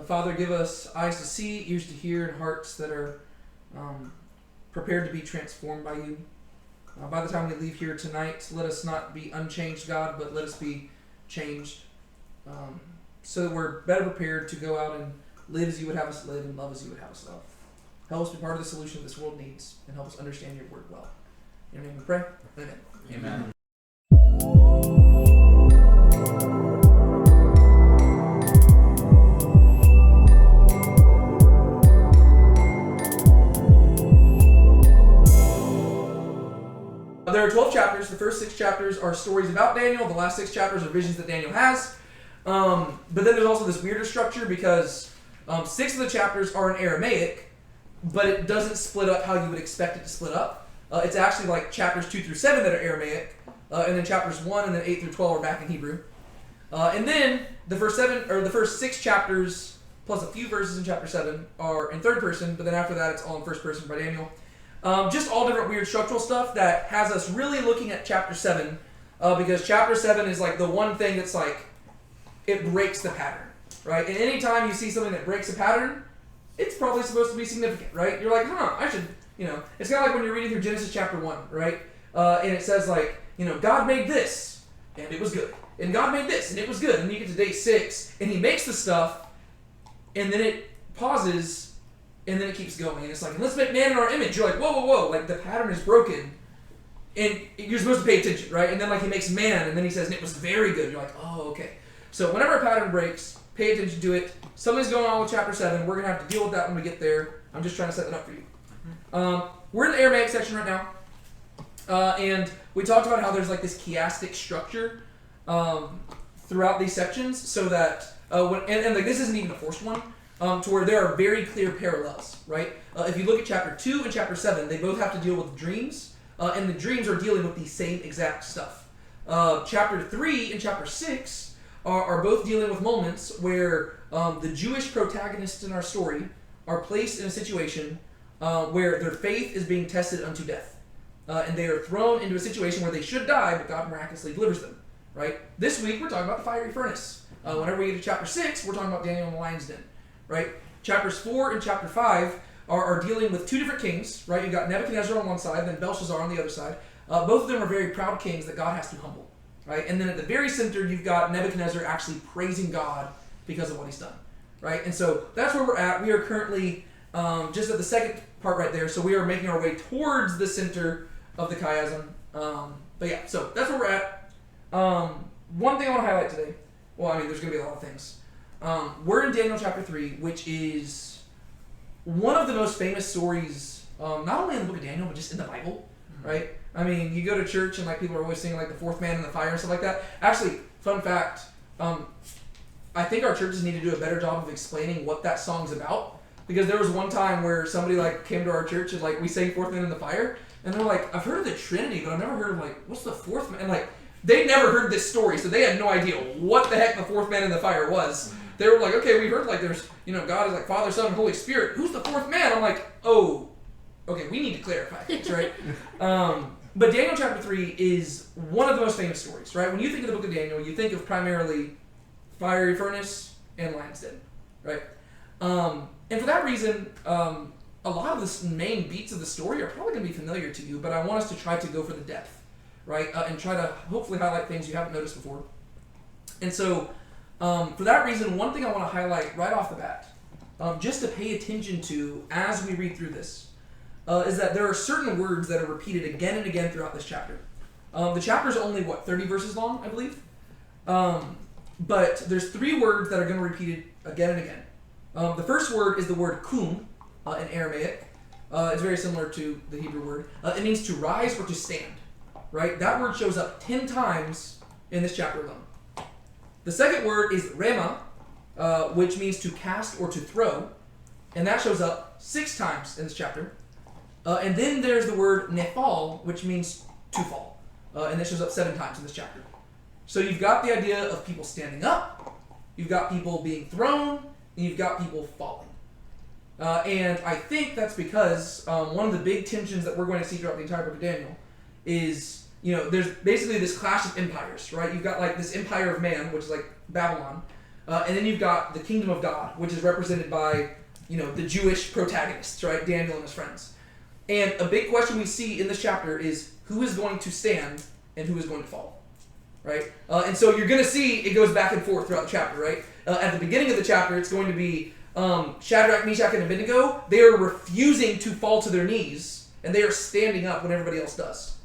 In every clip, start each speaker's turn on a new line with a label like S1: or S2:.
S1: Father, give us eyes to see, ears to hear, and hearts that are prepared to be transformed by you. By the time we leave here tonight, let us not be unchanged, God, but let us be changed so that we're better prepared to go out and live as you would have us live and love as you would have us love. Help us be part of the solution this world needs and help us understand your word well. In your name we pray. Amen.
S2: Amen.
S1: There are 12 chapters. The first 6 chapters are stories about Daniel. The last 6 chapters are visions that Daniel has. But then there's also this weirder structure because 6 of the chapters are in Aramaic, but it doesn't split up how you would expect it to split up. It's actually like chapters 2 through 7 that are Aramaic, and then chapters 1 and then 8 through 12 are back in Hebrew. And then the first 6 chapters plus a few verses in chapter 7 are in third person, but then after that it's all in first person by Daniel. Just all different weird structural stuff that has us really looking at chapter 7, because chapter 7 is like the one thing that's like, it breaks the pattern, right? And anytime you see something that breaks a pattern, it's probably supposed to be significant, right? You're like, I should, it's kind of like when you're reading through Genesis chapter 1, right? And it says like, God made this, and it was good. And God made this, and it was good. And you get to day 6, and he makes the stuff, and then it pauses, and then it keeps going. And it's like, let's make man in our image. You're like, whoa. Like, the pattern is broken. And you're supposed to pay attention, right? And then, like, he makes man, and then he says, and it was very good. You're like, oh, okay. So whenever a pattern breaks, pay attention to it. Something's going on with chapter 7. We're going to have to deal with that when we get there. I'm just trying to set that up for you. We're in the Aramaic section right now. And we talked about how there's, like, this chiastic structure throughout these sections so that, like, this isn't even a forced one. To where there are very clear parallels, right? If you look at chapter 2 and chapter 7, they both have to deal with dreams, and the dreams are dealing with the same exact stuff. Chapter 3 and chapter 6 are both dealing with moments where the Jewish protagonists in our story are placed in a situation where their faith is being tested unto death. And they are thrown into a situation where they should die, but God miraculously delivers them, right? This week, we're talking about the fiery furnace. Whenever we get to chapter 6, we're talking about Daniel in the lion's den. Right? Chapters 4 and chapter 5 are dealing with 2 different kings, right? You've got Nebuchadnezzar on one side, and then Belshazzar on the other side. Both of them are very proud kings that God has to humble, right? And then at the very center, you've got Nebuchadnezzar actually praising God because of what he's done, right? And so that's where we're at. We are currently just at the second part right there, so we are making our way towards the center of the chiasm. But yeah, so that's where we're at. One thing I want to highlight today, there's going to be a lot of things. We're in Daniel chapter 3, which is one of the most famous stories, not only in the book of Daniel, but just in the Bible, right? I mean, you go to church and like people are always singing like the fourth man in the fire and stuff like that. Actually, fun fact, I think our churches need to do a better job of explaining what that song's about, because there was one time where somebody like came to our church and like we sang fourth man in the fire, and they're like, I've heard of the Trinity, but I've never heard of like, what's the fourth man? And like, they never heard this story, so they had no idea what the heck the fourth man in the fire was. They were like, okay, we heard like there's, God is like Father, Son, and Holy Spirit. Who's the fourth man? I'm like, oh, okay, we need to clarify things, right? But Daniel chapter 3 is one of the most famous stories, right? When you think of the book of Daniel, you think of primarily fiery furnace and lion's den, right? And for that reason, a lot of the main beats of the story are probably going to be familiar to you, but I want us to try to go for the depth, right? And try to hopefully highlight things you haven't noticed before. And so, for that reason, one thing I want to highlight right off the bat, just to pay attention to as we read through this, is that there are certain words that are repeated again and again throughout this chapter. The chapter is only, 30 verses long, I believe? But there's 3 words that are going to be repeated again and again. The first word is the word kum in Aramaic. It's very similar to the Hebrew word. It means to rise or to stand, right? That word shows up 10 times in this chapter alone. The second word is rema, which means to cast or to throw, and that shows up 6 times in this chapter. And then there's the word nephal, which means to fall, and this shows up 7 times in this chapter. So you've got the idea of people standing up, you've got people being thrown, and you've got people falling. And I think that's because one of the big tensions that we're going to see throughout the entire book of Daniel is, there's basically this clash of empires, right? You've got like this empire of man, which is like Babylon, And then you've got the kingdom of God, which is represented by, the Jewish protagonists, right? Daniel and his friends. And a big question we see in this chapter is who is going to stand and who is going to fall, right? And so you're going to see it goes back and forth throughout the chapter, right? At the beginning of the chapter, it's going to be Shadrach, Meshach, and Abednego. They are refusing to fall to their knees, and they are standing up when everybody else does.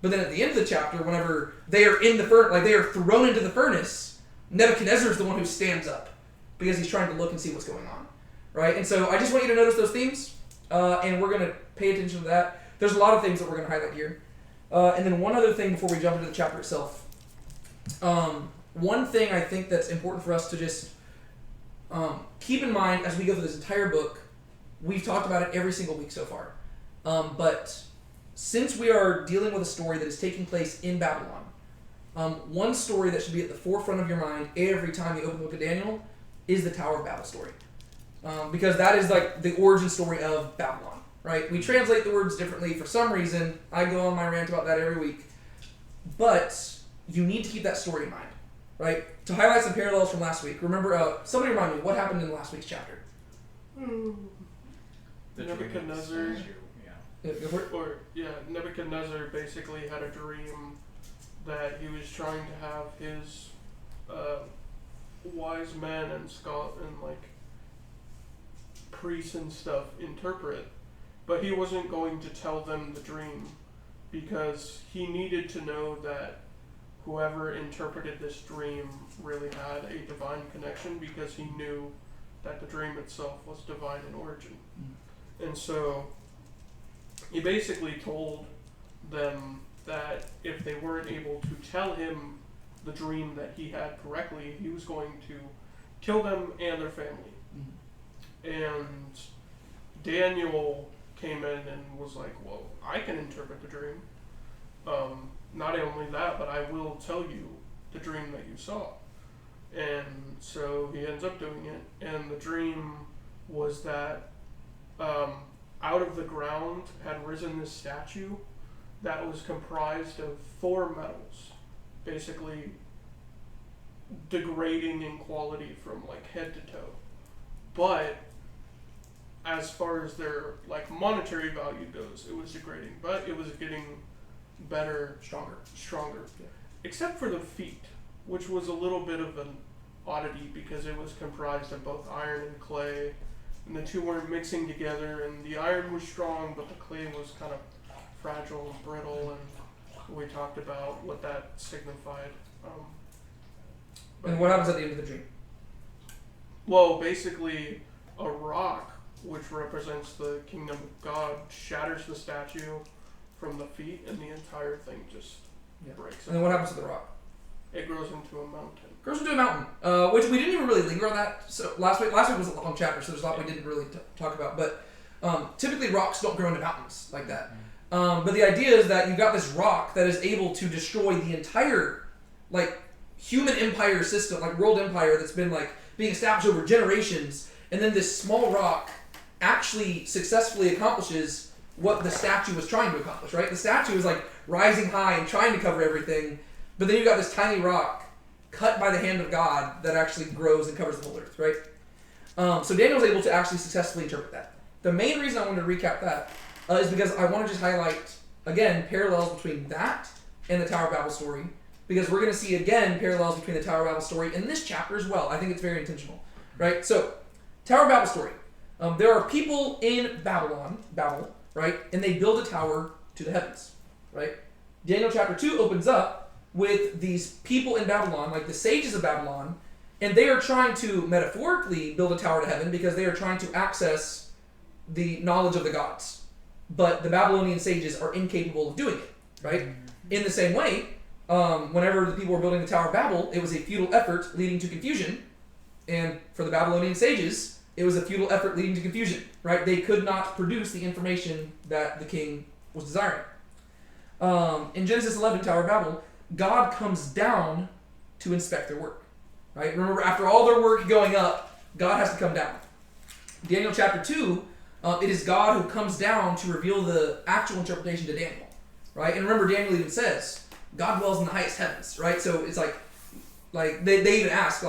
S1: But then at the end of the chapter, whenever they are in the they are thrown into the furnace, Nebuchadnezzar is the one who stands up because he's trying to look and see what's going on, right? And so I just want you to notice those themes, and we're going to pay attention to that. There's a lot of things that we're going to highlight here. And then one other thing before we jump into the chapter itself. One thing I think that's important for us to just keep in mind as we go through this entire book, we've talked about it every single week so far. But since we are dealing with a story that is taking place in Babylon, one story that should be at the forefront of your mind every time you open the book of Daniel is the Tower of Babel story. Because that is like the origin story of Babylon, right? We translate the words differently for some reason. I go on my rant about that every week. But you need to keep that story in mind, right? To highlight some parallels from last week, remember, somebody remind me, what happened in last week's chapter?
S2: Nebuchadnezzar.
S1: Yeah,
S2: Nebuchadnezzar basically had a dream that he was trying to have his wise men and priests and stuff interpret, but he wasn't going to tell them the dream because he needed to know that whoever interpreted this dream really had a divine connection, because he knew that the dream itself was divine in origin. And so he basically told them that if they weren't able to tell him the dream that he had correctly, he was going to kill them and their family. And Daniel came in and was like, well, I can interpret the dream. Not only that, but I will tell you the dream that you saw. And so he ends up doing it. And the dream was that out of the ground had risen this statue that was comprised of 4 metals, basically degrading in quality from head to toe. But as far as their monetary value goes, it was degrading, but it was getting better, stronger. Yeah. Except for the feet, which was a little bit of an oddity because it was comprised of both iron and clay, and the two weren't mixing together, and the iron was strong, but the clay was kind of fragile and brittle, and we talked about what that signified.
S1: And what happens at the end of the dream?
S2: Well, basically, a rock, which represents the kingdom of God, shatters the statue from the feet, and the entire thing just breaks.
S1: And then what happens to the rock?
S2: It grows into a mountain.
S1: Grows into a mountain, which we didn't even really linger on that. So last week was a long chapter, so there's a lot we didn't really talk about. But typically rocks don't grow into mountains like that. But the idea is that you've got this rock that is able to destroy the entire human empire system, world empire that's been being established over generations, and then this small rock actually successfully accomplishes what the statue was trying to accomplish, right? The statue is rising high and trying to cover everything, but then you've got this tiny rock cut by the hand of God that actually grows and covers the whole earth, right? So Daniel was able to actually successfully interpret that. The main reason I wanted to recap that is because I want to just highlight, again, parallels between that and the Tower of Babel story, because we're going to see, again, parallels between the Tower of Babel story and this chapter as well. I think it's very intentional, right? So, Tower of Babel story. There are people in Babel, right? And they build a tower to the heavens, right? Daniel chapter 2 opens up with these people in Babylon, the sages of Babylon, and they are trying to metaphorically build a tower to heaven because they are trying to access the knowledge of the gods. But the Babylonian sages are incapable of doing it, right? In the same way, whenever the people were building the Tower of Babel, it was a futile effort leading to confusion. And for the Babylonian sages, it was a futile effort leading to confusion, right? They could not produce the information that the king was desiring. In Genesis 11, Tower of Babel, God comes down to inspect their work, right? Remember, after all their work going up, God has to come down. Daniel chapter 2, it is God who comes down to reveal the actual interpretation to Daniel, right? And remember, Daniel even says, God dwells in the highest heavens, right? So it's they even ask,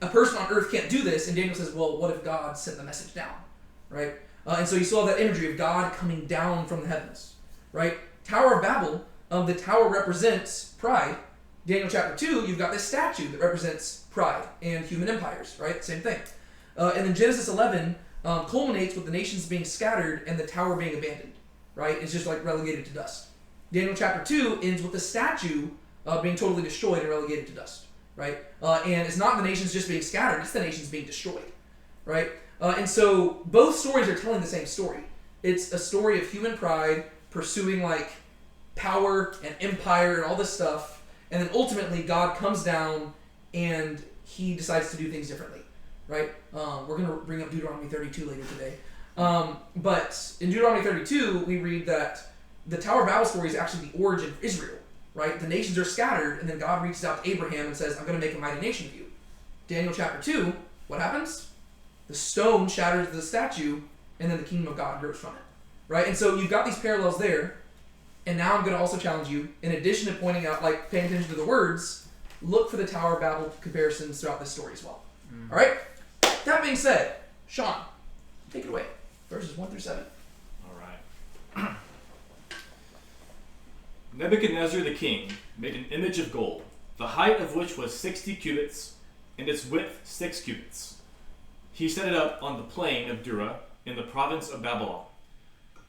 S1: a person on earth can't do this. And Daniel says, well, what if God sent the message down, right? And so you saw that imagery of God coming down from the heavens, right? Tower of Babel, the tower represents pride. Daniel chapter 2, you've got this statue that represents pride and human empires, right? Same thing. And then Genesis 11 culminates with the nations being scattered and the tower being abandoned, right? It's just like relegated to dust. Daniel chapter 2 ends with the statue being totally destroyed and relegated to dust, right? And it's not the nations just being scattered, it's the nations being destroyed, right? And so both stories are telling the same story. It's a story of human pride pursuing like power and empire and all this stuff, and then ultimately God comes down and he decides to do things differently, right? We're going to bring up Deuteronomy 32 later today. But in Deuteronomy 32, we read that the Tower of Babel story is actually the origin of Israel, right? The nations are scattered, and then God reaches out to Abraham and says, I'm going to make a mighty nation of you. Daniel chapter 2, what happens? The stone shatters the statue, and then the kingdom of God grows from it, right? And so you've got these parallels there, and now I'm going to also challenge you, in addition to pointing out, like, paying attention to the words, look for the Tower of Babel comparisons throughout this story as well. All right? That being said, Sean, take it away. Verses 1 through 7.
S3: All right. Nebuchadnezzar the king made an image of gold, the height of which was 60 cubits, and its width 6 cubits. He set it up on the plain of Dura in the province of Babylon.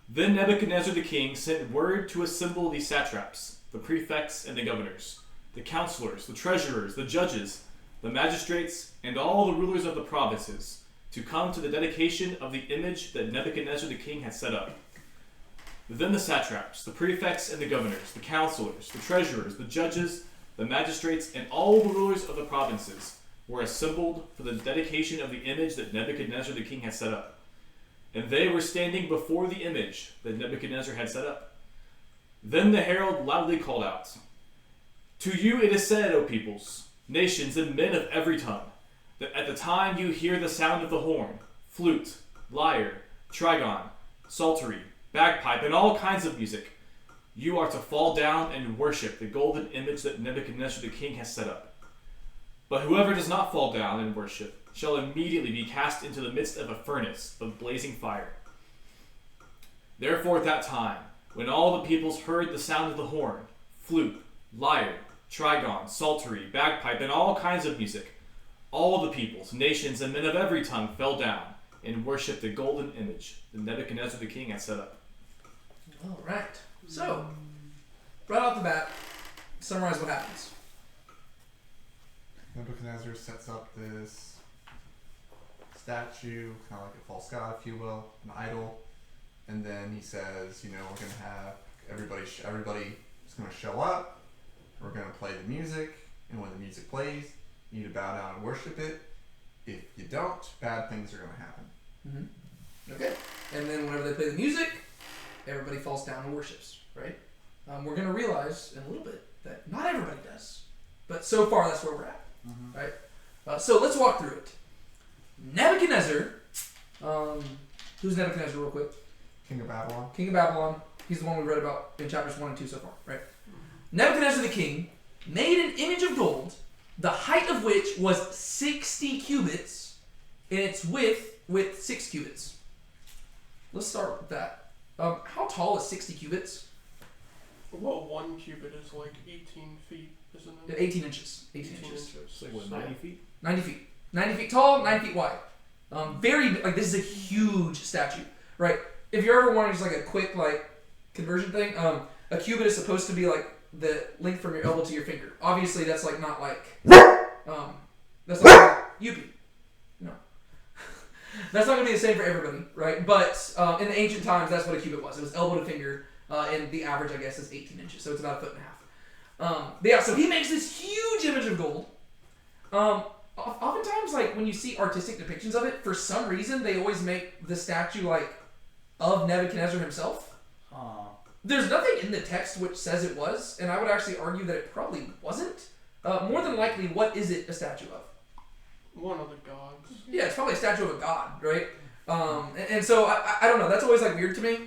S3: Then Nebuchadnezzar the king sent word to assemble the satraps, the prefects and the governors, the counselors, the treasurers, the judges, the magistrates, and all the rulers of the provinces, to come to the dedication of the image that Nebuchadnezzar the king had set up. Then the satraps, the prefects and the governors, the counselors, the treasurers, the judges, the magistrates, and all the rulers of the provinces were assembled for the dedication of the image that Nebuchadnezzar the king had set up. And they were standing before the image that Nebuchadnezzar had set up. Then the herald loudly called out, To you it is said, O peoples, nations, and men of every tongue, that at the time you hear the sound of the horn, flute, lyre, trigon, psaltery, bagpipe, and all kinds of music, you are to fall down and worship the golden image that Nebuchadnezzar the king has set up. But whoever does not fall down and worship shall immediately be cast into the midst of a furnace of blazing fire. Therefore at that time, when all the peoples heard the sound of the horn, flute, lyre, trigon, psaltery, bagpipe, and all kinds of music, all the peoples, nations, and men of every tongue fell down and worshipped the golden image that Nebuchadnezzar the king had set up.
S1: All right. So, right off the bat, summarize what happens.
S4: Nebuchadnezzar sets up this statue, kind of like a false god, if you will, an idol, and then he says, we're going to have everybody is going to show up, we're going to play the music, and when the music plays, you need to bow down and worship it. If you don't, bad things are going to happen.
S1: Mm-hmm. Okay. And then whenever they play the music, everybody falls down and worships, right? We're going to realize in a little bit that not everybody does. But so far, that's where we're at, right? So let's walk through it. Nebuchadnezzar, who's Nebuchadnezzar real quick?
S4: King of Babylon.
S1: King of Babylon. He's the one we read about in chapters 1 and 2 so far, right? Nebuchadnezzar the king made an image of gold, the height of which was 60 cubits, and its width with 6 cubits. Let's start with that. How tall is 60 cubits?
S2: Well, 1 cubit is like 18 feet, isn't it?
S1: 18 inches. 18 inches.
S3: It's like, what, 90 feet?
S1: 90 feet. 90 feet tall, 9 feet wide. This is a huge statue, right? If you're ever wanting just like a quick conversion thing, a cubit is supposed to be like the length from your elbow to your finger. Obviously, that's like not like that's not like Yuppie. No, that's not gonna be the same for everybody, right? But in the ancient times, that's what a cubit was. It was elbow to finger, and the average, I guess, is 18 inches, so it's about 1.5 feet. But yeah, so he makes this huge image of gold. Oftentimes, when you see artistic depictions of it, for some reason they always make the statue of Nebuchadnezzar himself. There's nothing in the text which says it was, and I would actually argue that it probably wasn't. More than likely, what is it a statue of?
S2: One of the gods.
S1: Yeah, it's probably a statue of a god, right? And so I don't know. That's always weird to me.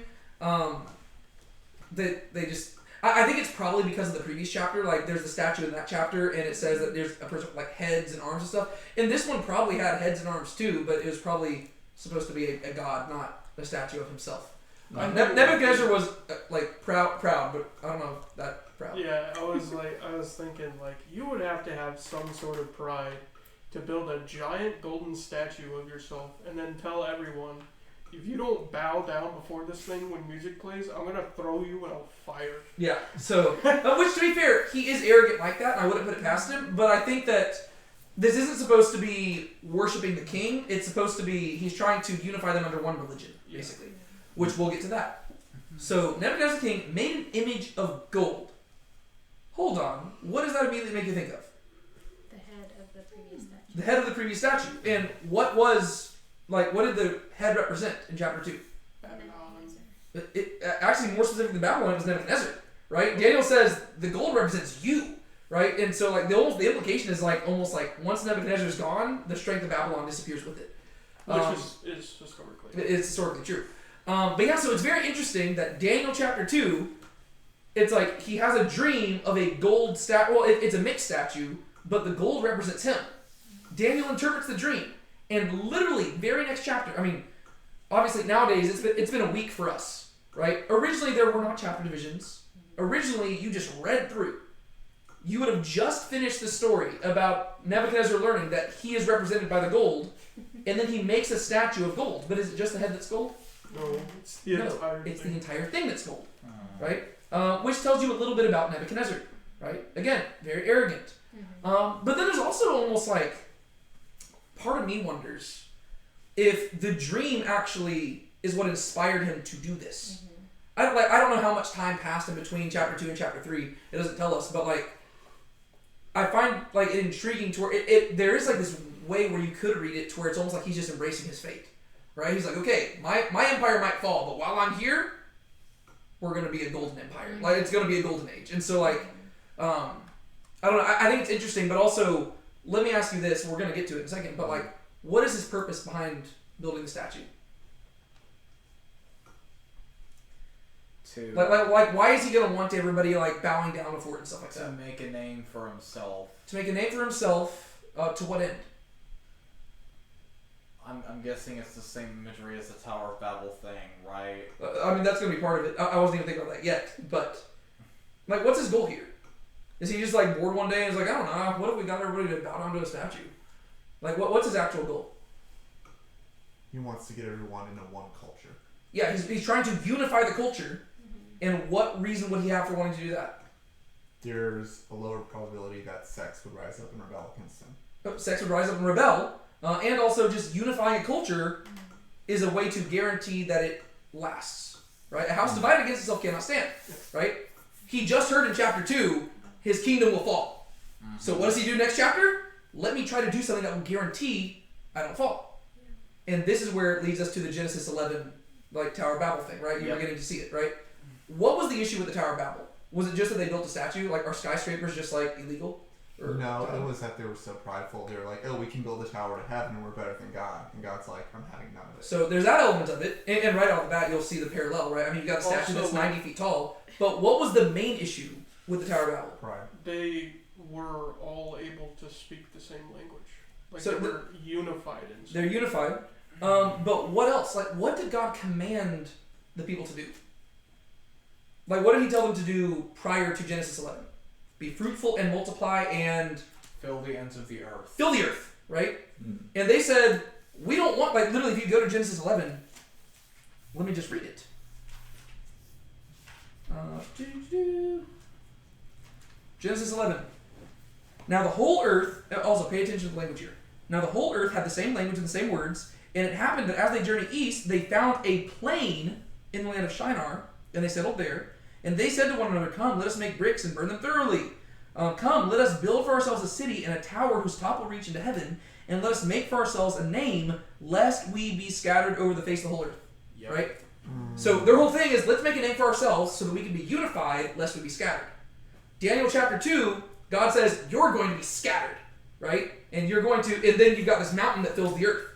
S1: That they just I think it's probably because of the previous chapter. Like, there's the statue in that chapter, and it says that there's a person with, like, heads and arms and stuff. And this one probably had heads and arms too, but it was probably supposed to be a god, not a statue of himself. Nebuchadnezzar was like proud, but I don't know if that proud.
S2: Yeah, I was thinking, like, you would have to have some sort of pride to build a giant golden statue of yourself and then tell everyone, if you don't bow down before this thing when music plays, I'm gonna throw you in a fire.
S1: Yeah. So, which to be fair, he is arrogant like that, and I wouldn't put it past him. But I think that this isn't supposed to be worshiping the king. It's supposed to be he's trying to unify them under one religion, basically. Which we'll get to that. So Nebuchadnezzar king made an image of gold. Hold on. What does that immediately make you think of?
S5: The head of the previous statue.
S1: The head of the previous statue. And what did the head represent in chapter 2? It actually, more specific than Babylon, it was Nebuchadnezzar, right? Daniel says the gold represents you, right? And so, like, the implication is almost like once Nebuchadnezzar's gone, the strength of Babylon disappears with it.
S2: Which is historically.
S1: It's historically true. But yeah, so it's very interesting that Daniel chapter 2, it's like he has a dream of a gold statue. Well, it's a mixed statue, but the gold represents him. Daniel interprets the dream. And literally, very next chapter, I mean, obviously nowadays it's been a week for us, right? Originally, there were not chapter divisions. Originally, you just read through. You would have just finished the story about Nebuchadnezzar learning that he is represented by the gold, and then he makes a statue of gold. But is it just the head that's gold?
S2: No, it's the entire
S1: it's
S2: thing.
S1: the entire thing that's gold, right? Which tells you a little bit about Nebuchadnezzar, right? Again, very arrogant. But then there's also almost like, part of me wonders if the dream actually is what inspired him to do this. I don't know how much time passed in between chapter 2 and chapter 3. It doesn't tell us, but like, I find like it intriguing to where there is like this way where you could read it to where it's almost like he's just embracing his fate. Right? He's like, okay, my empire might fall, but while I'm here, we're going to be a golden empire. Like, it's going to be a golden age. And so, like, I don't know. I think it's interesting, but also, let me ask you this. We're going to get to it in a second, but, like, what is his purpose behind building the statue? Like, why is he going to want everybody, like, bowing down before it and stuff like that?
S6: To make a name for himself.
S1: To make a name for himself, to what end?
S6: I'm guessing it's the same imagery as the Tower of Babel thing, right?
S1: I mean, that's going to be part of it. I wasn't even thinking about that yet. But, like, what's his goal here? Is he just, like, bored one day and is like, I don't know, what if we got everybody to bow down to a statue? Like, what's his actual goal?
S4: He wants to get everyone into one culture.
S1: Yeah, he's trying to unify the culture. And what reason would he have for wanting to do that?
S4: There's a lower probability that sex would rise up and rebel against him.
S1: Sex would rise up and rebel. And also just unifying a culture is a way to guarantee that it lasts, right? A house divided against itself cannot stand, right? He just heard in chapter 2, his kingdom will fall. So what does he do next chapter? Let me try to do something that will guarantee I don't fall. And this is where it leads us to the Genesis 11, like, Tower of Babel thing, right? You're getting to see it, right? What was the issue with the Tower of Babel? Was it just that they built a statue? Like, are skyscrapers just, like, illegal?
S4: No, it was that they were so prideful. They were like, oh, we can build a tower to heaven and we're better than God. And God's like, I'm having none of it.
S1: So there's that element of it. And right off the bat, you'll see the parallel, right? I mean, you got a statue that's 90 feet tall. But what was the main issue with the Tower of Babel?
S4: Pride.
S2: They were all able to speak the same language. Like,
S1: So
S2: they were unified in some
S1: They're unified. But what else? Like, what did God command the people to do? Like, what did he tell them to do prior to Genesis 11? Be fruitful and multiply and
S6: Fill the ends of the earth.
S1: fill the earth, right? And they said, we don't want, like, literally, if you go to Genesis 11, let me just read it. Genesis 11. Now the whole earth, also pay attention to the language here. Now the whole earth had the same language and the same words, and it happened that as they journeyed east, they found a plain in the land of Shinar, and they settled there. And they said to one another, come, let us make bricks and burn them thoroughly. Come, let us build for ourselves a city and a tower whose top will reach into heaven, and let us make for ourselves a name, lest we be scattered over the face of the whole earth.
S6: Yep.
S1: Right? So their whole thing is, let's make a name for ourselves so that we can be unified, lest we be scattered. Daniel chapter 2, God says, you're going to be scattered, right? And you're going to, and then you've got this mountain that fills the earth.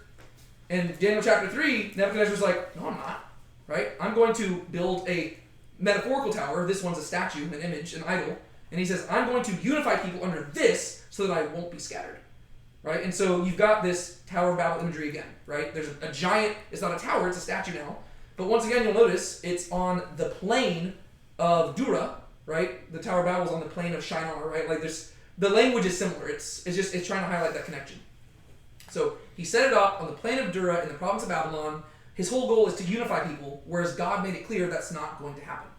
S1: And Daniel chapter 3, Nebuchadnezzar's like, no, I'm not, right? I'm going to build a metaphorical tower. This one's a statue, an image, an idol. And he says, I'm going to unify people under this so that I won't be scattered. Right? And so you've got this Tower of Babel imagery again, right? There's a giant, it's not a tower, it's a statue now. But once again, you'll notice it's on the plain of Dura, right? The Tower of Babel is on the plain of Shinar, right? Like the language is similar. It's trying to highlight that connection. So he set it up on the plain of Dura in the province of Babylon. His whole goal is to unify people, whereas God made it clear that's not going to happen.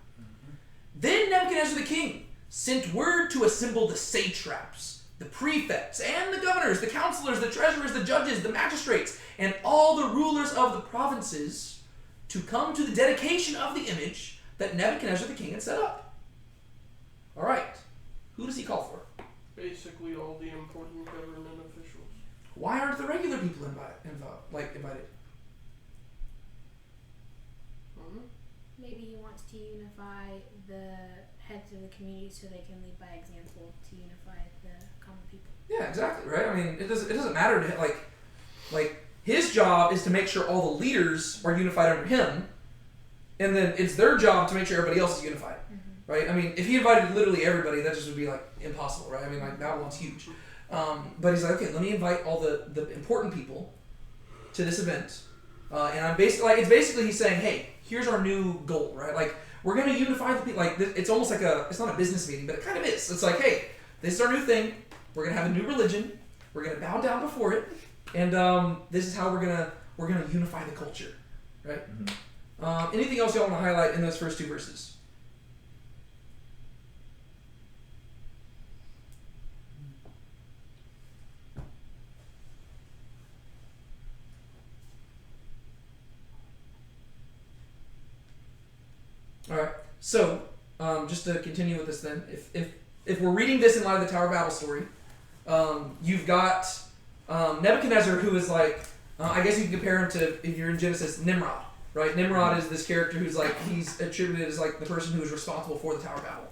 S1: Then Nebuchadnezzar the king sent word to assemble the satraps, the prefects, and the governors, the counselors, the treasurers, the judges, the magistrates, and all the rulers of the provinces to come to the dedication of the image that Nebuchadnezzar the king had set up. All right. Who does he call for?
S2: Basically all the important government officials.
S1: Why aren't the regular people invited?
S5: Maybe he wants to unify the heads of the community so they can lead by example to unify the common people.
S1: Yeah, exactly, right? I mean, it doesn't matter to him. Like his job is to make sure all the leaders are unified under him, and then it's their job to make sure everybody else is unified, right? I mean, if he invited literally everybody, that just would be like impossible, right? I mean, like Babylon's huge, but he's like, okay, let me invite all the important people to this event, and I'm basically it's basically he's saying, hey, here's our new goal, right? Like we're gonna unify the people. Like it's almost like it's not a business meeting, but it kind of is. It's like, hey, this is our new thing. We're gonna have a new religion. We're gonna bow down before it, and this is how we're gonna unify the culture, right? Anything else y'all want to highlight in those first two verses? All right. So just to continue with this, then, if we're reading this in light of the Tower of Babel story, you've got Nebuchadnezzar, who is like, I guess you can compare him to, if you're in Genesis, Nimrod, right? Nimrod is this character who's like, he's attributed as like the person who is responsible for the Tower of Babel.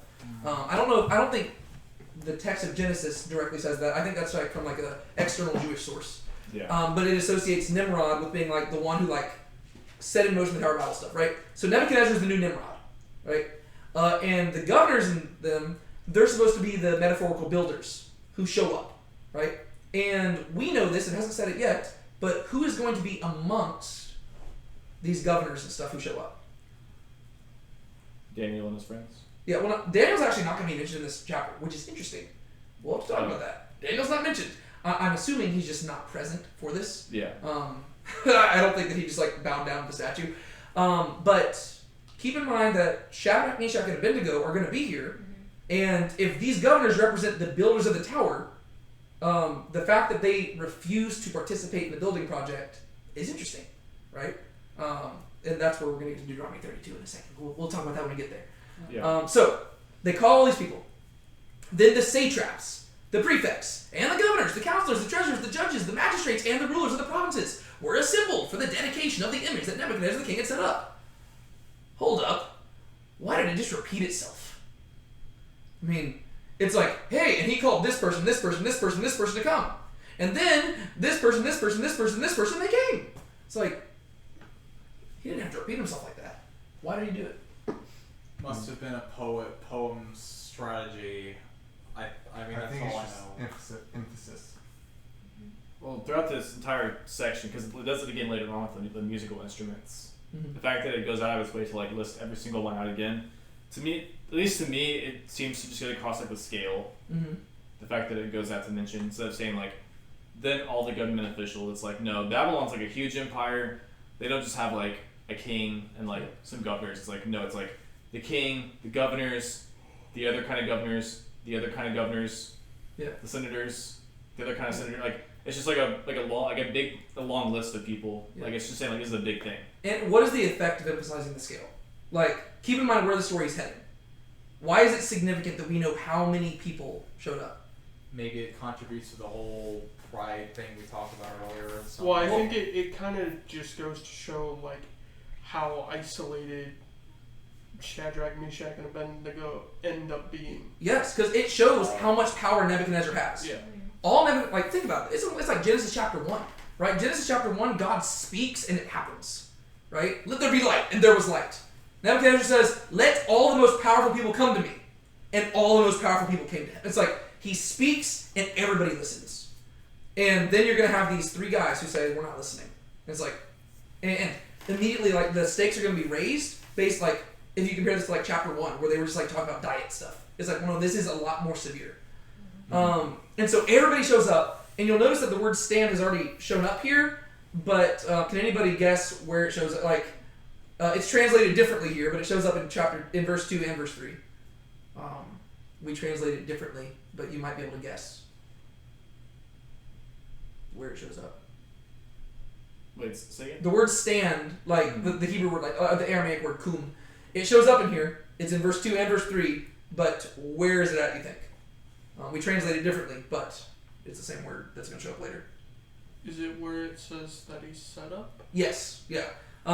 S1: I don't think the text of Genesis directly says that. I think that's like from like an external Jewish source.
S3: Yeah.
S1: But it associates Nimrod with being like the one who like set in motion the Tower of Babel stuff, right? So Nebuchadnezzar is the new Nimrod, right? And the governors in them, they're supposed to be the metaphorical builders who show up, right? And we know this, it hasn't said it yet, but who is going to be amongst these governors and stuff who show up?
S3: Daniel and his friends.
S1: Yeah, well, Daniel's actually not going to be mentioned in this chapter, which is interesting. We'll have to talk about that. Daniel's not mentioned. I'm assuming he's just not present for this.
S3: Yeah.
S1: I don't think that he just like bowed down to the statue. But keep in mind that Shadrach, Meshach, and Abednego are going to be here. And if these governors represent the builders of the tower, the fact that they refuse to participate in the building project is interesting, right? And that's where we're going to get to Deuteronomy 32 in a second. We'll talk about that when we get there.
S3: Yeah.
S1: So they call all these people. Then the satraps, the prefects, and the governors, the counselors, the treasurers, the judges, the magistrates, and the rulers of the provinces were assembled for the dedication of the image that Nebuchadnezzar the king had set up. Hold up. Why did it just repeat itself? I mean, it's like, hey, and he called this person, this person, this person, this person to come. And then this person, this person, this person, this person, they came. It's like, he didn't have to repeat himself like that. Why did he do it?
S6: Must have been a poem strategy. I mean,
S4: I
S6: that's
S4: think
S6: all I
S4: it's
S6: know.
S4: just emphasis.
S3: Well, throughout this entire section, because it does it again later on with the musical instruments, the fact that it goes out of its way to like list every single line out again, to me, at least to me, it seems to just get across like the scale. The fact that it goes out to mention, instead of saying like, then all the government officials, it's like, no, Babylon's like a huge empire. They don't just have like a king and like some governors. It's like, no, it's like the king, the governors, the other kind of governors, the other kind of governors, the senators, the other kind of senator. Like it's just like a long list of people. Like it's just saying like this is a big thing.
S1: And what is the effect of emphasizing the scale? Like, keep in mind where the story is heading. Why is it significant that we know how many people showed up?
S6: Maybe it contributes to the whole pride thing we talked about earlier.
S2: Well, I think it kind of just goes to show like how isolated Shadrach, Meshach, and Abednego end up being.
S1: Yes, because it shows how much power Nebuchadnezzar has.
S2: Yeah.
S1: Think about it. It's like Genesis chapter 1, right? Genesis chapter 1, God speaks and it happens, right? Let there be light, and there was light. Nebuchadnezzar says, let all the most powerful people come to me. And all the most powerful people came to him. It's like he speaks and everybody listens. And then you're going to have these three guys who say, we're not listening. And it's like, and immediately like the stakes are going to be raised based like, if you compare this to like chapter 1 where they were just like talking about diet stuff. It's like, well, no, this is a lot more severe. And so everybody shows up, and you'll notice that the word stand has already shown up here, but can anybody guess where it shows up? Like, it's translated differently here, but it shows up in verse 2 and verse 3. We translate it differently, but you might be able to guess where it shows up.
S3: Wait, say it.
S1: The word stand, like the Hebrew word, like the Aramaic word kum, it shows up in here. It's in verse 2 and verse 3, but where is it at, you think? We translate it differently, but it's the same word that's going to show up later.
S2: Is it where it says that he's set up?
S1: Yes, yeah.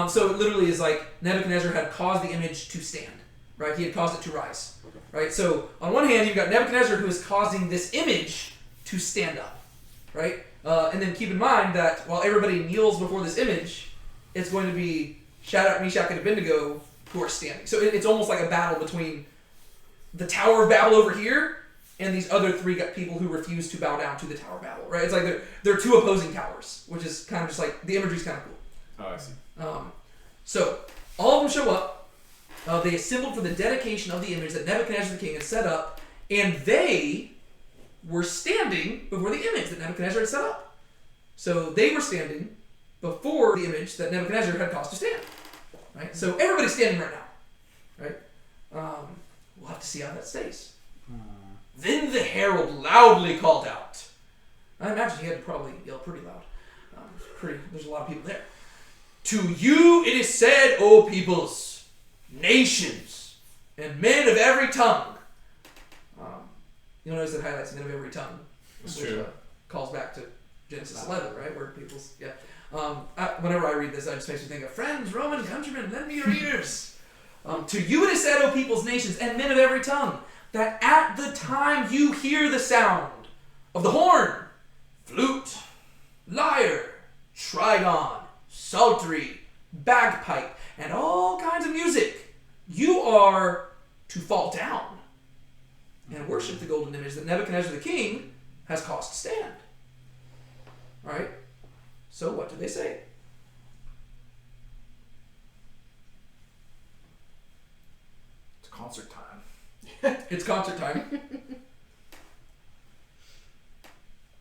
S1: So it literally is like Nebuchadnezzar had caused the image to stand, right? He had caused it to rise, right? So on one hand, you've got Nebuchadnezzar who is causing this image to stand up, right? And then keep in mind that while everybody kneels before this image, it's going to be Shadrach, Meshach, and Abednego who are standing. So it's almost like a battle between the Tower of Babel over here and these other three people who refuse to bow down to the Tower of Babel, right? It's like they're two opposing towers, which is kind of just like, the imagery's kind of cool.
S3: Oh, I see.
S1: So all of them show up. They assembled for the dedication of the image that Nebuchadnezzar the king had set up, and they were standing before the image that Nebuchadnezzar had set up. So they were standing before the image that Nebuchadnezzar had caused to stand. Right? So everybody's standing right now. Right? We'll have to see how that stays. Then the herald loudly called out. I imagine he had to probably yell pretty loud. There's a lot of people there. To you it is said, O peoples, nations, and men of every tongue. You'll notice it highlights men of every tongue.
S3: It's
S1: which,
S3: true.
S1: Calls back to Genesis 11, right? Where people's, yeah. Whenever I read this, I just makes me think of friends, Roman countrymen, lend me your ears. To you it is said, O peoples, nations, and men of every tongue, that at the time you hear the sound of the horn, flute, lyre, trigon, psaltery, bagpipe, and all kinds of music, you are to fall down and worship the golden image that Nebuchadnezzar the king has caused to stand. All right? So what do they say?
S3: It's concert time.
S1: It's concert time.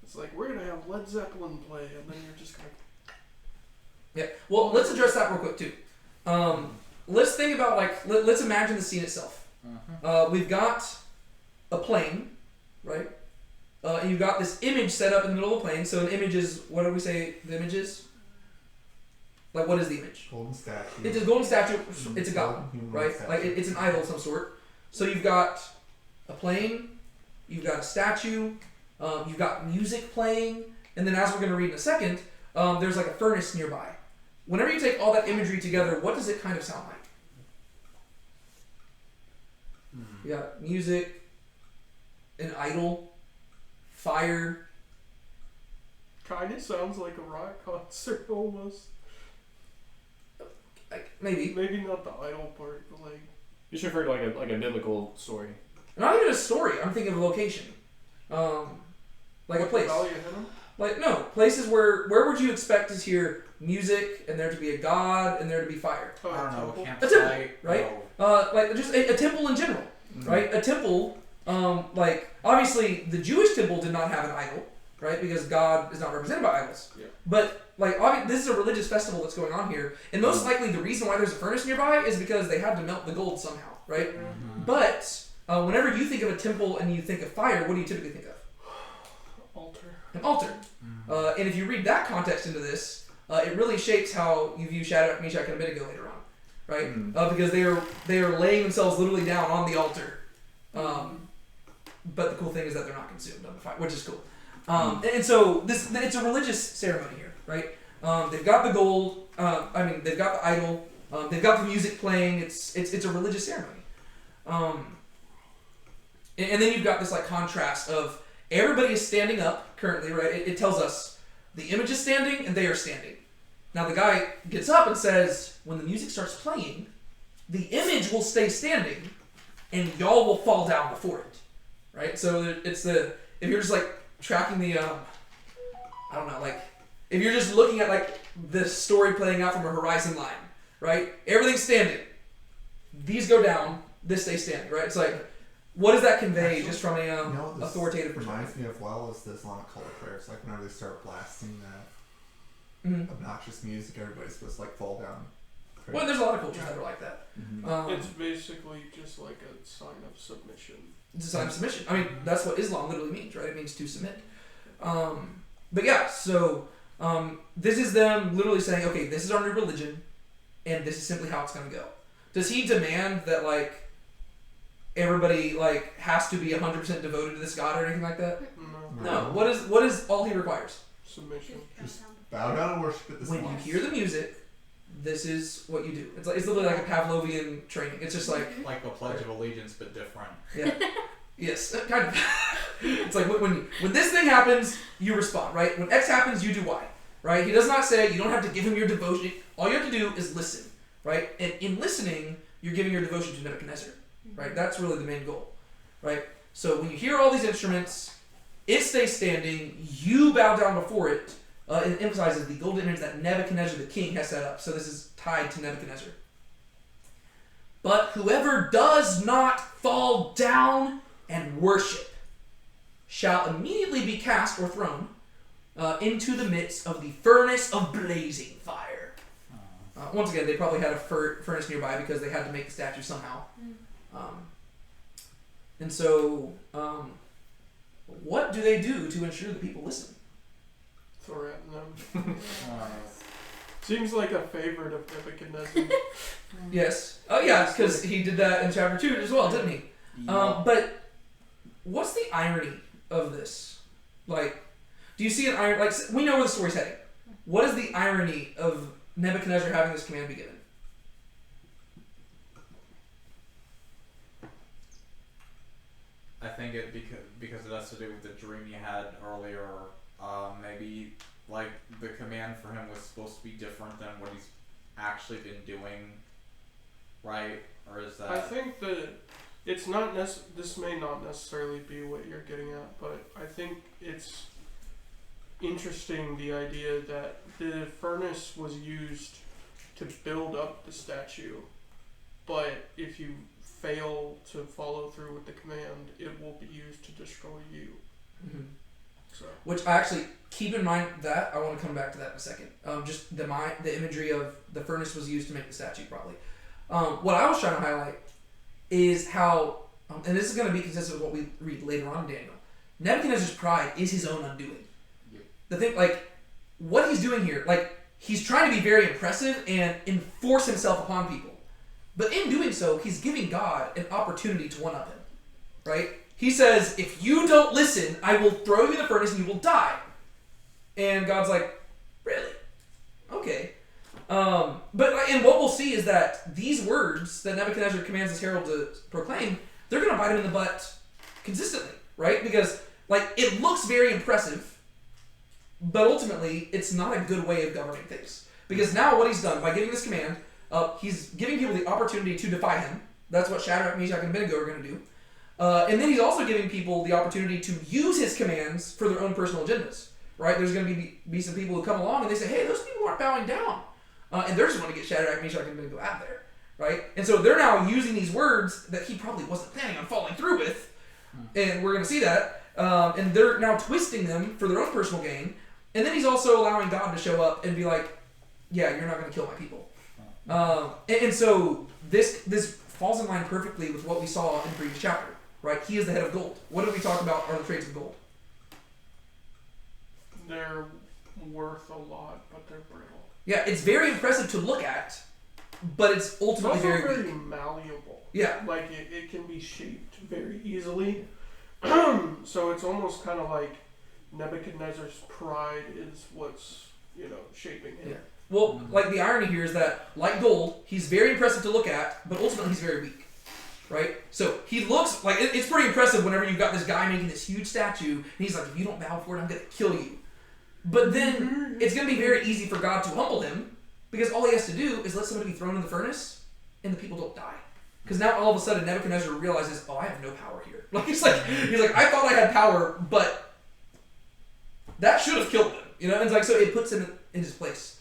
S2: It's like, we're going to have Led Zeppelin play, and then you're just going to...
S1: Yeah. Well, let's address that real quick, too. Let's think about, like, let's imagine the scene itself. We've got a plane, right? And you've got this image set up in the middle of the plane. So an image is, what do we say the image is? Like, what is the image?
S4: Golden statue.
S1: It's a golden statue. It's a god,
S4: Human
S1: right?
S4: statue.
S1: Like, it's an idol of some sort. So you've got a plane, you've got a statue, you've got music playing, and then as we're going to read in a second, there's like a furnace nearby. Whenever you take all that imagery together, what does it kind of sound like? You got music, an idol, fire.
S2: Kind of sounds like a rock concert almost.
S1: Like, maybe.
S2: Maybe not the idol part, but like...
S3: You should refer to like a biblical story.
S1: Not even a story. I'm thinking of a location. Like a place.
S2: Valley of Hinnom?
S1: Like, no. Places where would you expect to hear music and there to be a god and there to be fire?
S2: Oh,
S6: I don't know.
S2: temple?
S6: Campsite,
S1: right?
S6: no.
S1: Like just a temple in general, right? A temple, like obviously the Jewish temple did not have an idol, right? Because God is not represented by idols.
S2: Yeah.
S1: But like this is a religious festival that's going on here, and most likely the reason why there's a furnace nearby is because they had to melt the gold somehow, right? But whenever you think of a temple and you think of fire, what do you typically think of?
S2: Altar.
S1: An altar. And if you read that context into this, it really shapes how you view Shadrach, Meshach, and Abednego later on, right? Because they are laying themselves literally down on the altar. But the cool thing is that they're not consumed on the fire, which is cool. And so it's a religious ceremony here, right? They've got the gold. They've got the idol. They've got the music playing. It's a religious ceremony. And then you've got this like contrast of everybody is standing up currently, right? It tells us the image is standing and they are standing. Now the guy gets up and says, when the music starts playing, the image will stay standing, and y'all will fall down before it, right? So it's if you're just like tracking the I don't know, like if you're just looking at like the story playing out from a horizon line, right? Everything's standing. These go down. This stays standing, right? It's like, what does that convey just from a authoritative perspective?
S4: Reminds me of is the Islamic cult of prayers. Like whenever they start blasting that obnoxious music, everybody's supposed to like fall down.
S1: Well, there's a lot of cultures that are like that.
S2: It's basically just like a sign of submission.
S1: It's a sign of submission. I mean, that's what Islam literally means, right? It means to submit. But yeah, so this is them literally saying, okay, this is our new religion, and this is simply how it's going to go. Does he demand that like everybody like has to be 100% devoted to this God or anything like that? No. What is all he requires?
S2: Submission.
S4: Just bow down and worship at this
S1: When you hear the music, this is what you do. It's literally like a Pavlovian training. It's just like
S6: the Pledge of Allegiance, but different.
S1: Yeah. Yes, kind of. It's like when this thing happens, you respond, right? When X happens, you do Y, right? He does not say you don't have to give him your devotion. All you have to do is listen, right? And in listening, you're giving your devotion to Nebuchadnezzar, right? That's really the main goal, right? So when you hear all these instruments, it stays standing. You bow down before it. It emphasizes the golden image that Nebuchadnezzar the king has set up. So this is tied to Nebuchadnezzar. But whoever does not fall down and worship shall immediately be cast or thrown into the midst of the furnace of blazing fire. Once again, they probably had a furnace nearby because they had to make the statue somehow. And so, what do they do to ensure that people listen?
S2: Threaten them. Seems like a favorite of Nebuchadnezzar.
S1: Yes. Oh yeah, because he did that in chapter 2 as well, didn't he? But what's the irony of this? Like, do you see an irony? Like, we know where the story's heading. What is the irony of Nebuchadnezzar having this command be given?
S6: I think it because it has to do with the dream you had earlier. Maybe like the command for him was supposed to be different than what he's actually been doing, right? Or is that?
S2: I think that it's not this may not necessarily be what you're getting at, but I think it's interesting the idea that the furnace was used to build up the statue, but if you fail to follow through with the command, it will be used to destroy you.
S1: Mm-hmm.
S2: So.
S1: Which I actually keep in mind that I want to come back to that in a second. Just the imagery of the furnace was used to make the statue, probably. What I was trying to highlight is how, and this is going to be consistent with what we read later on in Daniel. Nebuchadnezzar's pride is his own undoing.
S6: Yep.
S1: The thing, like, what he's doing here, like, he's trying to be very impressive and enforce himself upon people. But in doing so, he's giving God an opportunity to one-up him, right? He says, if you don't listen, I will throw you in the furnace and you will die. And God's like, really? Okay. And what we'll see is that these words that Nebuchadnezzar commands his herald to proclaim, they're going to bite him in the butt consistently, right? Because, like, it looks very impressive, but ultimately, it's not a good way of governing things. Because now what he's done, by giving this command, he's giving people the opportunity to defy him. That's what Shadrach, Meshach, and Abednego are going to do. And then he's also giving people the opportunity to use his commands for their own personal agendas, right? There's going to be some people who come along and they say, hey, those people aren't bowing down. And they're just want to get Shadrach, Meshach, and Abednego out of there, right? And so they're now using these words that he probably wasn't planning on following through with, and we're going to see that. And they're now twisting them for their own personal gain. And then he's also allowing God to show up and be like, yeah, you're not going to kill my people. And so this falls in line perfectly with what we saw in the previous chapter. Right, he is the head of gold. What did we talk about are the traits of gold?
S2: They're worth a lot, but they're brittle.
S1: Yeah, it's very impressive to look at, but it's ultimately
S2: It's also
S1: very
S2: very
S1: weak.
S2: malleable.
S1: Yeah.
S2: Like, it can be shaped very easily. So it's almost kind of like Nebuchadnezzar's pride is what's, shaping him.
S1: Yeah. Well, like the irony here is that, like gold, he's very impressive to look at, but ultimately he's very weak. Right? So he looks like it's pretty impressive whenever you've got this guy making this huge statue, and he's like, if you don't bow for it, I'm going to kill you. But then it's going to be very easy for God to humble him, because all he has to do is let somebody be thrown in the furnace, and the people don't die. Because now all of a sudden Nebuchadnezzar realizes, oh, I have no power here. Like he's like, I thought I had power, but that should have killed him. You know, and it's like, so it puts him in his place.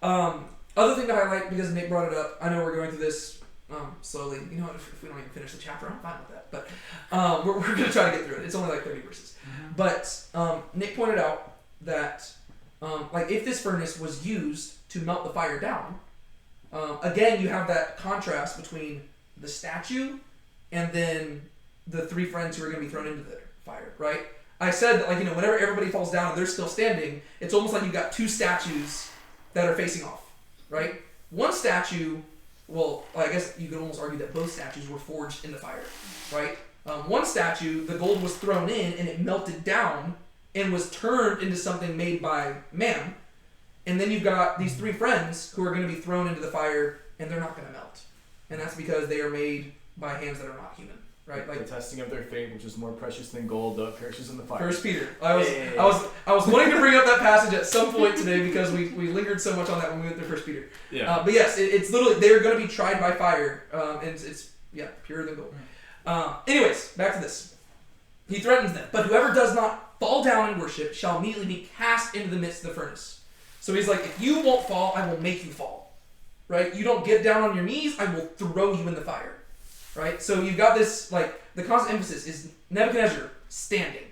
S1: Other thing to highlight, because Nick brought it up, I know we're going through this slowly. You know what, if we don't even finish the chapter, I'm fine with that. But we're going to try to get through it. It's only like 30 verses. But Nick pointed out that like if this furnace was used to melt the fire down, again, you have that contrast between the statue and then the three friends who are going to be thrown into the fire, right? I said that, like, you know, whenever everybody falls down and they're still standing, it's almost like you've got two statues that are facing off, right? One statue, well, I guess you could almost argue that both statues were forged in the fire, right? One statue, the gold was thrown in and it melted down and was turned into something made by man. And then you've got these three friends who are going to be thrown into the fire and they're not going to melt. And that's because they are made by hands that are not human, right? Like
S3: the testing of their faith, which is more precious than gold, though it perishes in the fire.
S1: 1 Peter. I was wanting to bring up that passage at some point today because we lingered so much on that when we went through 1 Peter.
S3: Yeah.
S1: But yes, it's literally, they're going to be tried by fire, and it's purer than gold. Anyways, back to this. He threatens them, but whoever does not fall down and worship shall immediately be cast into the midst of the furnace. So he's like, if you won't fall, I will make you fall. Right? You don't get down on your knees, I will throw you in the fire. Right? So you've got this, like, the constant emphasis is Nebuchadnezzar standing.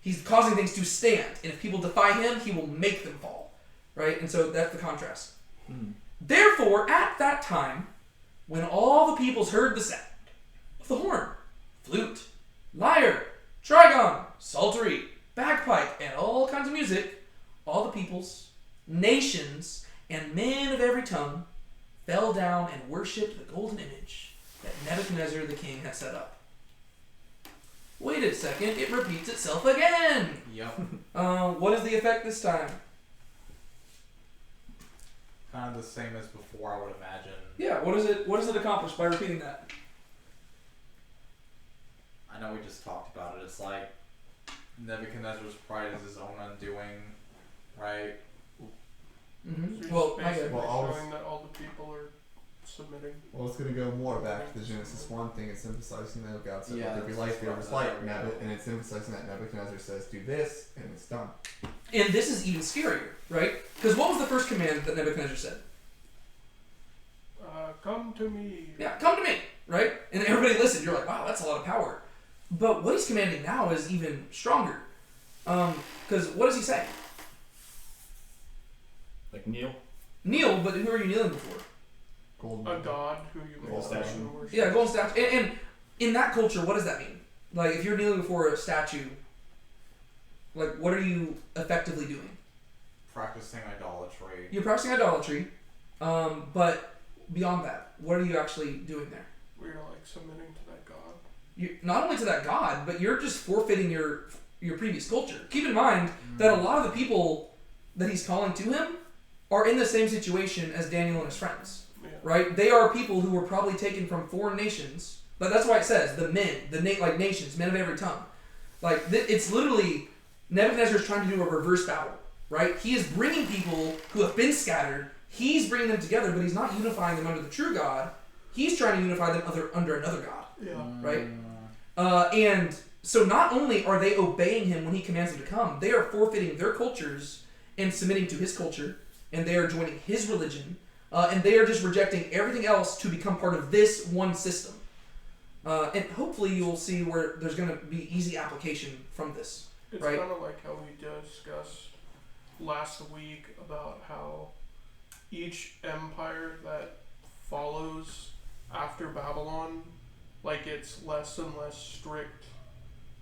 S1: He's causing things to stand. And if people defy him, he will make them fall. Right? And so that's the contrast. Therefore, at that time, when all the peoples heard the sound of the horn, flute, lyre, trigon, psaltery, bagpipe, and all kinds of music, all the peoples, nations, and men of every tongue fell down and worshipped the golden image that Nebuchadnezzar the king had set up. Wait a second, it repeats itself again!
S6: Yep.
S1: What is the effect this time?
S6: Kind of the same as before, I would imagine.
S1: Yeah, what does it accomplish by repeating that?
S6: I know we just talked about it. It's like Nebuchadnezzar's pride is his own undoing, right?
S1: Mm-hmm.
S2: So he's
S1: Well,
S2: basically
S4: Well,
S2: showing that all the people are submitting.
S4: Well, it's going to go more back to the Genesis 1 thing. It's emphasizing that God said,
S6: Yeah,
S4: let there be
S6: that's
S4: light, there
S6: what
S4: was
S6: I
S4: light,
S6: read.
S4: and it's emphasizing that Nebuchadnezzar says, do this, and it's done.
S1: And this is even scarier, right? Because what was the first command that Nebuchadnezzar said?
S2: Come to me.
S1: Yeah, come to me, right? And everybody listened. You're like, wow, that's a lot of power. But what he's commanding now is even stronger. Because what does he say?
S3: Like kneel.
S1: Kneel, but who are you kneeling before?
S4: Golden.
S2: A god who you may
S3: Golden statue.
S2: and worship.
S1: Yeah, golden statue. And in that culture, what does that mean? Like, if you're kneeling before a statue, like, what are you effectively doing?
S6: Practicing idolatry.
S1: You're practicing idolatry, but beyond that, what are you actually doing there?
S2: We are like submitting to that god.
S1: You not only to that god, but you're just forfeiting your previous culture. Keep in mind that a lot of the people that he's calling to him are in the same situation as Daniel and his friends,
S2: Yeah.
S1: right? They are people who were probably taken from foreign nations. But that's why it says the men, like nations, men of every tongue. Like it's literally Nebuchadnezzar is trying to do a reverse battle, right? He is bringing people who have been scattered. He's bringing them together, but he's not unifying them under the true God. He's trying to unify them under another God,
S2: Yeah.
S1: right? And so not only are they obeying him when he commands them to come, they are forfeiting their cultures and submitting to his culture, and they are joining his religion, and they are just rejecting everything else to become part of this one system. And hopefully you'll see where there's going to be easy application from this.
S2: It's
S1: Right.
S2: kind of like how we discussed last week about how each empire that follows after Babylon, like it's less and less strict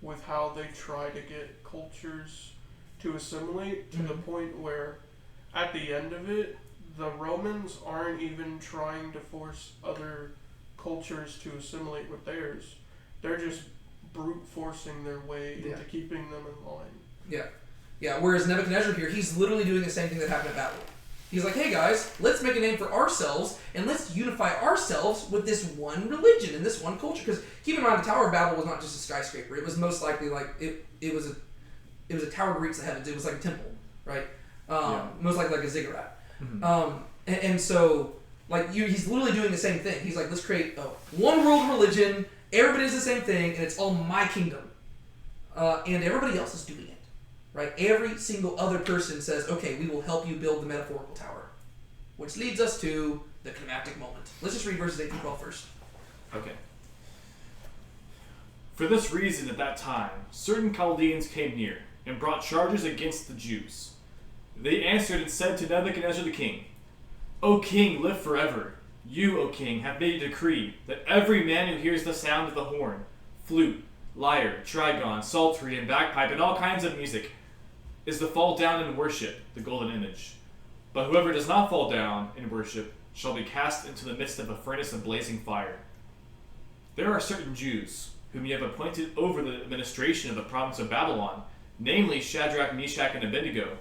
S2: with how they try to get cultures to assimilate to the point where at the end of it, the Romans aren't even trying to force other cultures to assimilate with theirs. They're just brute forcing their way
S1: Yeah.
S2: into keeping them in line.
S1: Yeah, whereas Nebuchadnezzar here, he's literally doing the same thing that happened at Babel. He's like, hey guys, let's make a name for ourselves, and let's unify ourselves with this one religion and this one culture. Because keep in mind, the Tower of Babel was not just a skyscraper. It was most likely like, it was a tower to reach the heavens. It was like a temple, right? Most likely like a ziggurat. And so He's literally doing the same thing. He's like, let's create one world religion. Everybody does the same thing, and it's all my kingdom. And everybody else is doing it, right? Every single other person says, okay, we will help you build the metaphorical tower. Which leads us to the climactic moment. Let's just read verses 8 through 12 first.
S3: Okay. For this reason, at that time, certain Chaldeans came near and brought charges against the Jews. They answered and said to Nebuchadnezzar the king, O king, live forever. You, O king, have made a decree that every man who hears the sound of the horn, flute, lyre, trigon, psaltery, and bagpipe, and all kinds of music, is to fall down and worship the golden image. But whoever does not fall down and worship shall be cast into the midst of a furnace of blazing fire. There are certain Jews whom you have appointed over the administration of the province of Babylon, namely Shadrach, Meshach, and Abednego.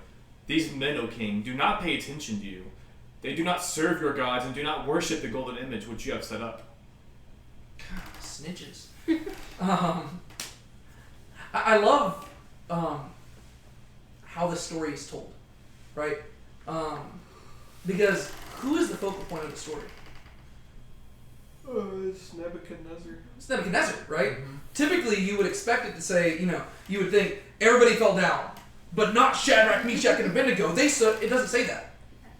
S3: These men, O king, do not pay attention to you. They do not serve your gods and do not worship the golden image which you have set up.
S1: God, snitches. I love how this story is told, right? Because who is the focal point of the story?
S2: It's Nebuchadnezzar.
S1: It's Nebuchadnezzar, right?
S6: Mm-hmm.
S1: Typically, you would expect it to say, you would think everybody fell down, but not Shadrach, Meshach, and Abednego. It doesn't say that.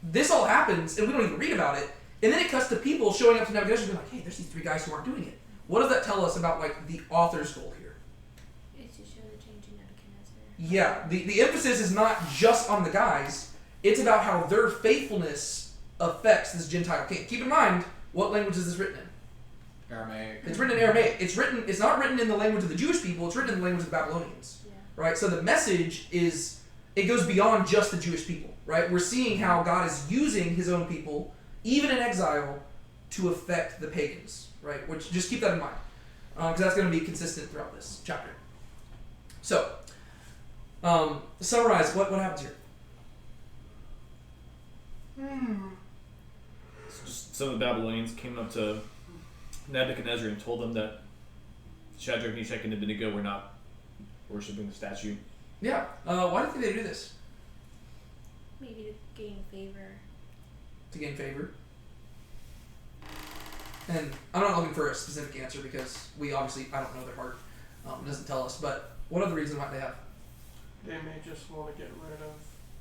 S1: This all happens, and we don't even read about it. And then it cuts to people showing up to Nebuchadnezzar and being like, hey, there's these 3 guys who aren't doing it. What does that tell us about the author's goal here?
S5: It's to show the change in Nebuchadnezzar.
S1: Yeah, the emphasis is not just on the guys. It's about how their faithfulness affects this Gentile king. Keep in mind, what language is this written in?
S6: Aramaic.
S1: It's written in Aramaic. It's not written in the language of the Jewish people. It's written in the language of the Babylonians.
S5: Yeah.
S1: Right? So the message it goes beyond just the Jewish people. Right? We're seeing how God is using his own people, even in exile, to affect the pagans. Right? Which, just keep that in mind. Because that's going to be consistent throughout this chapter. So, summarize, what happens here?
S3: So just some of the Babylonians came up to Nebuchadnezzar and told him that Shadrach, Meshach, and Abednego were not worshiping the statue.
S1: Yeah. Why do you think they do this?
S5: Maybe to gain favor.
S1: To gain favor? And I'm not looking for a specific answer because I don't know their heart. It doesn't tell us. But what other reason might they have?
S2: They may just want to get rid of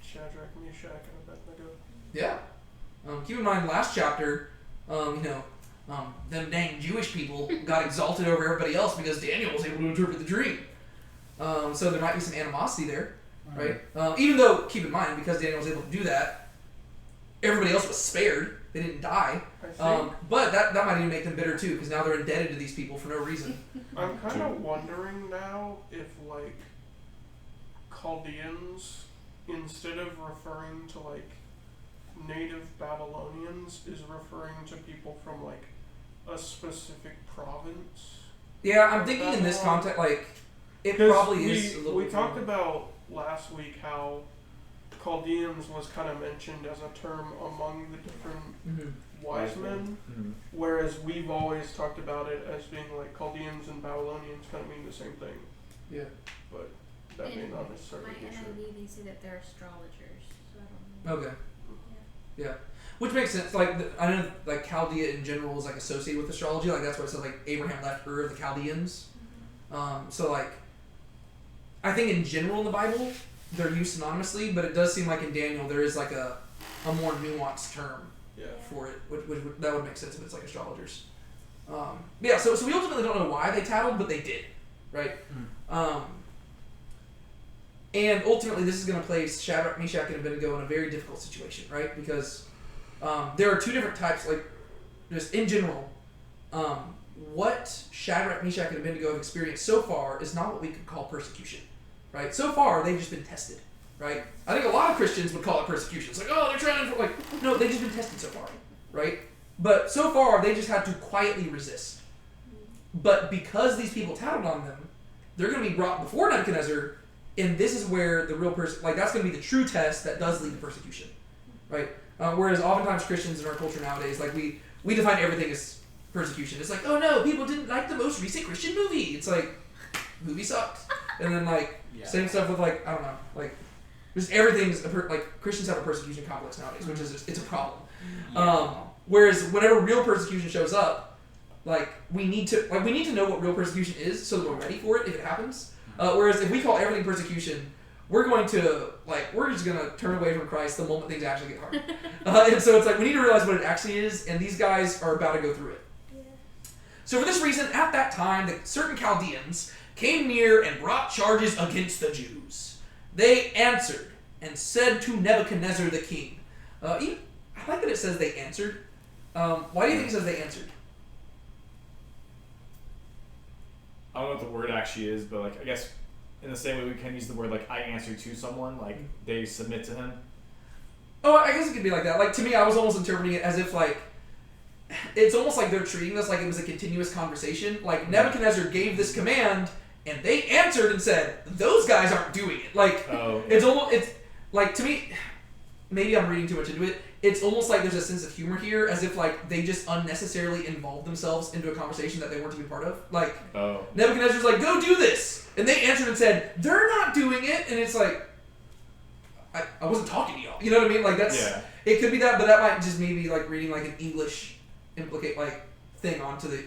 S2: Shadrach, Meshach, and Abednego.
S1: Yeah. Keep in mind, last chapter, them dang Jewish people got exalted over everybody else because Daniel was able to interpret the dream. So there might be some animosity there, right? Even though, keep in mind, because Daniel was able to do that, everybody else was spared. They didn't die. But that might even make them bitter too, because now they're indebted to these people for no reason.
S2: I'm kind of wondering now if, Chaldeans, instead of referring to, native Babylonians, is referring to people from, a specific province.
S1: Yeah, I'm thinking in this context, it
S2: 'Cause
S1: probably is a little
S2: we
S1: bit
S2: talked
S1: more.
S2: about last week how Chaldeans was kind of mentioned as a term among the different
S1: Mhm.
S2: wise men, whereas we've always talked about it as being Chaldeans and Babylonians kind of mean the same thing,
S1: Yeah.
S2: but that may not necessarily
S5: My
S2: be true.
S5: NIV, they say that they're astrologers, so I don't know.
S1: Okay. Yeah. Which makes sense. I know Chaldea in general is associated with astrology. That's why it says Abraham left Ur of the Chaldeans. So I think in general in the Bible they're used synonymously, but it does seem like in Daniel there is a more nuanced term
S2: Yeah.
S1: for it, which that would make sense if it's astrologers. Yeah. So we ultimately don't know why they tattled, but they did, right? And ultimately, this is going to place Shadrach, Meshach, and Abednego in a very difficult situation, right? Because there are 2 different types, just in general, what Shadrach, Meshach, and Abednego have experienced so far is not what we could call persecution, right? So far, they've just been tested, right? I think a lot of Christians would call it persecution. It's they're trying to, no, they've just been tested so far, right? But so far, they just had to quietly resist. But because these people tattled on them, they're going to be brought before Nebuchadnezzar. And this is where the real that's going to be the true test that does lead to persecution, right? Whereas oftentimes Christians in our culture nowadays, we define everything as persecution. It's oh no, people didn't like the most recent Christian movie. It's movie sucked. And then same stuff with I don't know, just everything's Christians have a persecution complex nowadays, which is it's a problem. Whereas whenever real persecution shows up, like we need to know what real persecution is so that we're ready for it if it happens. Whereas if we call everything persecution, we're just gonna turn away from Christ the moment things actually get hard. And so it's like we need to realize what it actually is, and these guys are about to go through it.
S5: Yeah.
S1: So for this reason, at that time, the certain Chaldeans came near and brought charges against the Jews. They answered and said to Nebuchadnezzar the king. I like that it says they answered. Why do you think it says they answered?
S3: I don't know what the word actually is, but like I guess in the same way we can use the word like I answer to someone, like they submit to him.
S1: Oh, I guess it could be like that. Like to me, I was almost interpreting it as if like it's almost like they're treating this like it was a continuous conversation. Like Nebuchadnezzar gave this command, and they answered and said, "Those guys aren't doing it." Like it's like to me, maybe I'm reading too much into it. It's almost like there's a sense of humor here, as if like they just unnecessarily involved themselves into a conversation that they weren't even part of. Like Nebuchadnezzar's like, "Go do this," and they answered and said, "They're not doing it," and it's like, I wasn't talking to y'all. You know what I mean? Like that's it could be that, but that might just maybe like reading like an English thing onto the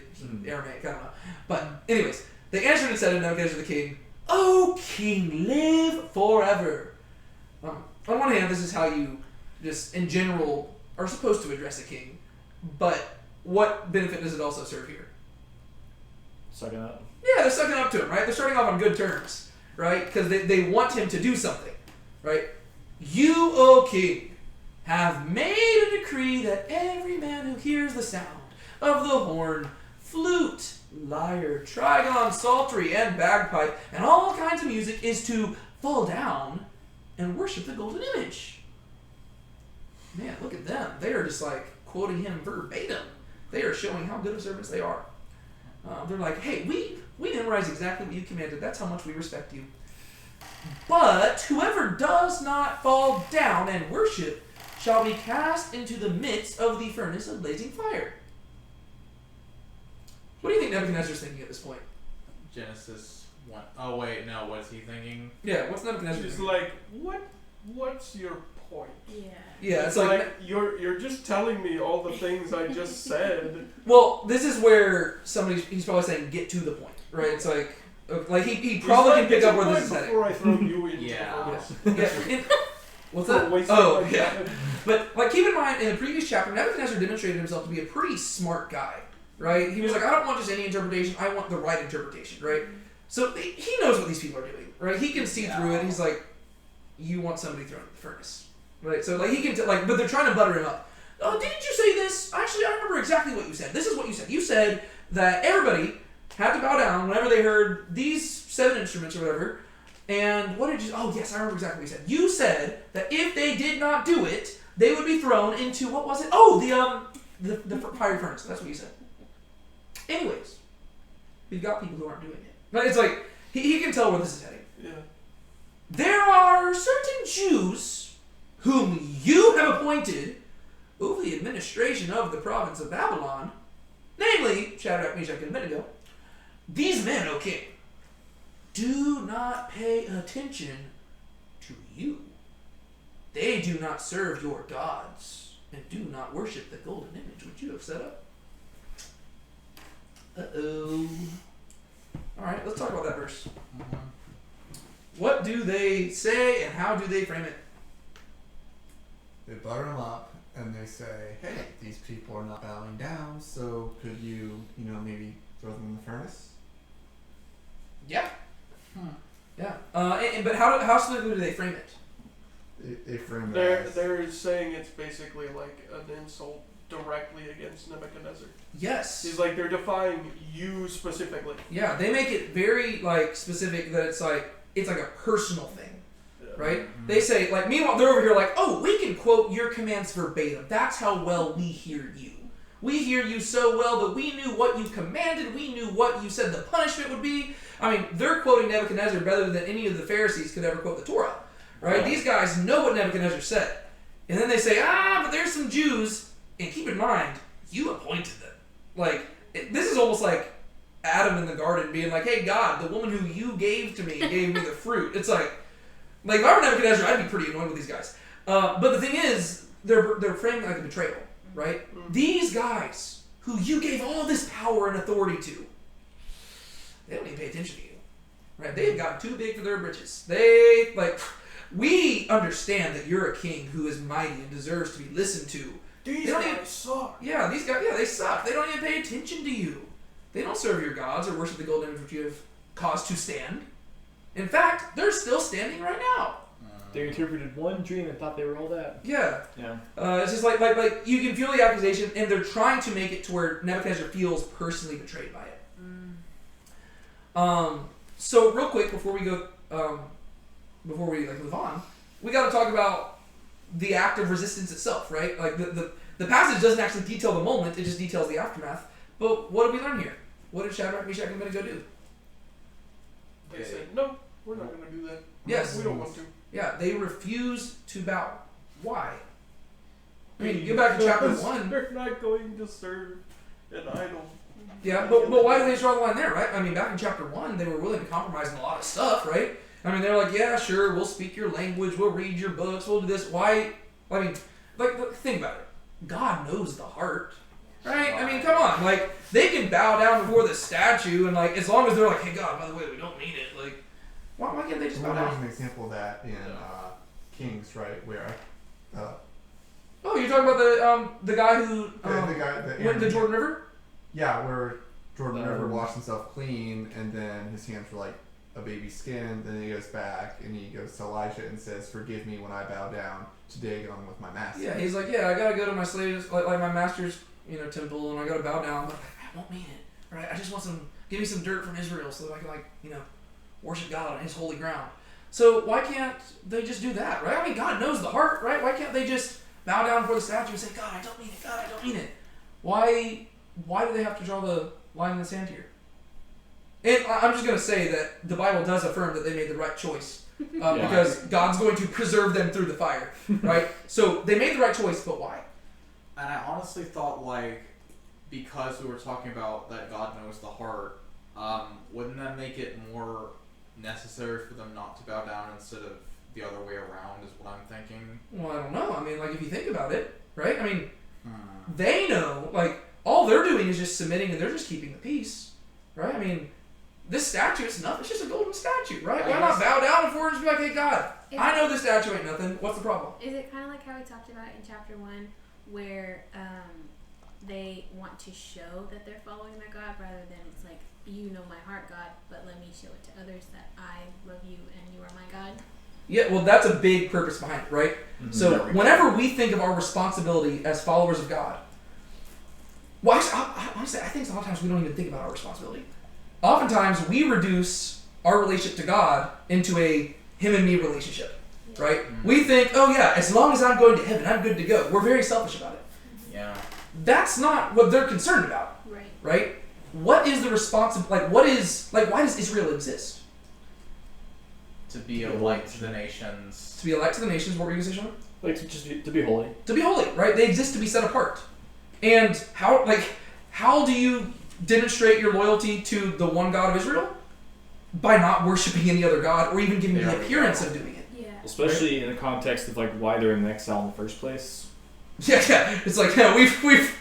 S1: Aramaic. I don't know. But anyways, they answered and said to Nebuchadnezzar the king, "O king, live forever." On one hand, this is how you just in general are supposed to address a king, but what benefit does it also serve here?
S3: Sucking up.
S1: Yeah, they're sucking up to him, right? They're starting off on good terms, right? Because they want him to do something, right? "You, O king, have made a decree that every man who hears the sound of the horn, flute, lyre, trigon, psaltery, and bagpipe, and all kinds of music is to fall down and worship the golden image." Man, look at them. They are just like quoting him verbatim. They are showing how good of servants they are. They're like, "Hey, we memorize exactly what you commanded. That's how much we respect you. But whoever does not fall down and worship shall be cast into the midst of the furnace of blazing fire." What do you think Nebuchadnezzar's thinking at this point?
S6: Genesis 1. Oh, wait, no, what's he thinking?
S1: Yeah, what's Nebuchadnezzar
S2: It's
S1: thinking?
S2: like, what's your point?
S5: Yeah.
S1: Yeah,
S2: It's like you're just telling me all the things I just said.
S1: well, this is where he's probably saying get to the point, right? It's like he probably can pick up where this is heading.
S2: Before I throw you into
S6: Yeah.
S2: the
S1: Yeah. What's
S2: For
S1: that?
S2: wasting
S1: Oh,
S2: my
S1: yeah.
S2: time.
S1: But like, keep in mind, in the previous chapter, Nebuchadnezzar demonstrated himself to be a pretty smart guy, right? He was like, "I don't want just any interpretation; I want the right interpretation," right? So he knows what these people are doing, right? He can see through it. He's like, "You want somebody thrown in the furnace, right?" So like he can but they're trying to butter him up. "Oh, didn't you say this? Actually, I remember exactly what you said. This is what you said. You said that everybody had to bow down whenever they heard these 7 instruments or whatever." And what did you... Oh, yes, I remember exactly what you said. You said that if they did not do it, they would be thrown into... What was it? Oh, the fiery furnace. That's what you said. Anyways, we've got people who aren't doing it. But it's like, he can tell where this is heading.
S2: Yeah.
S1: "There are certain Jews whom you have appointed over the administration of the province of Babylon, namely Shadrach, Meshach, and Abednego. These men, O king, do not pay attention to you. They do not serve your gods and do not worship the golden image which you have set up." Uh-oh. Alright, let's talk about that verse. What do they say and how do they frame it?
S4: They butter them up and they say, "Hey, these people are not bowing down, so could you maybe throw them in the furnace?"
S1: Yeah. Yeah. But how specifically do they frame it?
S4: They frame it
S2: They're
S4: as,
S2: they're saying it's basically like an insult directly against Nebuchadnezzar.
S1: Yes.
S2: He's like, they're defying you specifically.
S1: Yeah, they make it very like specific that it's like a personal thing, right?
S6: Mhm.
S1: They say like, meanwhile they're over here like, "Oh, we can quote your commands verbatim. That's how well we hear you. We hear you so well that we knew what you commanded. We knew what you said the punishment would be." I mean, they're quoting Nebuchadnezzar better than any of the Pharisees could ever quote the Torah, right?
S6: Right.
S1: These guys know what Nebuchadnezzar said, and then they say, "But there's some Jews," and keep in mind, you appointed them. Like this is almost like Adam in the garden being like, "Hey God, the woman who you gave to me gave me the fruit." It's like if I were Nebuchadnezzar, I'd be pretty annoyed with these guys. But the thing is, they're framing it like a betrayal, right?
S2: Mm.
S1: These guys who you gave all this power and authority to, they don't even pay attention to you, right? They have gotten too big for their britches. We understand that you're a king who is mighty and deserves to be listened to.
S2: These
S1: They don't
S2: guys
S1: even-
S2: suck.
S1: Yeah, these guys, they suck. They don't even pay attention to you. They don't serve your gods or worship the golden image which you have caused to stand. In fact, they're still standing right now.
S7: They interpreted one dream and thought they were all that.
S1: Yeah.
S3: Yeah.
S1: It's just like you can feel the accusation, and they're trying to make it to where Nebuchadnezzar feels personally betrayed by it. So real quick before we go, before we move on, we got to talk about the act of resistance itself, right? Like the passage doesn't actually detail the moment; it just details the aftermath. But what did we learn here? What did Shadrach, Meshach, and Abednego do?
S2: They said, no, we're not going to do that.
S1: Yes.
S2: We don't want to.
S1: Yeah, they refused to bow. Why? I mean, go back to chapter 1.
S2: They're not going to serve an idol.
S1: Yeah, but why do they draw the line there, right? I mean, back in chapter 1, they were willing to compromise on a lot of stuff, right? I mean, they're like, yeah, sure, we'll speak your language, we'll read your books, we'll do this. Why? I mean, think about it. God knows the heart, right? I mean, come on. They can bow down before the statue, and, as long as they're like, hey, God, by the way, we don't mean it, why can't they just bow
S4: There's
S1: down?
S4: an example of that in Kings, right? Where
S1: Oh, you're talking about the guy who
S4: the guy
S1: went to the Jordan River?
S4: Yeah, where Jordan River washed himself clean, and then his hands were like a baby skin. Then he goes back and he goes to Elisha and says, "Forgive me when I bow down to dig on with my master."
S1: Yeah, he's like, yeah, I gotta go to my slaves, like my master's, temple, and I gotta bow down. But I won't mean it, right? I just want give me some dirt from Israel so that I can, worship God on His holy ground. So why can't they just do that, right? I mean, God knows the heart, right? Why can't they just bow down before the statue and say, God, I don't mean it. God, I don't mean it. Why do they have to draw the line in the sand here? And I'm just going to say that the Bible does affirm that they made the right choice because God's going to preserve them through the fire, right? So they made the right choice, but why?
S6: And I honestly thought, because we were talking about that God knows the heart, wouldn't that make it more necessary for them not to bow down instead of the other way around, is what I'm thinking?
S1: Well, I don't know. I mean, if you think about it, right? I mean, they know, all they're doing is just submitting and they're just keeping the peace, right? I mean, this statue, it's nothing. It's just a golden statue, right? Why not bow down before and just be like, hey, God, I know this statue ain't nothing. What's the problem?
S5: Is it kind of like how we talked about in chapter 1 where they want to show that they're following their God rather than it's like, you know my heart, God, but let me show it to others that I love you and you are my God?
S1: Yeah, well, that's a big purpose behind it, right?
S3: Mm-hmm.
S1: So whenever we think of our responsibility as followers of God, well, honestly, I think a lot of times we don't even think about our responsibility. Oftentimes, we reduce our relationship to God into a him and me relationship, right?
S6: Mm-hmm.
S1: We think, oh yeah, as long as I'm going to heaven, I'm good to go. We're very selfish about it.
S6: Yeah.
S1: That's not what they're concerned about,
S5: Right.
S1: right? What is the why does Israel exist?
S6: To be a light to the nations.
S1: To be a light to the nations, what were you going to say, Sean?
S7: To be holy.
S1: To be holy, right? They exist to be set apart. And how do you demonstrate your loyalty to the one God of Israel? By not worshiping any other God or even giving the appearance of doing it.
S5: Yeah.
S7: Especially in the context of why they're in exile in the first place.
S1: Yeah. It's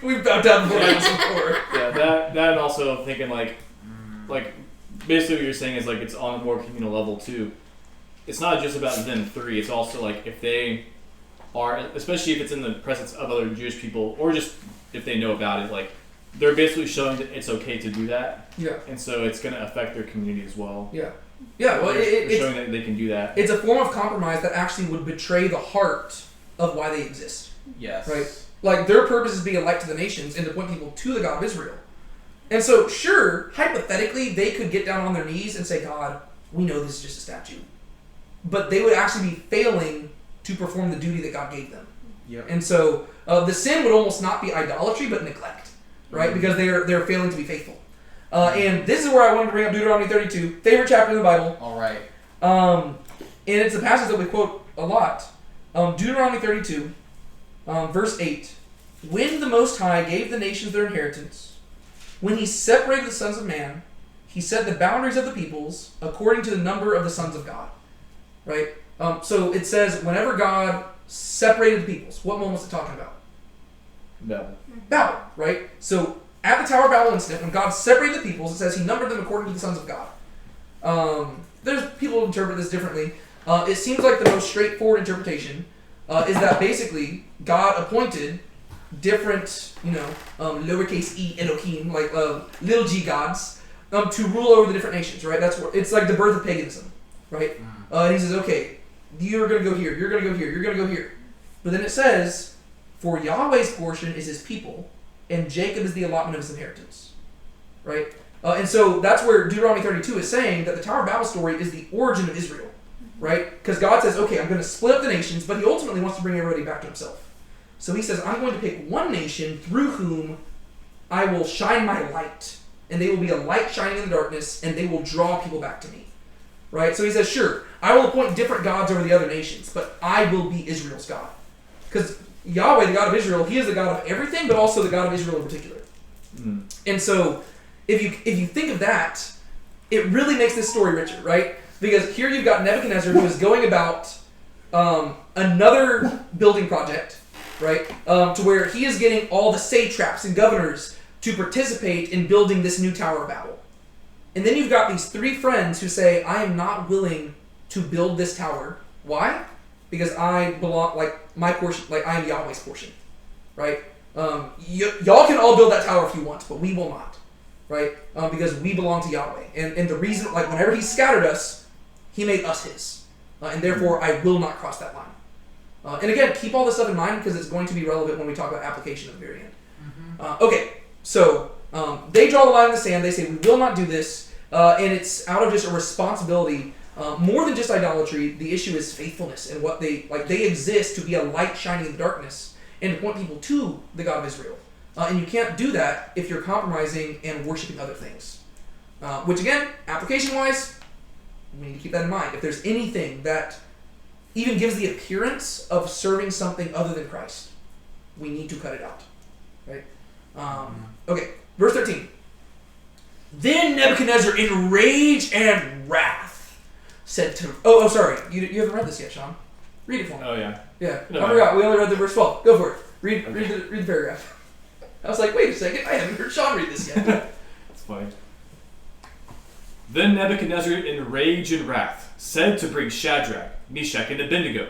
S1: we've bowed down before idols before.
S7: Yeah, that and also thinking basically what you're saying is it's on a more communal level too. It's not just about them three. It's also if they are, especially if it's in the presence of other Jewish people, or just if they know about it, they're basically showing that it's okay to do that.
S1: Yeah.
S7: And so it's going to affect their community as well.
S1: Yeah. Yeah. Well,
S7: They're
S1: it's
S7: showing that they can do that.
S1: It's a form of compromise that actually would betray the heart of why they exist.
S6: Yes.
S1: Right? Their purpose is being a light to the nations and to point people to the God of Israel. And so, sure, hypothetically, they could get down on their knees and say, God, we know this is just a statue. But they would actually be failing to perform the duty that God gave them.
S6: Yep.
S1: And so, the sin would almost not be idolatry, but neglect, right? Because they're failing to be faithful. And this is where I wanted to bring up Deuteronomy 32, favorite chapter in the Bible.
S6: All right.
S1: And it's a passage that we quote a lot. Deuteronomy 32, verse 8. When the Most High gave the nations their inheritance, when He separated the sons of man, He set the boundaries of the peoples according to the number of the sons of God. Right? So it says, whenever God separated the peoples, what moment was it talking about? Babel, right? So at the Tower of Babel incident, when God separated the peoples, it says he numbered them according to the sons of God. There's people who interpret this differently. It seems like the most straightforward interpretation is that basically God appointed different, lowercase e Elohim, like little g gods, to rule over the different nations, right? That's what it's like the birth of paganism, right? And he says, okay, you're going to go here, you're going to go here, you're going to go here. But then it says, for Yahweh's portion is his people, and Jacob is the allotment of his inheritance, right? And so that's where Deuteronomy 32 is saying that the Tower of Babel story is the origin of Israel, right? Because God says, okay, I'm going to split up the nations, but he ultimately wants to bring everybody back to himself. So he says, I'm going to pick one nation through whom I will shine my light, and they will be a light shining in the darkness, and they will draw people back to me, right? So he says, sure, I will appoint different gods over the other nations, but I will be Israel's God. Because Yahweh, the God of Israel, he is the God of everything, but also the God of Israel in particular. And so if you think of that, it really makes this story richer, right? Because here you've got Nebuchadnezzar who is going about another building project, right? To where he is getting all the satraps and governors to participate in building this new Tower of Babel. And then you've got these three friends who say, I am not willing to build this tower. Why? Because I belong, my portion, I am Yahweh's portion, right? Y'all can all build that tower if you want, but we will not, right? Because we belong to Yahweh. And the reason, whenever he scattered us, he made us his. And therefore, I will not cross that line. And again, keep all this stuff in mind because it's going to be relevant when we talk about application at the very end. Okay, so they draw the line in the sand. They say, we will not do this. And it's out of just a responsibility. More than just idolatry, the issue is faithfulness and what they exist to be a light shining in the darkness and to point people to the God of Israel. And you can't do that if you're compromising and worshiping other things. Which again, application-wise, we need to keep that in mind. If there's anything that even gives the appearance of serving something other than Christ, we need to cut it out. Right? Okay, verse 13. Then Nebuchadnezzar, in rage and wrath, said to... Oh, sorry. You haven't read this yet, Sean. Read it for me.
S7: Oh, yeah.
S1: Yeah.
S7: No,
S1: I forgot. We only read the verse 12. Go for it. Read the paragraph. I was like, wait a second. I haven't heard Sean read this yet.
S7: It's fine. Then Nebuchadnezzar, in rage and wrath, said to bring Shadrach, Meshach, and Abednego.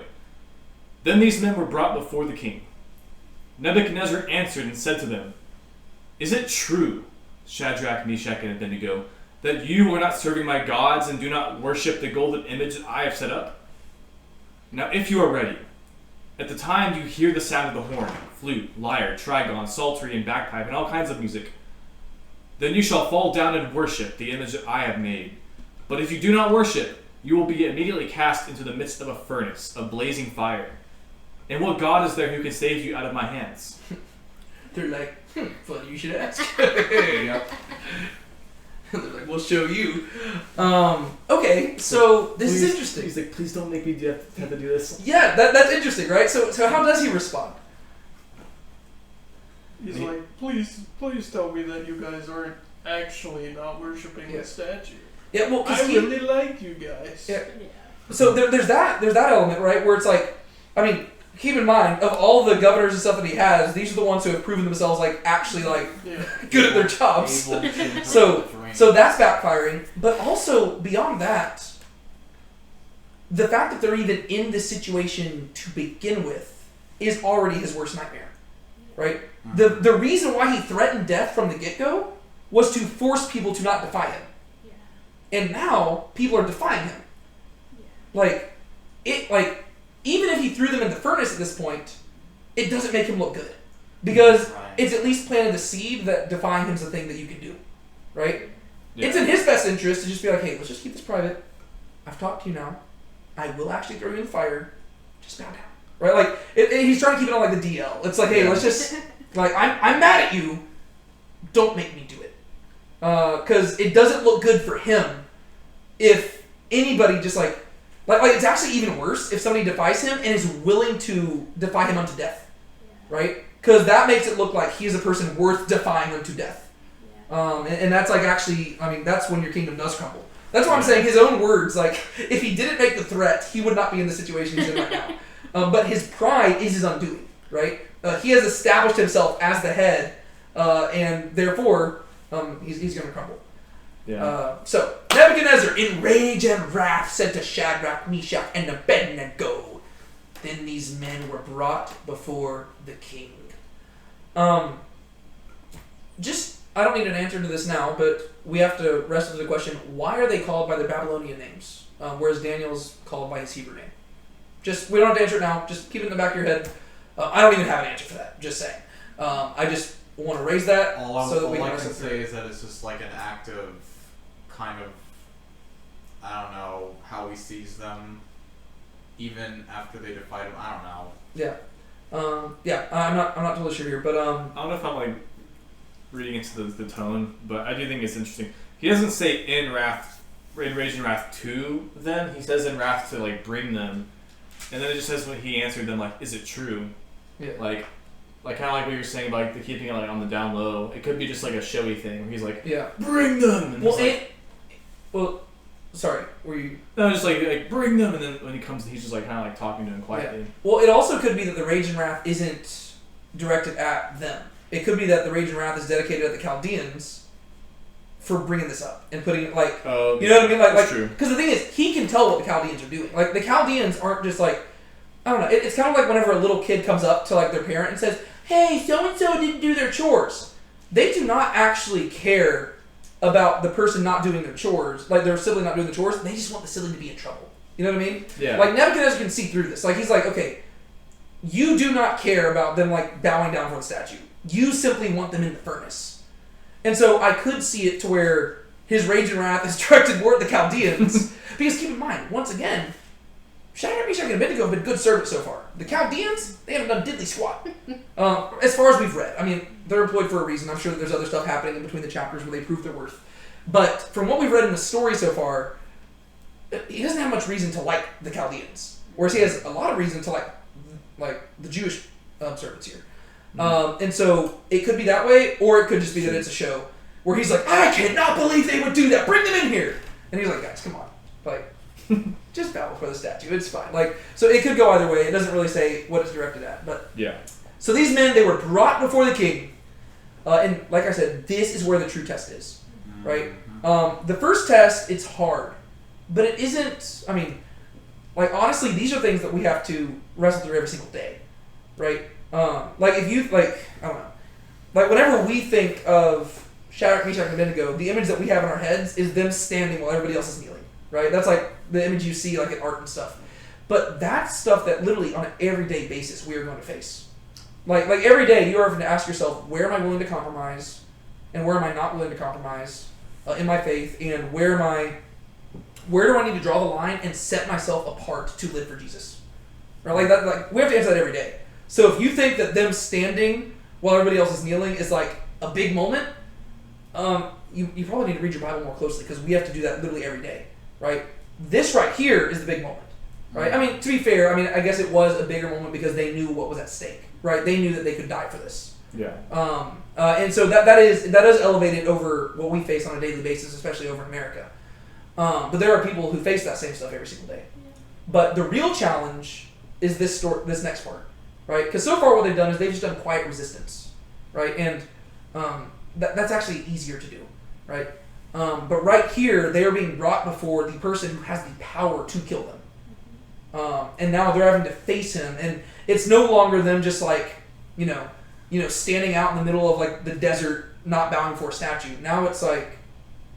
S7: Then these men were brought before the king. Nebuchadnezzar answered and said to them, Is it true, Shadrach, Meshach, and Abednego, that you are not serving my gods and do not worship the golden image that I have set up? Now if you are ready, at the time you hear the sound of the horn, flute, lyre, trigon, psaltery, and bagpipe, and all kinds of music, then you shall fall down and worship the image that I have made. But if you do not worship, you will be immediately cast into the midst of a furnace of blazing fire. And what God is there who can save you out of my hands?
S1: They're like, funny you should ask.
S6: Yep.
S1: They're like, we'll show you. Okay, so this is interesting.
S7: He's like, please don't make me have to do this.
S1: Yeah, that's interesting, right? So how does he respond?
S2: He's like, please tell me that you guys aren't actually not worshiping the statue.
S1: Yeah, well,
S2: I really like you guys.
S1: Yeah. So there's that element, right, where it's like, I mean, keep in mind, of all the governors and stuff that he has, these are the ones who have proven themselves actually good at their jobs. So that's backfiring. But also beyond that, the fact that they're even in this situation to begin with is already his worst nightmare, right? The reason why he threatened death from the get-go was to force people to not defy him. And now people are defying him. Even if he threw them in the furnace at this point, it doesn't make him look good. Because it's at least planted the seed that defying him is a thing that you can do. Right? Yeah. It's in his best interest to just be like, hey, let's just keep this private. I've talked to you now. I will actually throw you in the fire. Just bow down. Right? He's trying to keep it on the DL. It's like, hey, let's just... I'm mad at you. Don't make me do it. Because it doesn't look good for him if anybody just it's actually even worse if somebody defies him and is willing to defy him unto death, right? Because that makes it look like he's a person worth defying unto death. And that's that's when your kingdom does crumble. That's why I'm saying his own words, if he didn't make the threat, he would not be in the situation he's in right now. But his pride is his undoing, right? he has established himself as the head, and therefore he's going to crumble.
S7: Yeah.
S1: So Nebuchadnezzar, in rage and wrath, said to Shadrach, Meshach, and Abednego, then these men were brought before the king. I don't need an answer to this now, but we have to wrestle with the question: why are they called by their Babylonian names, whereas Daniel's called by his Hebrew name? We don't have to answer it now. Just keep it in the back of your head. I don't even have an answer for that. Just saying. I just want to raise that so that we can
S6: can say is that it's just like an act of kind of, I don't know, how he sees them even after they defied him. I don't know.
S1: Yeah. I'm not totally sure here, but
S3: I don't know if I'm like reading into the tone, but I do think it's interesting. He doesn't say in rage and wrath to them. He says in wrath to like bring them, and then it just says when he answered them like, is it true?
S1: Yeah.
S3: Like kind of like what you're saying about like, the keeping it like on the down low. It could be just like a showy thing. Where he's like, bring them. And
S1: sorry, were you?
S3: No, just like bring them, and then when he comes, he's just like kind of like talking to him quietly.
S1: Yeah. Well, it also could be that the rage and wrath isn't directed at them. It could be that the rage and wrath is dedicated at the Chaldeans for bringing this up and putting it like, you know what I mean? Like,
S3: true.
S1: Because the thing is, he can tell what the Chaldeans are doing. Like the Chaldeans aren't just like, I don't know. It's kind of like whenever a little kid comes up to like their parent and says, "Hey, so and so didn't do their chores." They do not actually care about the person not doing their chores, like their sibling not doing the chores. They just want the sibling to be in trouble. You know what I mean?
S3: Yeah.
S1: Like Nebuchadnezzar can see through this. Like he's like, okay, you do not care about them like bowing down for the statue. You simply want them in the furnace. And so I could see it to where his rage and wrath is directed toward the Chaldeans. Because keep in mind, once again, Shadrach, Meshach, and Abednego have been good servants so far. The Chaldeans, they haven't done diddly squat. As far as we've read. I mean, they're employed for a reason. I'm sure that there's other stuff happening in between the chapters where they prove their worth. But from what we've read in the story so far, he doesn't have much reason to like the Chaldeans. Whereas he has a lot of reason to like the Jewish servants here. And so it could be that way, or it could just be that it's a show where he's like, I cannot believe they would do that. Bring them in here. And he's like, guys, come on. Like, just bow before the statue. It's fine. Like, so it could go either way. It doesn't really say what it's directed at. But
S3: yeah.
S1: So these men, they were brought before the king. And like I said, this is where the true test is. Right? The first test, it's hard. But it isn't, I mean, like, honestly, these are things that we have to wrestle through every single day. Right? Like, if you, like, I don't know. Like, whenever we think of Shadrach, Meshach, and Abednego, the image that we have in our heads is them standing while everybody else is kneeling. Right? That's, like, the image you see, like, in art and stuff. But that's stuff that literally, on an everyday basis, we are going to face. Like every day, you are going to ask yourself, where am I willing to compromise? And where am I not willing to compromise in my faith? And where do I need to draw the line and set myself apart to live for Jesus? Right? Like that. Like we have to answer that every day. So if you think that them standing while everybody else is kneeling is like a big moment, you probably need to read your Bible more closely because we have to do that literally every day. Right? This right here is the big moment. Right? I mean, to be fair, I guess it was a bigger moment because they knew what was at stake. Right? They knew that they could die for this.
S3: Yeah.
S1: And so that is elevated over what we face on a daily basis, especially over in America. But there are people who face that same stuff every single day. But the real challenge is this next part, right? Because so far what they've done is they've just done quiet resistance, right? And that's actually easier to do, right? But right here, they are being brought before the person who has the power to kill them. And now they're having to face him, and it's no longer them just like, you know, standing out in the middle of like the desert, not bowing for a statue. Now it's like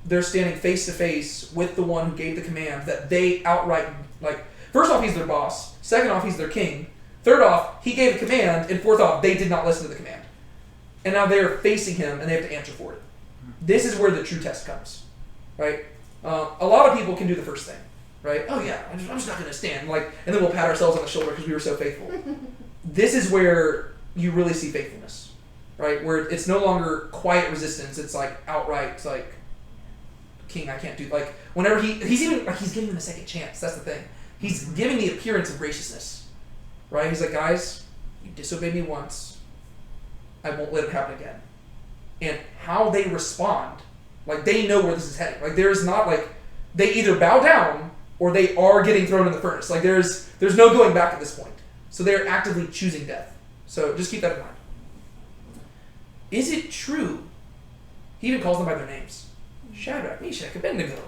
S1: they're standing face to face with the one who gave the command that they outright, like, first off, he's their boss. Second off, he's their king. Third off, he gave a command. And fourth off, they did not listen to the command. And now they're facing him, and they have to answer for it. This is where the true test comes, right? A lot of people can do the first thing, right? Oh yeah, I'm just not going to stand, like, and then we'll pat ourselves on the shoulder because we were so faithful. This is where you really see faithfulness, right? Where it's no longer quiet resistance. It's like outright, it's like, king, I can't do, like, whenever he's even, like, he's giving them a second chance. That's the thing. He's giving the appearance of graciousness, right? He's like, guys, you disobeyed me once. I won't let it happen again. And how they respond, like, they know where this is heading. Like, there's not, like, they either bow down or they are getting thrown in the furnace. Like, there's no going back at this point. So they're actively choosing death. So just keep that in mind. Is it true? He even calls them by their names. Shadrach, Meshach, Abednego.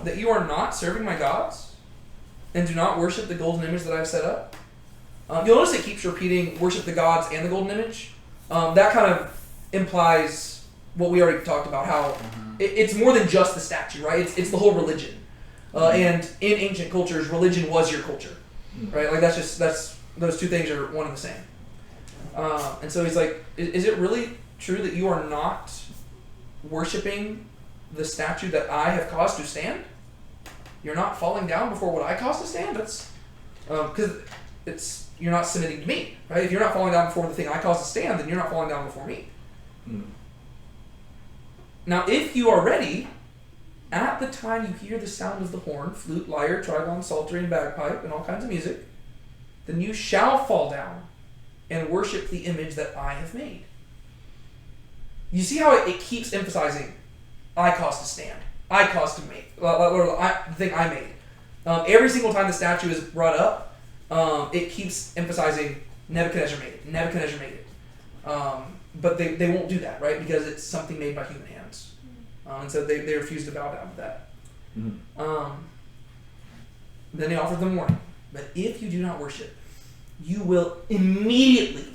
S1: That you are not serving my gods and do not worship the golden image that I have set up? You'll notice it keeps repeating worship the gods and the golden image. That kind of implies what we already talked about, how it's more than just the statue, right? It's the whole religion. And in ancient cultures, religion was your culture, right? Like that's those two things are one and the same. And so he's like, is it really true that you are not worshiping the statue that I have caused to stand? You're not falling down before what I caused to stand? That's because you're not submitting to me, right? If you're not falling down before the thing I caused to stand, then you're not falling down before me. Now, if you are ready, at the time you hear the sound of the horn, flute, lyre, trigon, psaltery, and bagpipe, and all kinds of music, then you shall fall down and worship the image that I have made. You see how it keeps emphasizing, I caused to stand. I caused to make. The thing I made. Every single time the statue is brought up, it keeps emphasizing Nebuchadnezzar made it. Nebuchadnezzar made it. But they won't do that, right? Because it's something made by human hands. And so they refuse to bow down to that. Then he offered them warning. But if you do not worship, you will immediately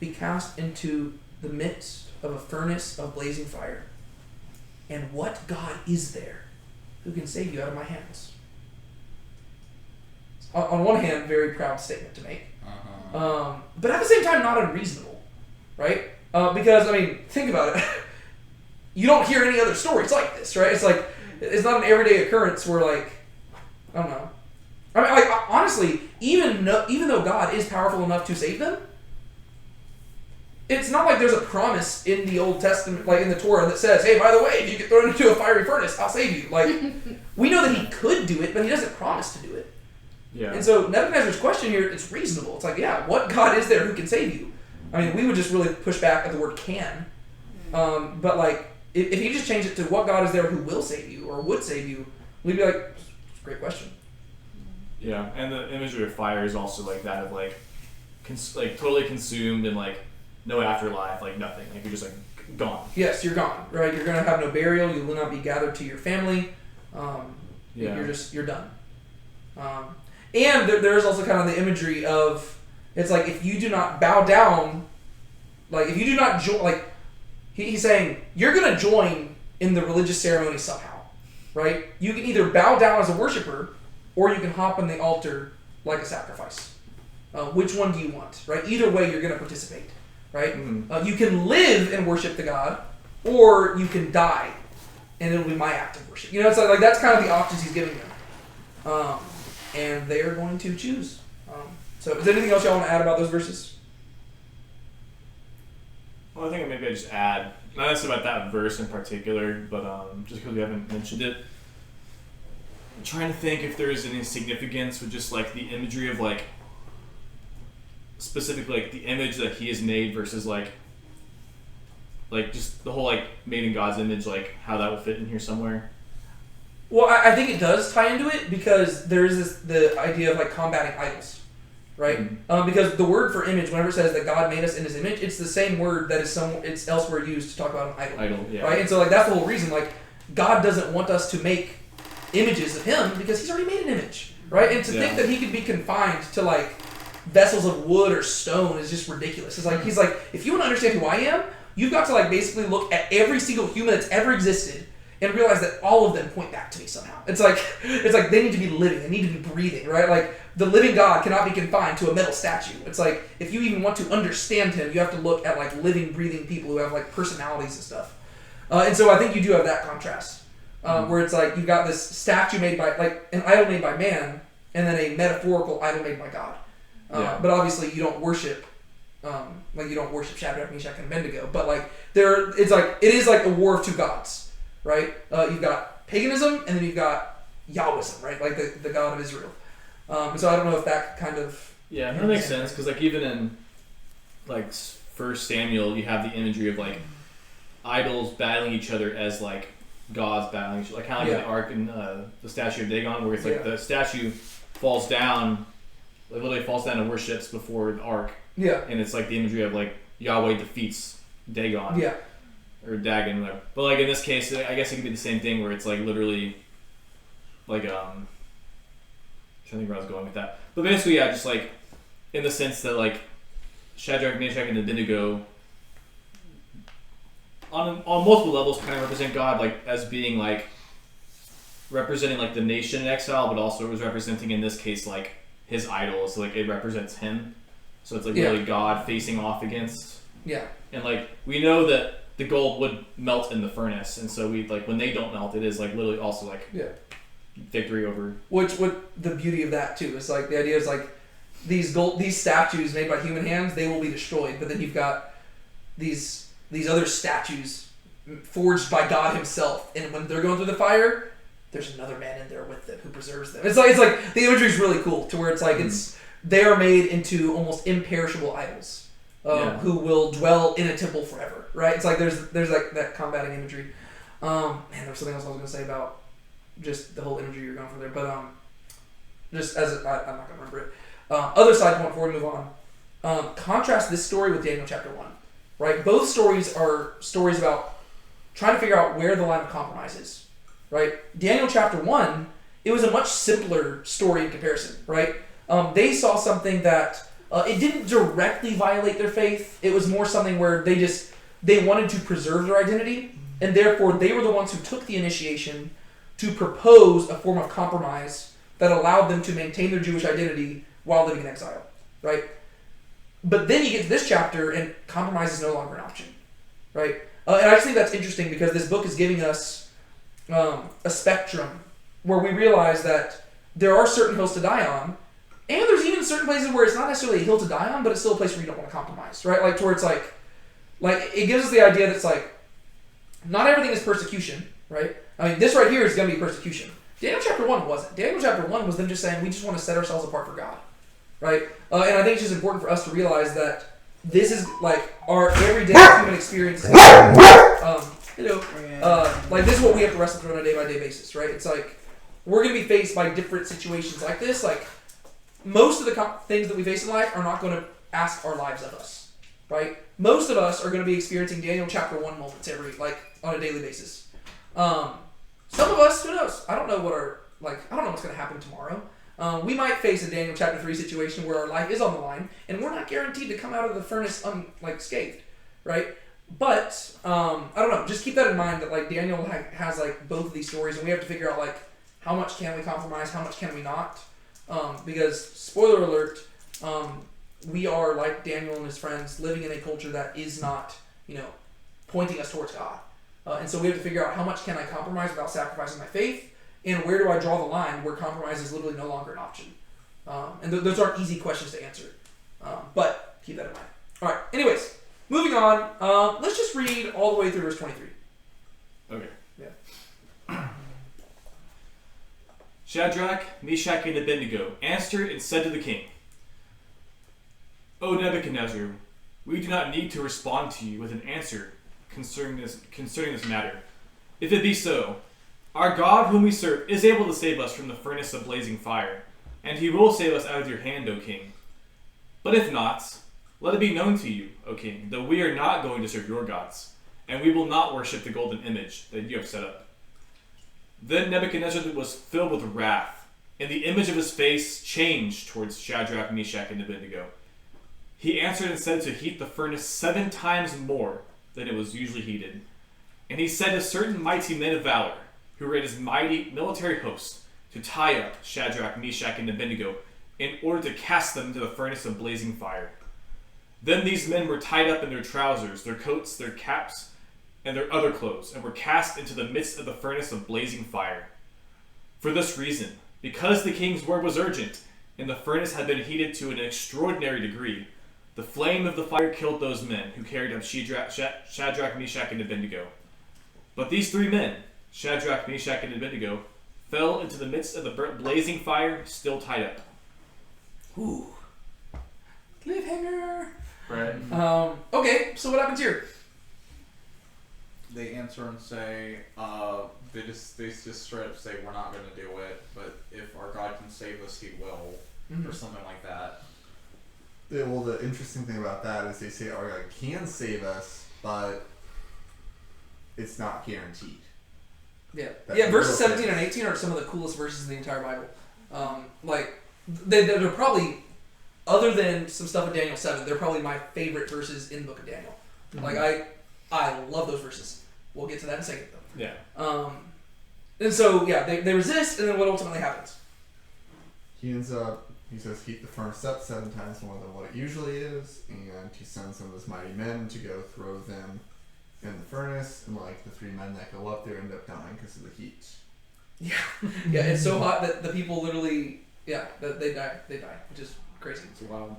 S1: be cast into the midst of a furnace of blazing fire. And what God is there who can save you out of my hands? On one hand, very proud statement to make. But at the same time, not unreasonable. Right? Because, I mean, think about it. You don't hear any other stories like this, right? It's like, it's not an everyday occurrence where, like, I don't know. I mean, like, honestly, even though God is powerful enough to save them, it's not like there's a promise in the Old Testament, like in the Torah, that says, hey, by the way, if you get thrown into a fiery furnace, I'll save you. Like, we know that he could do it, but he doesn't promise to do it.
S3: Yeah.
S1: And so Nebuchadnezzar's question here, it's reasonable. It's like, yeah, what God is there who can save you? I mean, we would just really push back at the word can. But, like, if you just change it to what God is there who will save you or would save you, we'd be like, it's a great question.
S3: Yeah, and the imagery of fire is also like that of like totally consumed and like no afterlife, like nothing. Like you're just like gone.
S1: Yes, you're gone, right? You're going to have no burial. You will not be gathered to your family. You're done. And there's also kind of the imagery of, it's like if you do not bow down, like if you do not join, like he's saying, you're going to join in the religious ceremony somehow, right? You can either bow down as a worshiper, or you can hop on the altar like a sacrifice. Which one do you want, right? Either way, you're going to participate, right? You can live and worship the God, or you can die, and it'll be my act of worship. You know, it's like that's kind of the options he's giving them. And they are going to choose. So is there anything else y'all want to add about those verses?
S3: Well, I think maybe I just add, not necessarily about that verse in particular, but just because we haven't mentioned it, I'm trying to think if there is any significance with just like the imagery of like, specifically like the image that he has made versus like just the whole like made in God's image, like how that will fit in here somewhere.
S1: Well, I think it does tie into it because there is the idea of like combating idols, right? Because the word for image, whenever it says that God made us in His image, it's the same word that it's elsewhere used to talk about an idol.
S3: Yeah.
S1: Right? And so like that's the whole reason. Like God doesn't want us to make images of Him because He's already made an image, right? And to think that He could be confined to like vessels of wood or stone is just ridiculous. It's like He's like, if you want to understand who I am, you've got to like basically look at every single human that's ever existed and realize that all of them point back to me somehow. It's like they need to be living, they need to be breathing, right? Like the living God cannot be confined to a metal statue. It's like if you even want to understand Him, you have to look at like living, breathing people who have like personalities and stuff. And so I think you do have that contrast, where it's like you've got this statue made by like an idol made by man, and then a metaphorical idol made by God. But obviously you don't worship. Like you don't worship Shadrach, Meshach, and Abednego, but like it is like a war of two gods. Right? You've got paganism, and then you've got Yahwism, right? Like the God of Israel. So I don't know if that kind of...
S3: Yeah, that makes sense, because like even in like 1 Samuel, you have the imagery of like idols battling each other as like gods battling each other. Like kind of like the ark in the statue of Dagon, where it's like the statue falls down,
S7: like literally falls down and worships before the ark,
S1: Yeah.
S7: and it's like the imagery of like Yahweh defeats Dagon.
S1: Yeah.
S7: Or Dagon, whatever. But like in this case, I guess it could be the same thing where it's like literally, like I'm trying to think where I was going with that. But basically, yeah, just like in the sense that like Shadrach, Meshach, and Abednego on multiple levels kind of represent God, like as being like representing like the nation in exile, but also it was representing in this case like his idol. So like it represents him. So it's like really God facing off against.
S1: Yeah.
S7: And like we know that the gold would melt in the furnace, and so we like when they don't melt, it is like literally also like victory over.
S1: What the beauty of that too is like the idea is like these statues made by human hands, they will be destroyed, but then you've got these other statues forged by God Himself, and when they're going through the fire, there's another man in there with them who preserves them. It's like the imagery is really cool to where it's like they are made into almost imperishable idols. Who will dwell in a temple forever, right? It's like there's like that combating imagery. Man, there was something else I was going to say about just the whole imagery you're going for there, but just as I'm not going to remember it. Other side point before we move on. Contrast this story with Daniel chapter 1, right? Both stories are stories about trying to figure out where the line of compromise is, right? Daniel chapter 1, it was a much simpler story in comparison, right? They saw something that it didn't directly violate their faith. It was more something where they wanted to preserve their identity, and therefore they were the ones who took the initiation to propose a form of compromise that allowed them to maintain their Jewish identity while living in exile, right? But then you get to this chapter, and compromise is no longer an option, right? And I just think that's interesting because this book is giving us a spectrum where we realize that there are certain hills to die on, and there's even certain places where it's not necessarily a hill to die on, but it's still a place where you don't want to compromise, right? Like, to where it's like it gives us the idea that it's like, not everything is persecution, right? I mean, this right here is going to be persecution. Daniel chapter 1 wasn't. Daniel chapter 1 was them just saying, we just want to set ourselves apart for God, right? And I think it's just important for us to realize that this is like our everyday human experience. Like this is what we have to wrestle through on a day-by-day basis, right? It's like, we're going to be faced by different situations like this, like, most of the things that we face in life are not going to ask our lives of us, right? Most of us are going to be experiencing Daniel chapter 1 moments on a daily basis. Some of us, who knows? I don't know what's going to happen tomorrow. We might face a Daniel chapter 3 situation where our life is on the line, and we're not guaranteed to come out of the furnace unscathed, right? But I don't know. Just keep that in mind that like Daniel has like both of these stories, and we have to figure out like how much can we compromise, how much can we not. Because, spoiler alert, we are, like Daniel and his friends, living in a culture that is not, pointing us towards God. And so we have to figure out how much can I compromise without sacrificing my faith, and where do I draw the line where compromise is literally no longer an option. And those aren't easy questions to answer. But keep that in mind. All right, anyways, moving on. Let's just read all the way through verse 23.
S3: Okay.
S1: Yeah.
S3: Shadrach, Meshach, and Abednego answered and said to the king, O Nebuchadnezzar, we do not need to respond to you with an answer concerning this matter. If it be so, our God whom we serve is able to save us from the furnace of blazing fire, and he will save us out of your hand, O king. But if not, let it be known to you, O king, that we are not going to serve your gods, and we will not worship the golden image that you have set up. Then Nebuchadnezzar was filled with wrath, and the image of his face changed towards Shadrach, Meshach, and Abednego. He answered and said to heat the furnace 7 times more than it was usually heated. And he said to certain mighty men of valor, who were in his mighty military host, to tie up Shadrach, Meshach, and Abednego, in order to cast them into the furnace of blazing fire. Then these men were tied up in their trousers, their coats, their caps, and their other clothes, and were cast into the midst of the furnace of blazing fire. For this reason, because the king's word was urgent, and the furnace had been heated to an extraordinary degree, the flame of the fire killed those men who carried up Shadrach, Meshach, and Abednego. But these 3 men, Shadrach, Meshach, and Abednego, fell into the midst of the blazing fire, still tied up.
S1: Ooh. Cliffhanger!
S3: Right.
S1: Okay, so what happens here?
S6: They answer and say, they just straight up say, we're not going to do it, but if our God can save us, he will. or something like that.
S4: Well, the interesting thing about that is they say our God can save us, but it's not guaranteed.
S1: Yeah,
S4: That's
S1: yeah. Verses
S4: real
S1: 17 and 18 are some of the coolest verses in the entire Bible. Like they're probably, other than some stuff in Daniel 7, they're probably my favorite verses in the book of Daniel. Like I love those verses. We'll get to that in a second though.
S3: Yeah.
S1: And so yeah, they resist, and then what ultimately happens?
S4: He ends up, he says, heat the furnace up 7 times more than what it usually is, and he sends some of his mighty men to go throw them in the furnace, and like the 3 men that go up there end up dying because of the heat.
S1: Yeah, yeah. It's so hot that the people literally, they die, which is crazy.
S3: It's wild.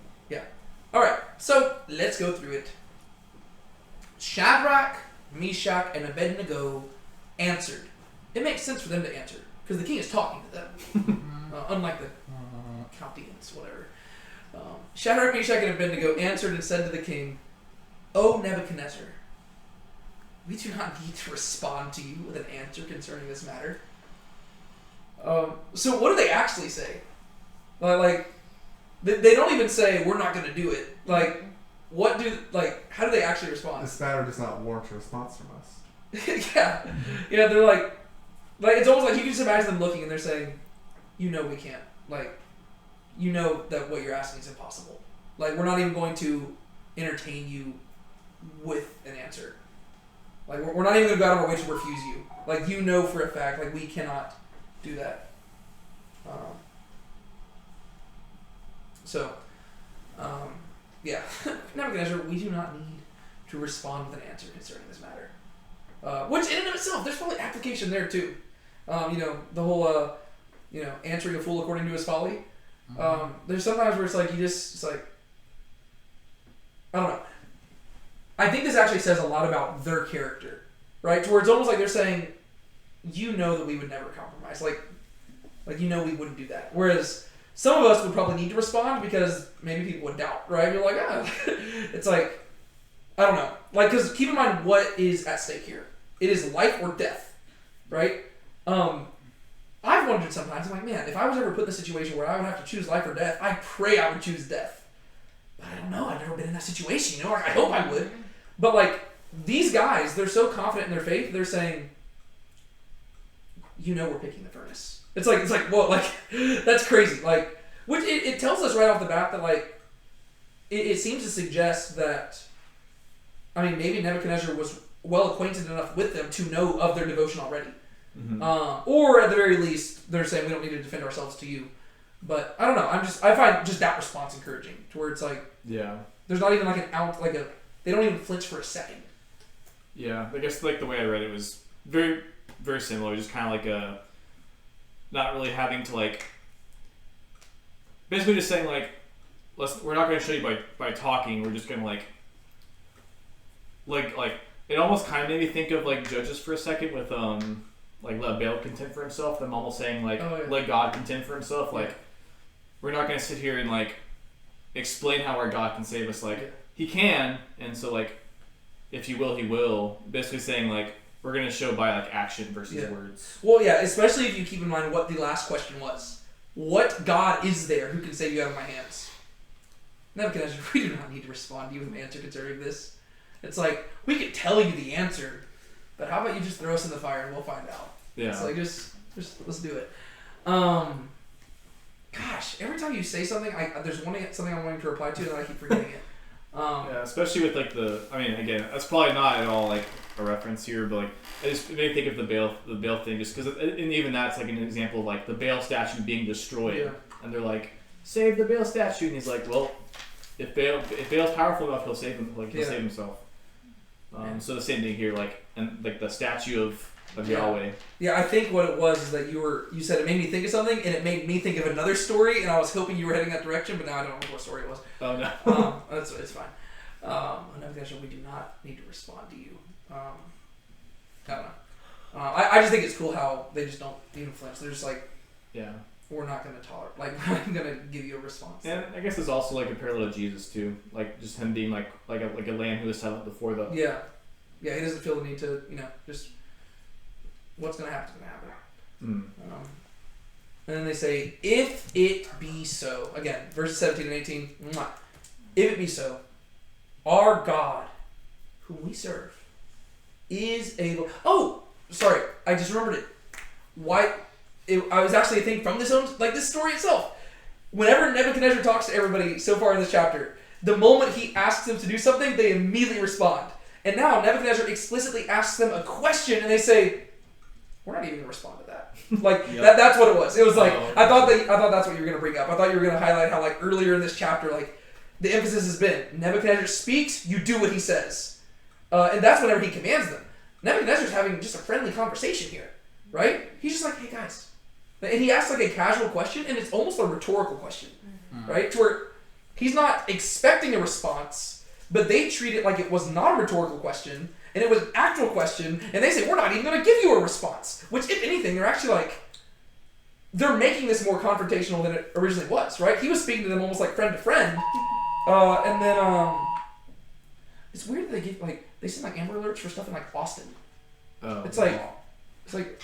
S1: All right, so let's go through it. Shadrach, Meshach, and Abednego answered. It makes sense for them to answer because the king is talking to them, unlike the Chaldeans, whatever. Shadrach, Meshach, and Abednego answered and said to the king, "O Nebuchadnezzar, we do not need to respond to you with an answer concerning this matter." So what do they actually say? Like they don't even say we're not going to do it. Like how do they actually respond?
S4: This matter does not warrant a response from us.
S1: yeah, they're like it's almost like you can just imagine them looking and they're saying, we can't. Like, that what you're asking is impossible. Like, we're not even going to entertain you with an answer. Like, we're not even going to go out of our way to refuse you. Like, for a fact, like, we cannot do that. Yeah. Nebuchadnezzar, we do not need to respond with an answer concerning this matter. Which in and of itself, there's probably application there too. The whole, answering a fool according to his folly. There's sometimes where it's like it's like, I don't know. I think this actually says a lot about their character, right? To where it's almost like they're saying, that we would never compromise. Like we wouldn't do that. Whereas some of us would probably need to respond because maybe people would doubt, right? You're like, it's like, I don't know. Like, because keep in mind what is at stake here. It is life or death, right? I've wondered sometimes, I'm like, man, if I was ever put in a situation where I would have to choose life or death, I pray I would choose death. But I don't know. I've never been in that situation, Like, I hope I would. But, like, these guys, they're so confident in their faith, they're saying, we're picking the furnace. It's like, whoa, like, that's crazy. Like, which it tells us right off the bat that, like, it seems to suggest that, maybe Nebuchadnezzar was well acquainted enough with them to know of their devotion already.
S3: Mm-hmm.
S1: Or at the very least, they're saying we don't need to defend ourselves to you. But I don't know. I find just that response encouraging, to where it's like, there's not even like an out, they don't even flinch for a second.
S3: Yeah, I guess like the way I read it was very, very similar. Just kind of like not really having to like, basically just saying like, we're not going to show you by talking. We're just going to like it almost kind of made me think of like Judges for a second with like let Baal contend for himself. Them almost saying like let God contend for himself. Like we're not going to sit here and like explain how our God can save us. Like he can, and so like if he will, he will. Basically saying like we're going to show by like action versus words.
S1: Well, yeah, especially if you keep in mind what the last question was. What God is there who can save you out of my hands? Nebuchadnezzar, we do not need to respond to you with an answer concerning this. It's like, we could tell you the answer, but how about you just throw us in the fire and we'll find out.
S3: Yeah.
S1: It's like, just let's do it. Gosh, every time you say something, there's something I'm wanting to reply to and I keep forgetting it.
S3: Yeah, especially with like again, that's probably not at all like a reference here, but like I just made me think of the Baal thing, just because, and even that's like an example of like the Baal statue being destroyed, and they're like, save the Baal statue, and he's like, well, if Baal's powerful enough, he'll save him, he'll save himself. So the same thing here, like, and like the statue of Yahweh. Yeah,
S1: I think what it was is that you said it made me think of something, and it made me think of another story, and I was hoping you were heading that direction, but now I don't know what story it was.
S3: Oh no.
S1: It's fine. Nebuchadnezzar, we do not need to respond to you. I don't know. I just think it's cool how they just don't even flinch. They're just like, we're not going to tolerate. Like, we're not going to give you a response.
S3: And I guess it's also like a parallel to Jesus too, like just him being like a lamb who was silent before the.
S1: Yeah, he doesn't feel the need to just what's going to happen is going to happen. And then they say, if it be so. Again, verses 17 and 18. Mwah. If it be so, our God, whom we serve, is able... Oh, sorry. I just remembered it. I was actually, I think, from this story itself. Whenever Nebuchadnezzar talks to everybody so far in this chapter, the moment he asks them to do something, they immediately respond. And now Nebuchadnezzar explicitly asks them a question, and they say, we're not even going to respond to that. Like, that's what it was. It was like, I thought that's what you were going to bring up. I thought you were going to highlight how, like, earlier in this chapter, like, the emphasis has been, Nebuchadnezzar speaks, you do what he says. And that's whenever he commands them. Nebuchadnezzar's having just a friendly conversation here, right? He's just like, hey, guys. And he asks, like, a casual question, and it's almost a rhetorical question, right? To where he's not expecting a response, but they treat it like it was not a rhetorical question, and it was an actual question, and they say, we're not even going to give you a response. Which, if anything, they're actually like, they're making this more confrontational than it originally was, right? He was speaking to them almost like friend to friend. And then, it's weird that they give, like, they send, like, Amber Alerts for stuff in, like, Austin.
S7: Oh.
S1: It's like,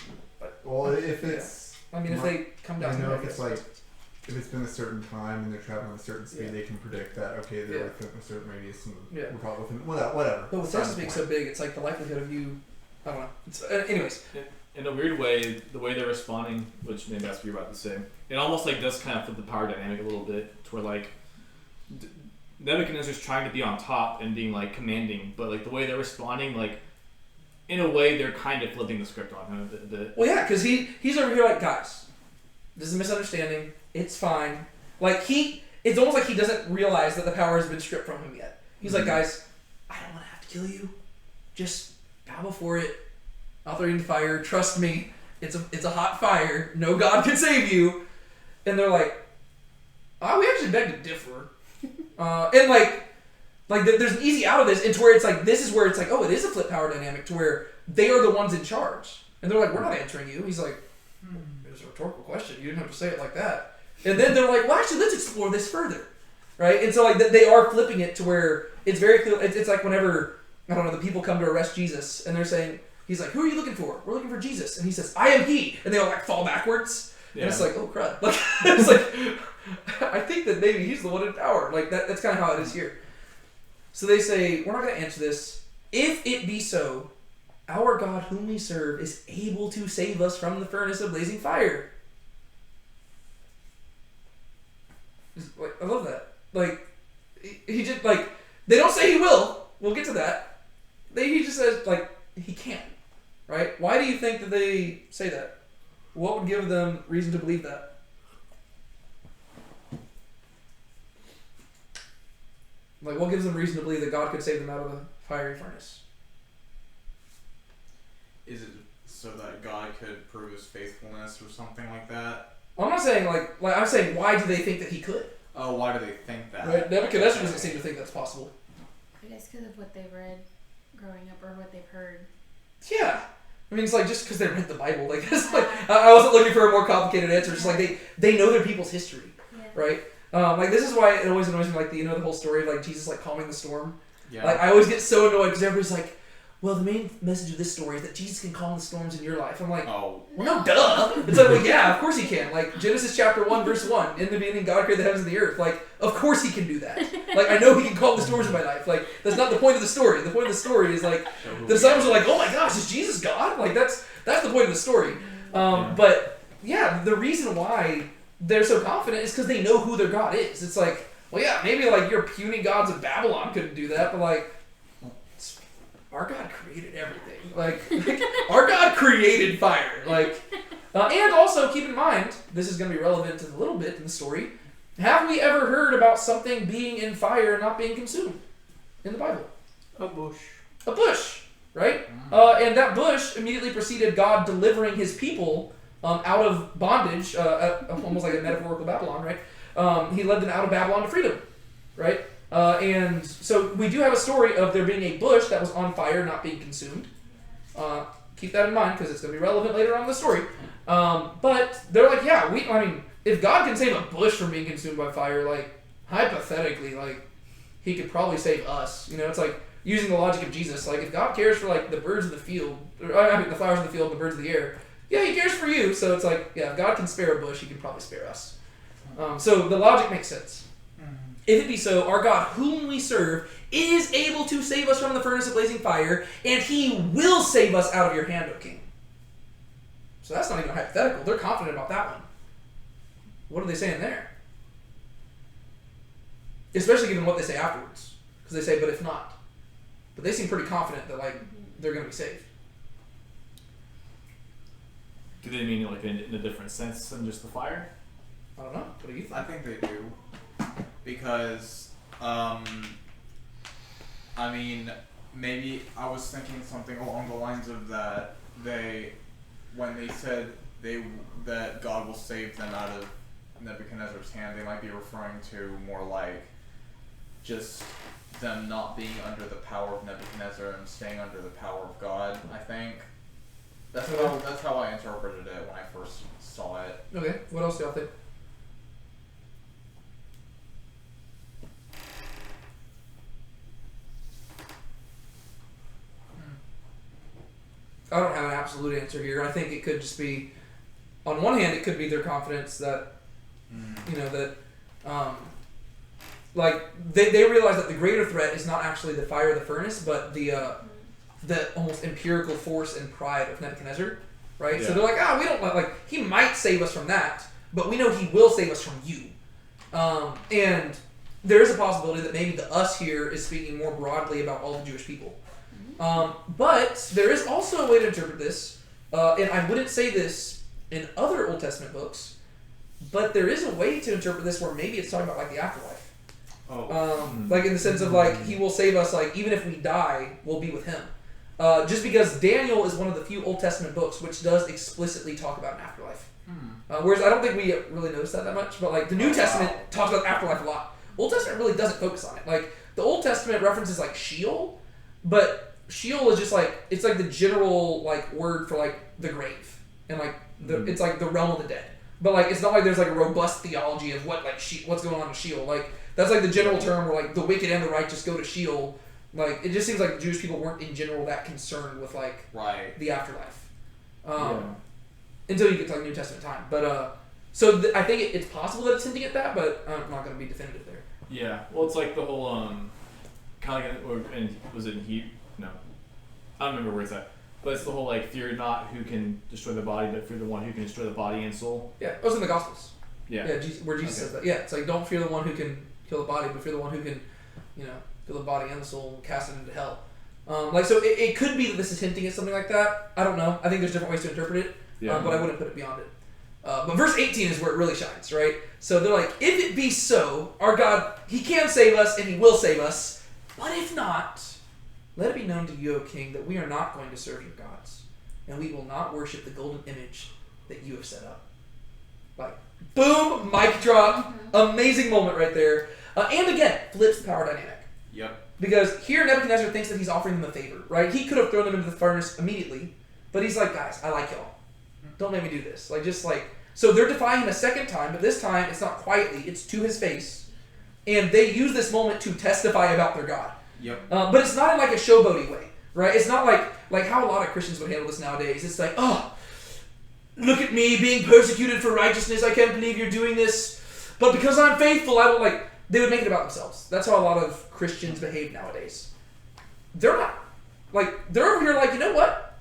S4: Well, if it's...
S1: I mean, if they come down
S4: I
S1: to
S4: know
S1: the
S4: if it's like... If it's been a certain time and they're traveling at a certain speed, they can predict that, okay, they're within a certain radius and we're probably within... Whatever.
S1: But with Texas being so big, it's like the likelihood of you... I don't know. Anyways.
S7: In a weird way, the way they're responding, which maybe that's what you're about to say, it almost like does kind of flip the power dynamic a little bit, to where like Nebuchadnezzar's trying to be on top and being like commanding, but like the way they're responding, like in a way they're kind of flipping the script on him a bit.
S1: Well, yeah, because he's over here like, guys, this is a misunderstanding. It's fine. Like it's almost like he doesn't realize that the power has been stripped from him yet. He's like, guys, I don't want to have to kill you. Just bow before it. I'll throw you in the fire. Trust me, it's a hot fire. No God can save you. And they're like, oh, we actually beg to differ. And like there's an easy out of this, and to where it's like, this is where it's like, oh, it is a flip power dynamic, to where they are the ones in charge. And they're like, we're not answering you. He's like, it was a rhetorical question. You didn't have to say it like that. And then they're like, well, actually, let's explore this further. Right? And so like they are flipping it to where it's very clear. It's like whenever, I don't know, the people come to arrest Jesus, and they're saying, he's like, who are you looking for? We're looking for Jesus. And he says, I am he. And they all like fall backwards. Yeah. And it's like, oh crud. Like, it's like, I think that maybe he's the one in power. Like that's kind of how it is here. So they say, we're not going to answer this. If it be so, our God whom we serve is able to save us from the furnace of blazing fire. Like, I love that. Like, he just, like, they don't say he will. We'll get to that. He just says, like, he can. Right? Why do you think that they say that? What would give them reason to believe that? Like, what gives them reason to believe that God could save them out of the fiery furnace?
S6: Is it so that God could prove his faithfulness or something like that?
S1: I'm not saying, like I'm saying, why do they think that he could?
S6: Oh, why do they think that?
S1: Right? Nebuchadnezzar doesn't seem to think that's possible.
S5: I guess because of what they've read growing up or what they've heard.
S1: Yeah. I mean, it's like, just because they read the Bible. Like, it's like, I wasn't looking for a more complicated answer. It's just like, they know their people's history. Yeah. Right? Like, this is why it always annoys me, like, the whole story of, like, Jesus, like, calming the storm. Yeah. Like, I always get so annoyed because everybody's like, well, the main message of this story is that Jesus can calm the storms in your life. I'm like, well, no, duh. It's like, well, yeah, of course he can. Like, Genesis chapter 1, verse 1, in the beginning, God created the heavens and the earth. Like, of course he can do that. Like, I know he can calm the storms in my life. Like, that's not the point of the story. The point of the story is, like, the disciples are like, oh my gosh, is Jesus God? Like, that's the point of the story. But, yeah, the reason why they're so confident is because they know who their God is. It's like, well, yeah, maybe, like, your puny gods of Babylon couldn't do that, but, like, our God created everything. Like our God created fire. Like, and also keep in mind, this is going to be relevant to a little bit in the story. Have we ever heard about something being in fire and not being consumed in the Bible?
S2: A bush.
S1: A bush, right? And that bush immediately preceded God delivering his people out of bondage, almost like a metaphorical Babylon, right? He led them out of Babylon to freedom, right? And so we do have a story of there being a bush that was on fire, not being consumed. Keep that in mind because it's going to be relevant later on in the story. But they're like, yeah, I mean, if God can save a bush from being consumed by fire, like, hypothetically, like, he could probably save us. You know, it's like using the logic of Jesus. Like, if God cares for, like, the birds of the field, I mean, the flowers of the field and the birds of the air, yeah, he cares for you. So it's like, yeah, if God can spare a bush, he can probably spare us. So the logic makes sense. If it be so, our God, whom we serve, is able to save us from the furnace of blazing fire, and he will save us out of your hand, O king. So that's not even a hypothetical. They're confident about that one. What are they saying there? Especially given what they say afterwards. Because they say, but if not. But they seem pretty confident that, like, they're going to be saved.
S3: Do they mean like in a different sense than just the fire?
S1: I don't know. What do you think?
S6: I think they do. Because, I mean, maybe I was thinking something along the lines of that when they said that God will save them out of Nebuchadnezzar's hand, they might be referring to more like just them not being under the power of Nebuchadnezzar and staying under the power of God, I think. That's how I interpreted it when I first saw it.
S1: Okay. What else do y'all think? I don't have an absolute answer here. I think it could just be, on one hand, it could be their confidence that, you know, that, like, they realize that the greater threat is not actually the fire of the furnace, but the almost empirical force and pride of Nebuchadnezzar, right?
S3: Yeah.
S1: So they're like, we don't, like, he might save us from that, but we know he will save us from you. And there is a possibility that maybe the us here is speaking more broadly about all the Jewish people. But there is also a way to interpret this, and I wouldn't say this in other Old Testament books, but there is a way to interpret this where maybe it's talking about like the afterlife. Like in the sense of like he will save us, like even if we die, we'll be with him. Just because Daniel is one of the few Old Testament books which does explicitly talk about an afterlife. Whereas I don't think we really notice that much, but like the New Testament talks about afterlife a lot. Old Testament really doesn't focus on it. Like the Old Testament references like Sheol, but Sheol is just like, it's like the general like word for like the grave, and like it's like the realm of the dead. But like it's not like there's like a robust theology of what like what's going on in Sheol. Like that's like the general term where like the wicked and the righteous go to Sheol. Like it just seems like Jewish people weren't in general that concerned with like the afterlife, until you get to like New Testament time. But so I think it's possible that it's hinting at that, but I'm not going to be definitive there.
S3: Yeah. Well, it's like the whole kind of like, and was it in Hebrew? No, I don't remember where it's at. But it's the whole like fear not who can destroy the body, but fear the one who can destroy the body and soul.
S1: Yeah, it was in the Gospels.
S3: Yeah.
S1: Yeah, where Jesus says that. Yeah, it's like don't fear the one who can kill the body, but fear the one who can, you know, kill the body and the soul and cast it into hell. Like so, it could be that this is hinting at something like that. I don't know. I think there's different ways to interpret it, but I wouldn't put it beyond it. But verse 18 is where it really shines, right? So they're like, if it be so, our God, he can save us and he will save us, but if not, let it be known to you, O king, that we are not going to serve your gods, and we will not worship the golden image that you have set up. Like, boom, mic drop, amazing moment right there. And again, flips the power dynamic.
S6: Yep.
S1: Because here Nebuchadnezzar thinks that he's offering them a favor, right? He could have thrown them into the furnace immediately, but he's like, guys, I like y'all. Don't make me do this. Like, just like, so they're defying him a second time, but this time it's not quietly, it's to his face. And they use this moment to testify about their God.
S6: Yep.
S1: But it's not in like a showboaty way, right? It's not like how a lot of Christians would handle this nowadays. It's like, oh, look at me being persecuted for righteousness. I can't believe you're doing this. But because I'm faithful, I will like, they would make it about themselves. That's how a lot of Christians behave nowadays. They're not. Like, they're over here like, you know what?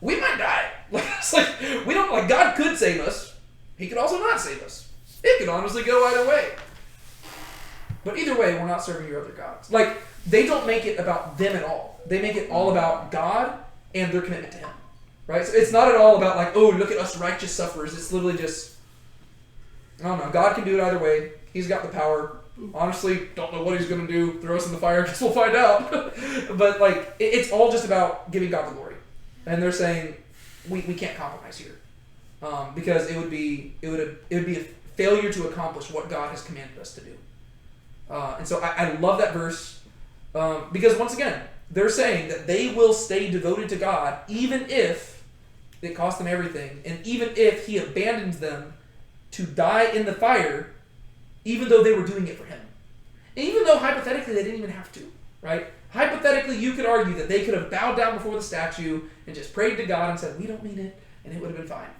S1: We might die. Like, it's like, we don't, like, God could save us. He could also not save us. It could honestly go either way. But either way, we're not serving your other gods. Like, they don't make it about them at all. They make it all about God and their commitment to him. Right? So it's not at all about like, oh, look at us righteous sufferers. It's literally just, I don't know. God can do it either way. He's got the power. Honestly, don't know what he's going to do. Throw us in the fire. Guess we'll find out. But like, it's all just about giving God the glory. And they're saying, we can't compromise here. Because it would be a failure to accomplish what God has commanded us to do. And so I love that verse because once again, they're saying that they will stay devoted to God even if it costs them everything, and even if he abandons them to die in the fire, even though they were doing it for him. And even though hypothetically they didn't even have to, right? Hypothetically, you could argue that they could have bowed down before the statue and just prayed to God and said, we don't mean it. and it would have been fine.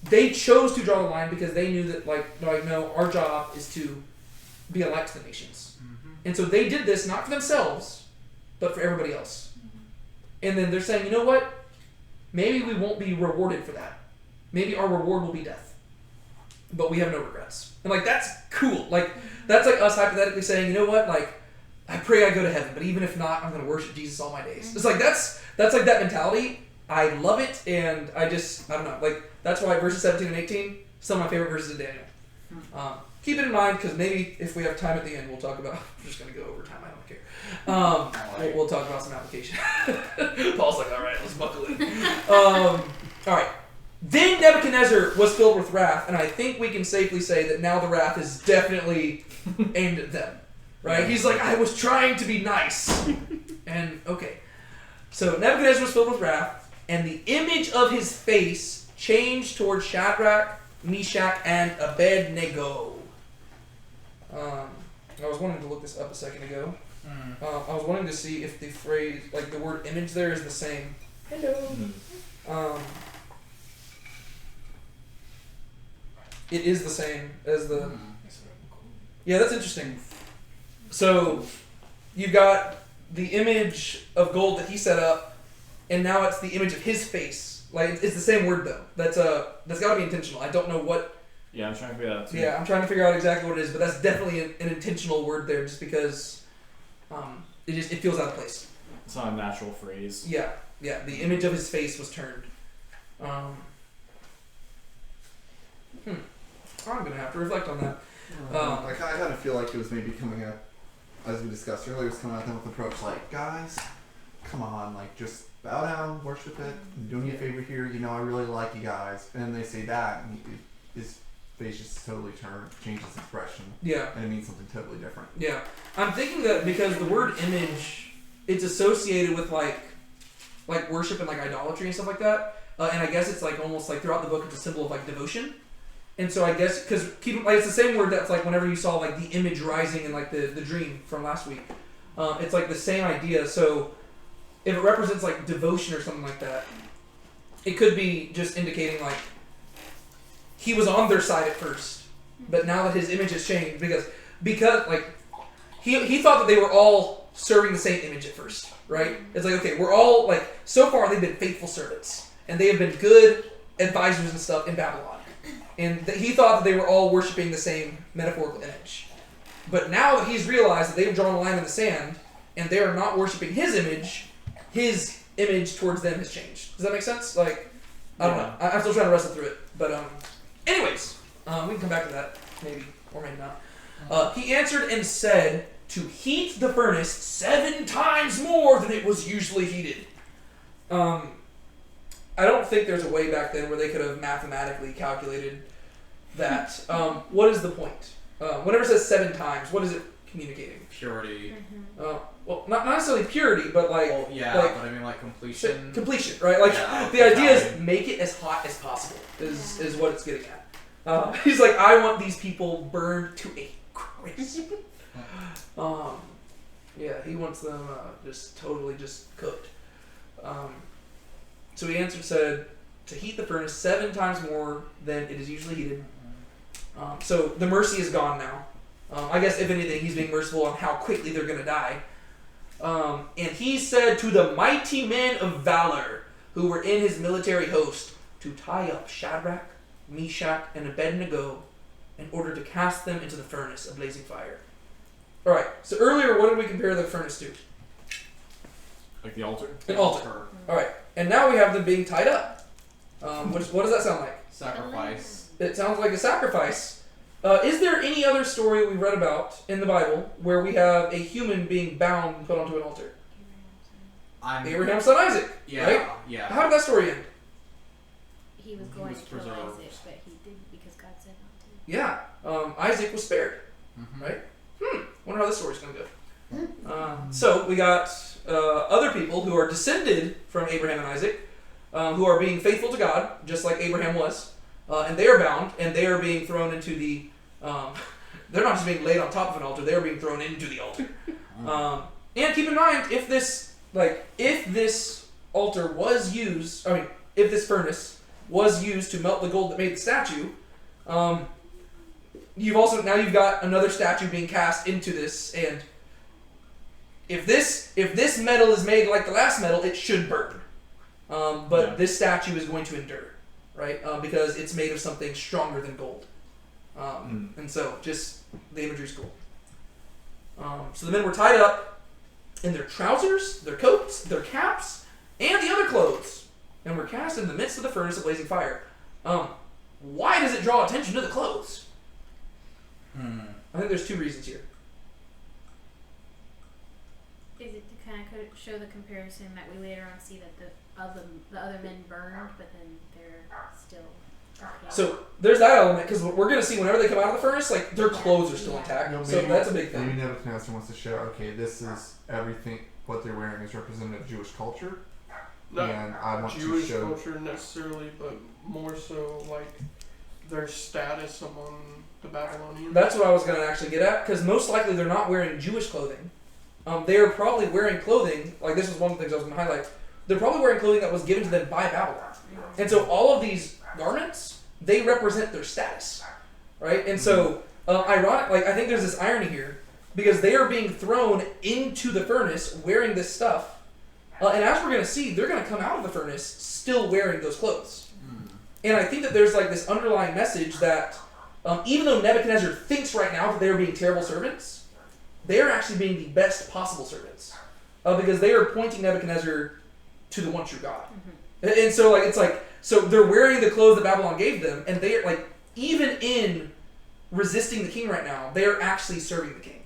S1: They chose to draw the line because they knew that, no, our job is to be a light to the nations. And so they did this not for themselves, but for everybody else. And then they're saying, you know what? Maybe we won't be rewarded for that. Maybe our reward will be death. But we have no regrets. And that's cool. That's us hypothetically saying, you know what? I pray I go to heaven, but even if not, I'm going to worship Jesus all my days. It's that's that mentality. I love it, and I don't know. That's why verses 17 and 18, some of my favorite verses in Daniel. Keep it in mind, because maybe if we have time at the end, we'll talk about. We're just going to go over time. I don't care. We'll talk about some application. Paul's like, all right, let's buckle in. All right. Then Nebuchadnezzar was filled with wrath, and I think we can safely say that now the wrath is definitely aimed at them. Right? He's like, I was trying to be nice. And, okay. So Nebuchadnezzar was filled with wrath, and the image of his face changed towards Shadrach, Meshach, and Abednego. I was wanting to look this up a second ago. I was wanting to see if the phrase, the word image there is the same. Hello. It is the same as the... Yeah, that's interesting. So, you've got the image of gold that he set up, and now it's the image of his face. It's the same word, though. That's got to be intentional. I don't know what...
S7: Yeah, I'm trying to figure that out, too.
S1: Yeah, I'm trying to figure out exactly what it is, but that's definitely an intentional word there, just because it feels out of place.
S7: It's not a natural phrase.
S1: Yeah, the image of his face was turned. I'm going to have to reflect on that.
S4: I kind of feel like it was maybe coming up, as we discussed earlier, it was coming at them with an approach guys, come on, just bow down, worship it, I'm doing you a favor here, I really like you guys. And then they say that, and his face just totally changes expression.
S1: Yeah.
S4: And it means something totally different.
S1: Yeah. I'm thinking that because the word image, it's associated with worship and idolatry and stuff like that. And I guess it's almost throughout the book, it's a symbol of devotion. And so I guess, because it's the same word that's whenever you saw the image rising in the dream from last week. It's the same idea. So if it represents devotion or something like that, it could be just indicating he was on their side at first, but now that his image has changed because he thought that they were all serving the same image at first, right? It's okay, we're all so far they've been faithful servants and they have been good advisors and stuff in Babylon. And he thought that they were all worshiping the same metaphorical image. But now that he's realized that they've drawn a line in the sand and they are not worshiping his image towards them has changed. Does that make sense? I don't know. I'm still trying to wrestle through it. But anyways, we can come back to that maybe, or maybe not. He answered and said to heat the furnace 7 times more than it was usually heated. I don't think there's a way back then where they could have mathematically calculated that. What is the point? Whenever it says 7 times, what is it communicating?
S6: Purity.
S1: Well, not necessarily purity, but
S6: but I mean completion.
S1: Completion, right? The idea is make it as hot as possible is what it's getting at. He's I want these people burned to a crisp. Yeah, he wants them just totally just cooked. So he answered, said, to heat the furnace 7 times more than it is usually heated. So the mercy is gone now. I guess, if anything, he's being merciful on how quickly they're going to die. And he said to the mighty men of valor who were in his military host to tie up Shadrach, Meshach, and Abednego in order to cast them into the furnace of blazing fire. All right, so earlier, what did we compare the furnace to?
S3: The altar?
S1: An altar. All right, and now we have them being tied up. What does that sound like?
S6: Sacrifice.
S1: It sounds like a sacrifice. Is there any other story we read about in the Bible where we have a human being bound and put onto an altar? Abraham's son Isaac,
S6: Yeah,
S1: right?
S6: yeah.
S1: How did that story end?
S5: He was going to kill
S6: preserved.
S5: Isaac, but he didn't because God said not to.
S1: Yeah, Isaac was spared,
S6: Mm-hmm.
S1: right? Wonder how this story's going to go. So we got other people who are descended from Abraham and Isaac, who are being faithful to God, just like Abraham was, and they are bound, and they are being thrown into the... they're not just being laid on top of an altar, they are being thrown into the altar. And keep in mind, if this altar was used... if this furnace was used to melt the gold that made the statue, you've got another statue being cast into this, and if this metal is made like the last metal, it should burn. But this statue is going to endure, right? Because it's made of something stronger than gold. And so just the imagery is cool. So the men were tied up in their trousers, their coats, their caps, and the other clothes, and were cast in the midst of the furnace of blazing fire. Why does it draw attention to the clothes? I think there's two reasons here.
S5: Is it to kind of show the comparison that we later on see that the other men burned, but then they're still okay?
S1: So there's that element, because we're going to see whenever they come out of the furnace, like their clothes are still intact.
S4: No,
S1: So
S4: maybe-
S1: that's a big thing.
S4: Maybe Nebuchadnezzar wants to show, okay, this is everything, what they're wearing is representative of Jewish culture.
S2: Not
S4: And I want
S2: Jewish
S4: to show.
S2: culture necessarily, but more so like their status among the Babylonians.
S1: That's what I was going to actually get at, because most likely they're not wearing Jewish clothing. They are probably wearing clothing, like this was one of the things I was going to highlight, they're probably wearing clothing that was given to them by Babylon. And so all of these garments, they represent their status, right? And so, ironic, like I think there's this irony here, because they are being thrown into the furnace wearing this stuff, and as we're going to see, they're going to come out of the furnace still wearing those clothes. And I think that there's like this underlying message that even though Nebuchadnezzar thinks right now that they are being terrible servants, they are actually being the best possible servants, because they are pointing Nebuchadnezzar to the one true God. And so like it's like, so they're wearing the clothes that Babylon gave them, and they are like, even in resisting the king right now, they are actually serving the king.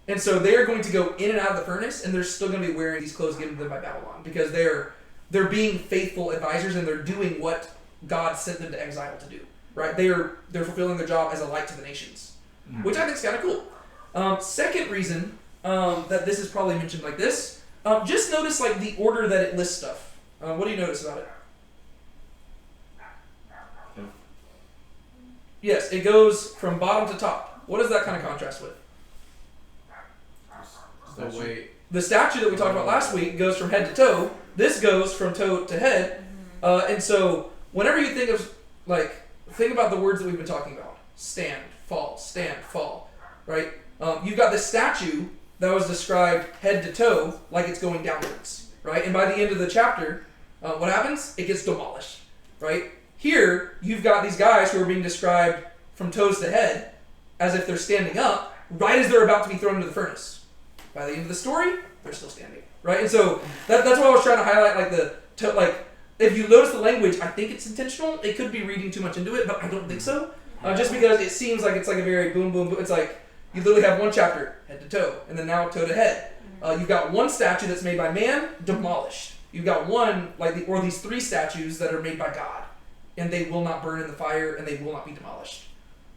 S1: And so they are going to go in and out of the furnace, and they're still going to be wearing these clothes given to them by Babylon, because they're being faithful advisors, and they're doing what God sent them to exile to do. Right? They're fulfilling their job as a light to the nations, which I think is kind of cool. Second reason that this is probably mentioned like this, just notice like the order that it lists stuff. What do you notice about it? Yes, it goes from bottom to top. What does that kind of contrast with?
S6: The way
S1: The statue that we talked about last week goes from head to toe. This goes from toe to head. And so whenever you think of, like, think about the words that we've been talking about. Stand, fall, right? You've got this statue that was described head to toe like it's going downwards, right? And by the end of the chapter, what happens? It gets demolished, right? Here, you've got these guys who are being described from toes to head as if they're standing up right as they're about to be thrown into the furnace. By the end of the story, they're still standing, right? And so that's why I was trying to highlight like if you notice the language, I think it's intentional. It could be reading too much into it, but I don't think so. Just because it seems like it's like a very boom, boom, boom. It's like you literally have one chapter, head to toe, and then now toe to head. You've got one statue that's made by man, demolished. You've got one, or these three statues that are made by God, and they will not burn in the fire, and they will not be demolished.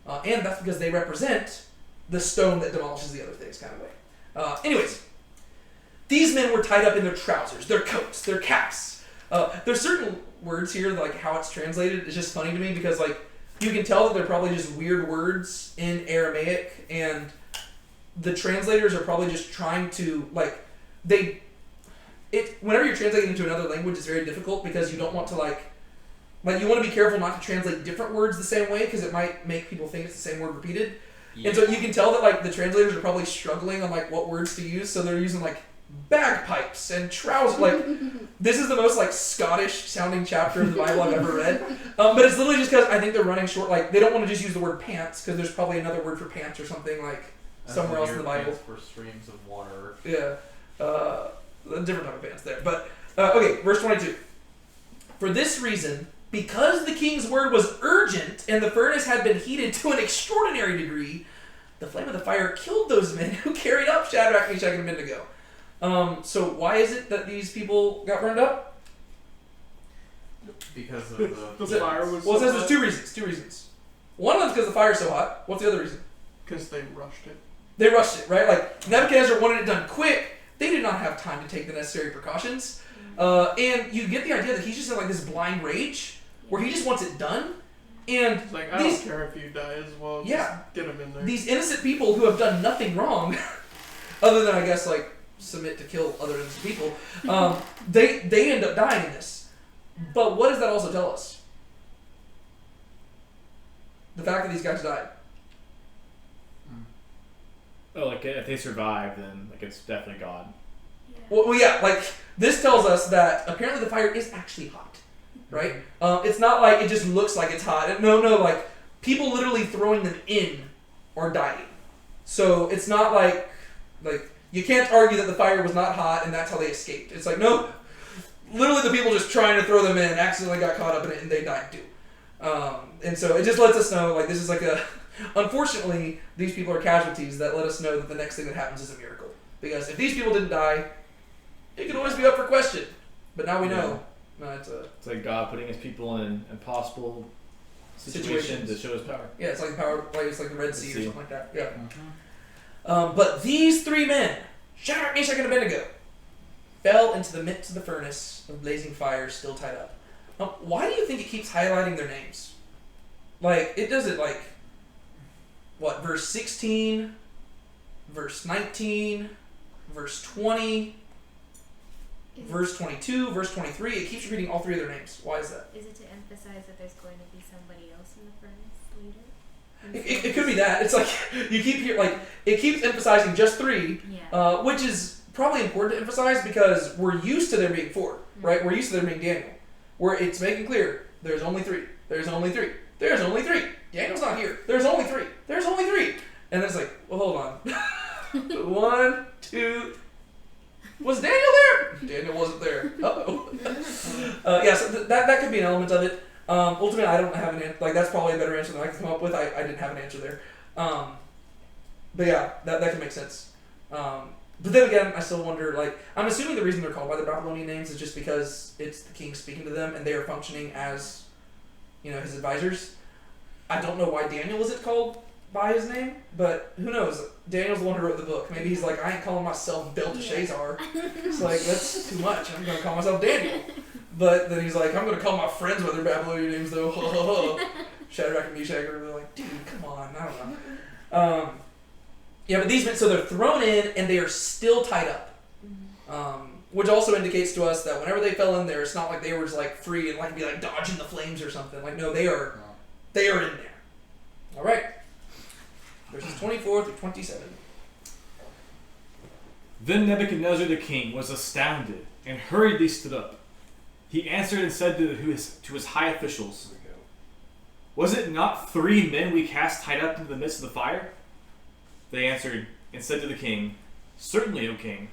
S1: And that's because they represent the stone that demolishes the other things, kind of way. Anyways, these men were tied up in their trousers, their coats, their caps. There's certain words here, like how it's translated, is just funny to me because, like, you can tell that they're probably just weird words in Aramaic, and the translators are probably just trying to, like, whenever you're translating into another language, it's very difficult because you don't want to, like you want to be careful not to translate different words the same way because it might make people think it's the same word repeated. Yeah. And so you can tell that, like, the translators are probably struggling on, like, what words to use, so they're using, like, bagpipes and trousers. Like, this is the most, like, Scottish sounding chapter of the Bible I've ever read. But it's literally just because I think they're running short. Like, they don't want to just use the word pants because there's probably another word for pants or something, like, somewhere else in the Bible.
S6: For streams of water.
S1: Yeah. A different type of pants there. But, okay, verse 22. For this reason, because the king's word was urgent and the furnace had been heated to an extraordinary degree, the flame of the fire killed those men who carried up Shadrach, Meshach, and Abednego. So why is it that these people got burned up?
S6: Because of
S2: the fire was.
S1: Well, it says there's two reasons. One of them's because the fire's so hot. What's the other reason?
S2: Because they rushed it.
S1: They rushed it, right? Like, Nebuchadnezzar wanted it done quick. They did not have time to take the necessary precautions. And you get the idea that he's just in, like, this blind rage where he just wants it done. And
S2: it's like, I don't care if you die as well.
S1: Yeah.
S2: Just get him in there.
S1: These innocent people who have done nothing wrong, other than, I guess, like, submit to kill other innocent people, they end up dying in this. But what does that also tell us? The fact that these guys died.
S7: Oh, like if they survive, then like it's definitely God.
S5: Yeah.
S1: Well, yeah, like this tells us that apparently the fire is actually hot, right? It's not like it just looks like it's hot. No, like people literally throwing them in are dying. So it's not like you can't argue that the fire was not hot and that's how they escaped. It's like no, literally the people just trying to throw them in accidentally got caught up in it and they died too. And so it just lets us know like this is like a. Unfortunately, these people are casualties that let us know that the next thing that happens is a miracle. Because if these people didn't die, it could always be up for question. But now we know. No, it's
S7: like God putting his people in an impossible situation to show his power.
S1: Yeah, it's like the power, like it's like the Red Sea or something like that. Yeah.
S6: Mm-hmm.
S1: But these three men, Shadrach, Meshach, and Abednego, fell into the midst of the furnace of blazing fire, still tied up. Why do you think it keeps highlighting their names? Like it does it like. What, verse 16, verse 19, verse 20, verse 22, verse 23, it keeps repeating all three of their names. Why is that?
S5: Is it to emphasize that there's going to be somebody else in the furnace later?
S1: It could be that. It's like, you keep hearing, like, it keeps emphasizing just three,
S5: Yeah.
S1: which is probably important to emphasize because we're used to there being four, right? We're used to there being Daniel, where it's making clear, there's only three, there's only three, there's only three. Daniel's not here. There's only three. There's only three. And then it's like, well, hold on. 1, 2. Was Daniel there? Daniel wasn't there. Uh-oh. Yeah, so that could be an element of it. Ultimately, I don't have an answer. Like, that's probably a better answer than I could come up with. I didn't have an answer there. But yeah, that could make sense. But then again, I still wonder, like, I'm assuming the reason they're called by their Babylonian names is just because it's the king speaking to them and they are functioning as, his advisors. I don't know why Daniel isn't called by his name, but who knows? Daniel's the one who wrote the book. Maybe he's like, I ain't calling myself Belteshazzar. It's like, that's too much. I'm going to call myself Daniel. But then he's like, I'm going to call my friends by their Babylonian names, though. Shadrach and Meshach are like, dude, come on. I don't know. Yeah, but these men, so they're thrown in and they are still tied up. Which also indicates to us that whenever they fell in there, it's not like they were just like free and like be like dodging the flames or something. Like, no, they are in there. All right. Verses 24 through 27.
S3: Then Nebuchadnezzar the king was astounded and hurriedly stood up. He answered and said to his high officials, "Was it not 3 men we cast tied up into the midst of the fire?" They answered and said to the king, "Certainly, O king."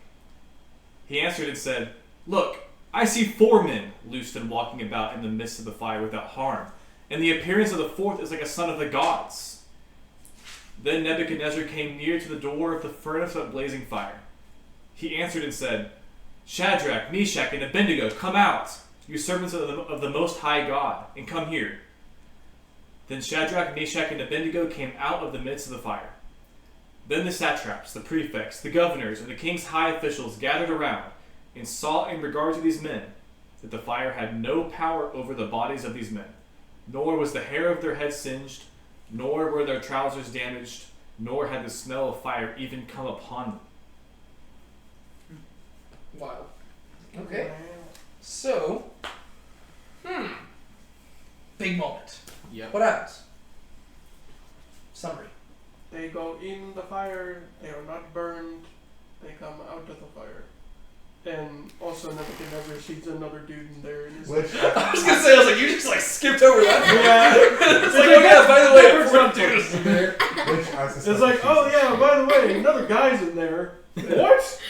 S3: He answered and said, "Look, I see 4 men loosed and walking about in the midst of the fire without harm, and the appearance of the 4th is like a son of the gods." Then Nebuchadnezzar came near to the door of the furnace of blazing fire. He answered and said, "Shadrach, Meshach, and Abednego, come out, you servants of the Most High God, and come here." Then Shadrach, Meshach, and Abednego came out of the midst of the fire. Then the satraps, the prefects, the governors, and the king's high officials gathered around and saw in regard to these men that the fire had no power over the bodies of these men, nor was the hair of their heads singed, nor were their trousers damaged, nor had the smell of fire even come upon them.
S1: Wow. Okay. So, big moment.
S6: Yep.
S1: What happens? Summary.
S2: They go in the fire, they are not burned, they come out of the fire. And also Nebuchadnezzar sees another dude in there and is
S4: Which
S1: I was gonna say, I was like, you just like skipped over that.
S3: Yeah.
S1: It's like, oh yeah, by the way, a fourth dude is in there.
S4: which I suspect
S2: it's like,
S4: is
S2: oh
S4: Jesus.
S2: yeah, by the way, another guy's in there. What?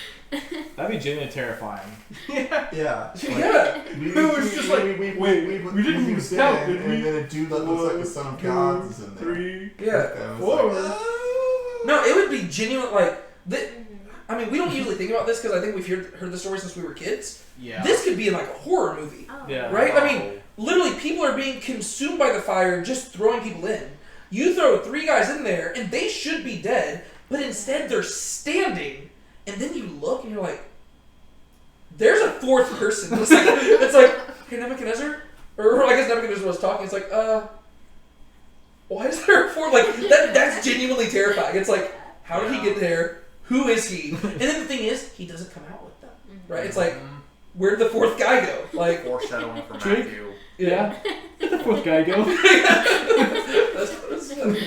S3: That'd be genuinely terrifying.
S2: Yeah.
S4: Yeah.
S1: Yeah.
S2: It was just like, wait, we didn't even count, did we?
S4: And then a dude that looks like the son of God is in there.
S2: 3,
S1: Yeah.
S4: And it's
S2: 4.
S4: like,
S1: No, it would be genuine. Like, I mean, we don't usually think about this because I think we've heard the story since we were kids.
S6: Yeah.
S1: This could be in like a horror movie,
S5: Oh.
S3: Yeah.
S1: right? I mean, literally, people are being consumed by the fire, just throwing people in. You throw 3 guys in there, and they should be dead, but instead they're standing, and then you look and you're like, "There's a 4th person." It's like, "Hey, Nebuchadnezzar," or I guess Nebuchadnezzar was talking. It's like, why is there a 4th? Like that's genuinely terrifying. It's like, how did he get there? Who is he? And then the thing is, he doesn't come out with them, right? It's like, where did the fourth guy go? Like,
S6: Foreshadowing for
S7: Drake?
S6: Matthew.
S1: yeah.
S7: Where'd the fourth guy go?
S1: That's funny.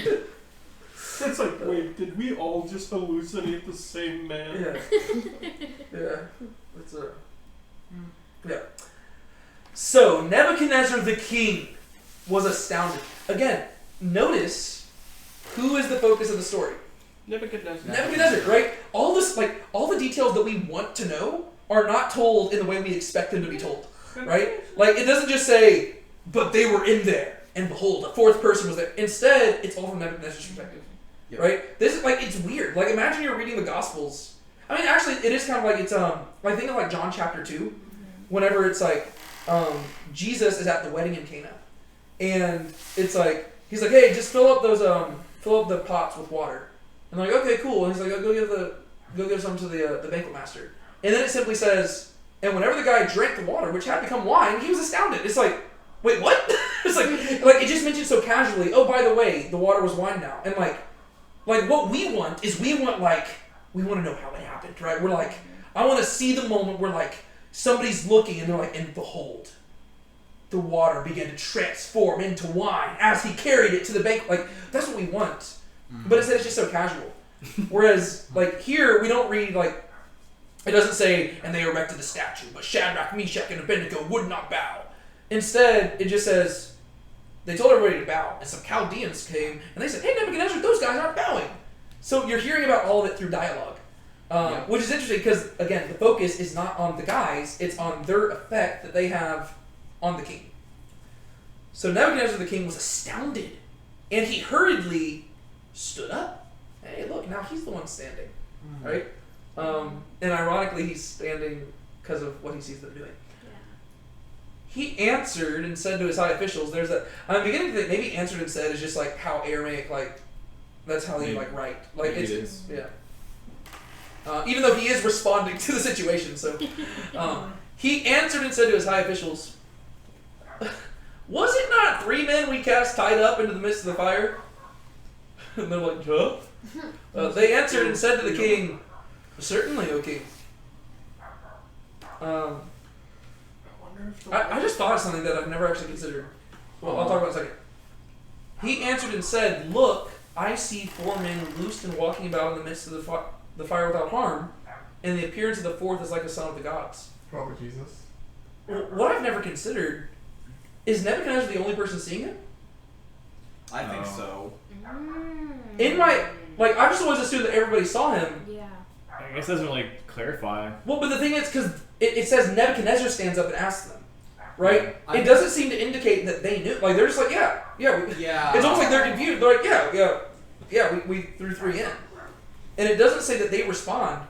S2: It's like, wait, did we all just hallucinate the same man?
S1: Yeah. That's a. Yeah. So Nebuchadnezzar the king was astounded. Again, notice who is the focus of the story.
S2: Nebuchadnezzar.
S1: Nebuchadnezzar, right? All this, like, all the details that we want to know are not told in the way we expect them to be told, right? Like, it doesn't just say, but they were in there, and behold, a fourth person was there. Instead, it's all from Nebuchadnezzar's perspective,
S6: Yep.
S1: right? This is like, it's weird. Like, imagine you're reading the Gospels. I mean, actually, it is kind of like, it's, I think of like John chapter 2, whenever it's like, Jesus is at the wedding in Cana, and it's like, he's like, hey, just fill up the pots with water. And they're like, okay, cool. And he's like, oh, go give some to the banquet master. And then it simply says, and whenever the guy drank the water, which had become wine, he was astounded. It's like, wait, what? It's like it just mentioned so casually, oh, by the way, the water was wine now. And like what we want is we want to know how it happened, right? We're like, I want to see the moment where like somebody's looking and they're like, and behold, the water began to transform into wine as he carried it to the banquet. Like, that's what we want. But instead it's just so casual. Whereas, like, here, we don't read, like, it doesn't say, and they erected the statue, but Shadrach, Meshach, and Abednego would not bow. Instead, it just says, they told everybody to bow, and some Chaldeans came, and they said, hey, Nebuchadnezzar, those guys aren't bowing. So you're hearing about all of it through dialogue. Which is interesting, because, again, the focus is not on the guys, it's on their effect that they have on the king. So Nebuchadnezzar the king was astounded, and he hurriedly stood up. Hey, look, now he's the one standing, right? And ironically, he's standing because of what he sees them doing.
S5: Yeah.
S1: He answered and said to his high officials, there's that, I'm beginning to think maybe answered and said is just like how Aramaic, like, that's how they
S7: Maybe.
S1: like write. Like,
S7: Maybe
S1: it's,
S7: it is.
S1: yeah. Even though he is responding to the situation, so. He answered and said to his high officials, was it not 3 men we cast tied up into the midst of the fire? And they're like, huh? They answered and said to the king, certainly, O king.
S2: I wonder if
S1: I just thought of something that I've never actually considered. Well, I'll talk about it in a second. He answered and said, look, I see 4 men loosed and walking about in the midst of the fire without harm, and the appearance of the fourth is like a son of the gods.
S4: Probably Jesus.
S1: What I've never considered, is Nebuchadnezzar the only person seeing him?
S6: I think so.
S1: In my, like, I've just always assumed that everybody saw him.
S5: Yeah.
S7: I guess it doesn't really clarify.
S1: Well, but the thing is, because it says Nebuchadnezzar stands up and asks them, right?
S6: I-
S1: It doesn't seem to indicate that they knew. Like, they're just like, yeah.
S6: Yeah.
S1: It's almost like they're confused. They're like, we threw 3 in. And it doesn't say that they respond.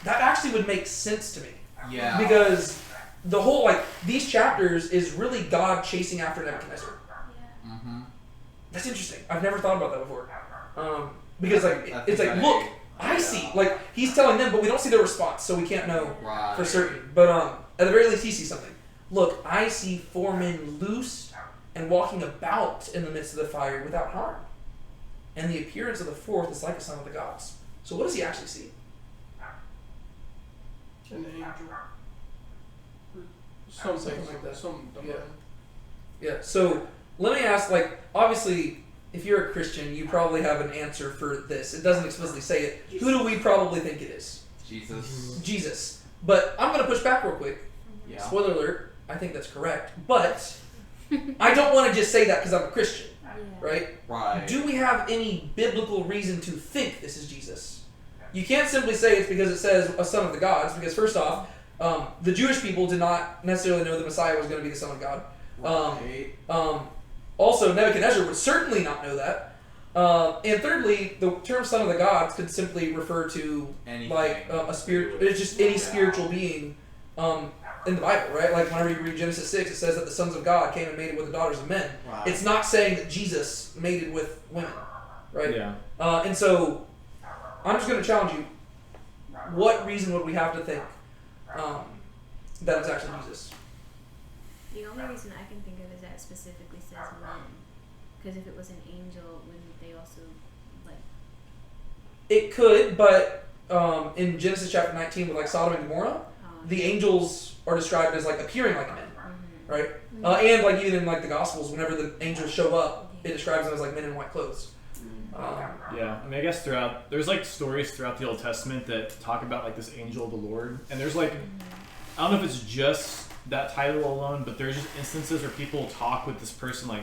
S1: That actually would make sense to me.
S6: Yeah.
S1: Because the whole, like, these chapters is really God chasing after Nebuchadnezzar.
S5: Yeah.
S6: Mm-hmm.
S1: That's interesting. I've never thought about that before. Because, like,
S6: I
S1: it's
S6: think
S1: like,
S6: that
S1: look, I see. Like, he's telling them, but we don't see their response, so we can't know
S6: Right.
S1: for certain. But at the very least, he sees something. Look, I see 4 men loosed and walking about in the midst of the fire without harm. And the appearance of the fourth is like a son of the gods. So what does he actually see?
S2: an angel. Or
S1: Something like that.
S2: Some divine.
S1: Yeah, so let me ask, like, obviously, if you're a Christian, you probably have an answer for this. It doesn't explicitly say it. Who do we probably think it is?
S6: Jesus.
S1: Jesus. But I'm going to push back real quick.
S6: Yeah.
S1: Spoiler alert, I think that's correct. But I don't want to just say that because I'm a Christian,
S5: Yeah.
S1: right?
S6: Right.
S1: Do we have any biblical reason to think this is Jesus? You can't simply say it's because it says a son of the gods, because first off, the Jewish people did not necessarily know the Messiah was going to be the son of God.
S6: Right.
S1: Also, Nebuchadnezzar would certainly not know that. And thirdly, the term son of the gods could simply refer to
S6: Anything.
S1: like a spirit. It's just any spiritual being in the Bible, right? Like whenever you read Genesis 6, it says that the sons of God came and mated with the daughters of men.
S6: Right.
S1: It's not saying that Jesus mated with women, right?
S7: Yeah.
S1: And so, I'm just going to challenge you. What reason would we have to think that it's actually Jesus?
S5: The only reason I can think of is that it specifically says men. Because if it was an angel, wouldn't they also, like...
S1: It could, but in Genesis chapter 19 with like Sodom and Gomorrah, the angels are described as like appearing like men, right? And like even in like the Gospels, whenever the angels show up, it describes them as like men in white clothes.
S7: Yeah, I mean, I guess there's like stories throughout the Old Testament that talk about like this angel of the Lord, and there's like, I don't know if it's just that title alone, but there's just instances where people talk with this person, like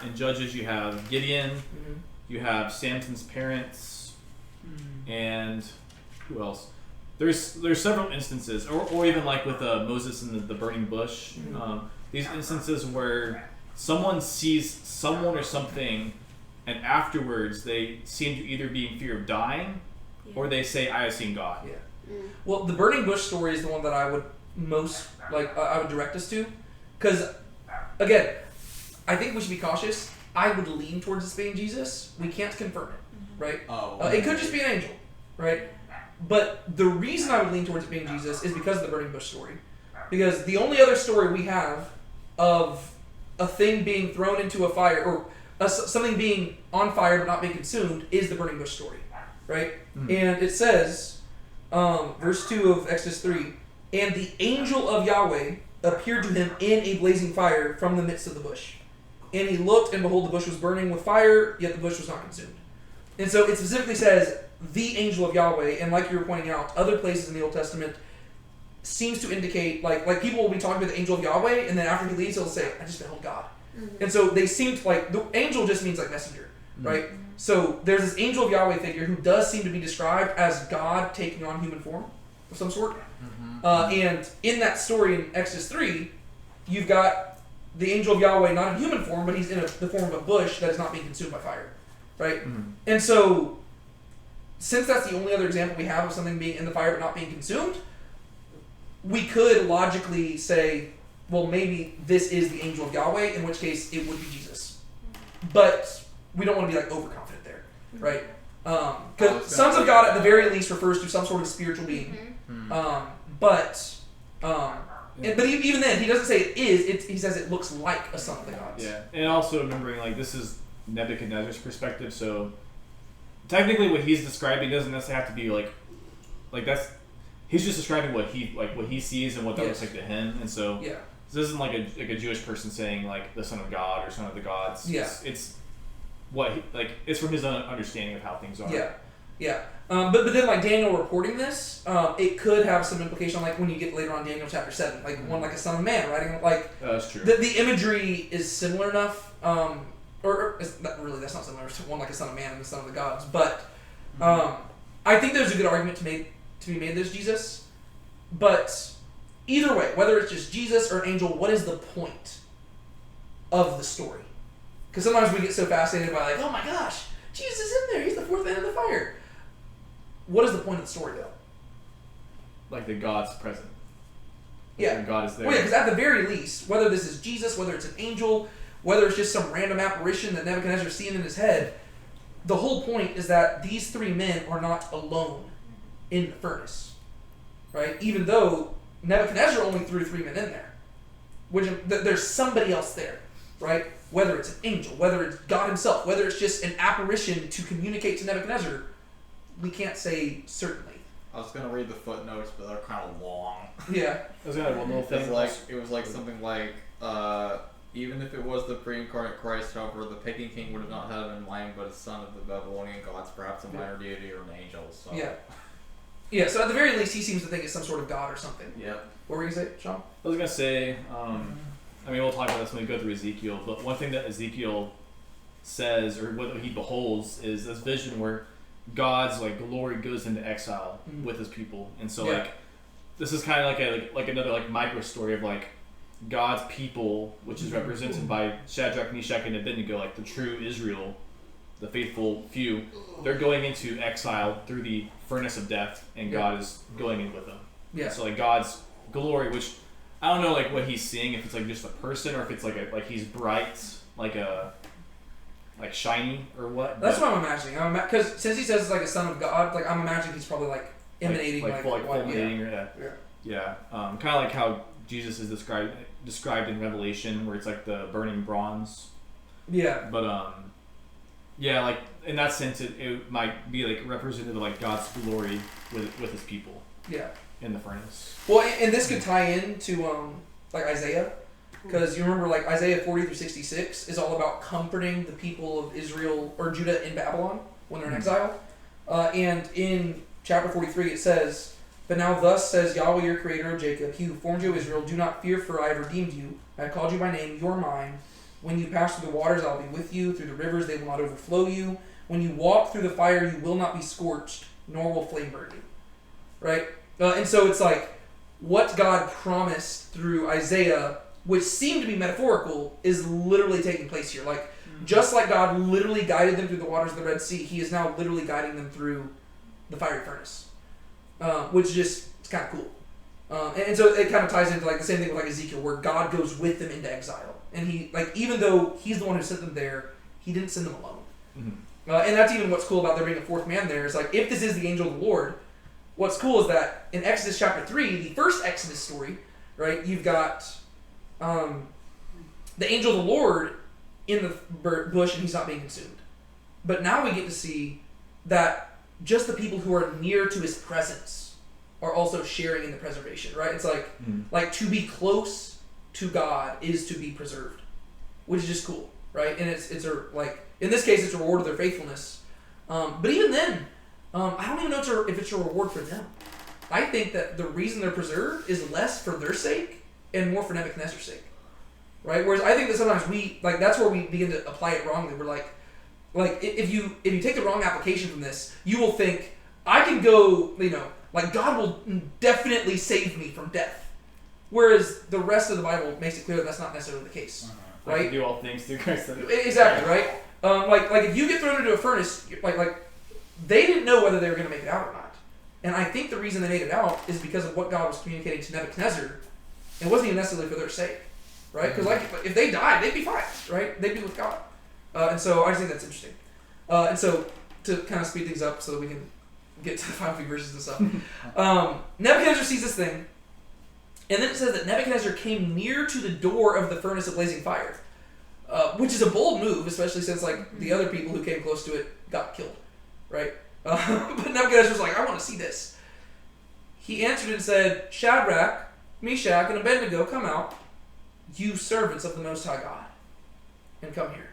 S7: in Judges you have Gideon, you have Samson's parents, and who else? There's several instances, or even like with Moses and the burning bush, these instances where someone sees someone or something, and afterwards they seem to either be in fear of dying, or they say, "I have seen God."
S1: Yeah. Well, the burning bush story is the one that I would most I would direct us to, because again, I think we should be cautious. I would lean towards this being Jesus. We can't confirm it, right? It could just be an angel, right? But the reason I would lean towards it being Jesus is because of the burning bush story. Because the only other story we have of a thing being thrown into a fire, or something being on fire but not being consumed, is the burning bush story, right? And it says, verse 2 of Exodus 3, "And the angel of Yahweh appeared to him in a blazing fire from the midst of the bush. And he looked, and behold, the bush was burning with fire, yet the bush was not consumed." And so it specifically says, the angel of Yahweh, and like you were pointing out, other places in the Old Testament seems to indicate, like people will be talking about the angel of Yahweh, and then after he leaves, he'll say, "I just beheld God." And so they seem to, like, the angel just means like messenger, right? So there's this angel of Yahweh figure who does seem to be described as God taking on human form of some sort. And in that story in Exodus 3, you've got the angel of Yahweh not in human form, but he's in the form of a bush that is not being consumed by fire, right? And so, since that's the only other example we have of something being in the fire but not being consumed, we could logically say, well, maybe this is the angel of Yahweh, in which case it would be Jesus. But we don't want to be like overconfident there, right? Because sons of God at the very least refers to some sort of spiritual being. But even then, he doesn't say it is. He says it looks like a son of the gods.
S7: Yeah, and also remembering like this is Nebuchadnezzar's perspective, so technically what he's describing doesn't necessarily have to be like that's. He's just describing what he sees and what that looks like to him, and so this isn't like a Jewish person saying like the son of God or son of the gods.
S1: Yeah,
S7: it's what it's from his own understanding of how things are.
S1: Yeah. But then like Daniel reporting this, it could have some implication like when you get later on Daniel chapter 7, like one like a son of man, right? Like
S7: that's true.
S1: The imagery is similar enough, or that's not similar. It's one like a son of man and the son of the gods, but I think there's a good argument to be made there's Jesus, but either way, whether it's just Jesus or an angel, what is the point of the story? Because sometimes we get so fascinated by like, oh my gosh, Jesus is in there, he's the fourth man in the fire. What is the point of the story though?
S7: Like the God's present.
S1: Yeah.
S7: God is there.
S1: Well, yeah, because at the very least, whether this is Jesus, whether it's an angel, whether it's just some random apparition that Nebuchadnezzar is seeing in his head, the whole point is that these three men are not alone in the furnace, right? Even though Nebuchadnezzar only threw three men in there, which there's somebody else there, right? Whether it's an angel, whether it's God himself, whether it's just an apparition to communicate to Nebuchadnezzar, we can't say certainly.
S6: I was gonna read the footnotes, but they're kind of long.
S1: Yeah.
S7: I was gonna have one little thing.
S6: It was like something like, even if it was the pre-incarnate Christ, however, the pagan king would have not had him in mind, but a son of the Babylonian gods, perhaps a minor deity or an angel. So.
S1: Yeah, so at the very least, he seems to think it's some sort of god or something.
S6: Yep.
S1: What were you going to say, Sean?
S7: I was going to say, I mean, we'll talk about this when we go through Ezekiel, but one thing that Ezekiel says, or what he beholds, is this vision where God's like glory goes into exile with his people. And so like, this is kind of like another like micro story of like God's people, which is represented by Shadrach, Meshach, and Abednego, like the true Israel, the faithful few. They're going into exile through the furnace of death, and God is going in with them. Yeah. So like God's glory, which I don't know like what he's seeing, if it's like just a person or if it's like he's bright, like shiny or what.
S1: That's what I'm imagining. Because since he says it's like a son of God, like I'm imagining he's probably like emanating
S7: fulminating. Kind of like how Jesus is described in Revelation, where it's like the burning bronze. Yeah. But yeah, like in that sense, it might be like representative of like God's glory with his people.
S1: Yeah.
S3: in the furnace.
S1: Well, and this could tie into like Isaiah, because you remember like Isaiah 40 through 66 is all about comforting the people of Israel or Judah in Babylon when they're in exile. And in chapter 43 it says, "But now thus says Yahweh your creator of Jacob, he who formed you Israel, do not fear, for I have redeemed you. I have called you by name, you are mine. When you pass through the waters, I will be with you. Through the rivers, they will not overflow you. When you walk through the fire, you will not be scorched, nor will flame burn you." Right? And so it's like what God promised through Isaiah, which seemed to be metaphorical, is literally taking place here. Like, just like God literally guided them through the waters of the Red Sea, he is now literally guiding them through the fiery furnace. Which just, it's kind of cool. And so it kind of ties into like the same thing with like Ezekiel, where God goes with them into exile. And he, like, even though he's the one who sent them there, he didn't send them alone.
S3: Mm-hmm.
S1: And that's even what's cool about there being a fourth man there. Is like, if this is the angel of the Lord, what's cool is that in Exodus chapter 3, the first Exodus story, right, you've got the angel of the Lord in the bush and he's not being consumed. But now we get to see that just the people who are near to his presence are also sharing in the preservation, right? It's like, like to be close to God is to be preserved, which is just cool, right? And it's a, like, in this case, it's a reward of their faithfulness. But even then, I don't even know if it's a reward for them. I think that the reason they're preserved is less for their sake and more for Nebuchadnezzar's sake, right? Whereas I think that sometimes we, like, that's where we begin to apply it wrongly. We're like if you take the wrong application from this, you will think, I can go, you know, like God will definitely save me from death. Whereas the rest of the Bible makes it clear that that's not necessarily the case, right?
S3: I can do all things through Christ.
S1: Exactly, right? Like if you get thrown into a furnace, like they didn't know whether they were going to make it out or not. And I think the reason they made it out is because of what God was communicating to Nebuchadnezzar. It wasn't even necessarily for their sake, right? Because like if they died, they'd be fine, right? They'd be with God. And so I just think that's interesting. And so to kind of speed things up so that we can get to the final few verses and stuff. Nebuchadnezzar sees this thing, and then it says that Nebuchadnezzar came near to the door of the furnace of blazing fire, which is a bold move, especially since like the other people who came close to it got killed, right? But Nebuchadnezzar was like, I want to see this. He answered and said, "Shadrach, Meshach, and Abednego, come out, you servants of the Most High God, and come here."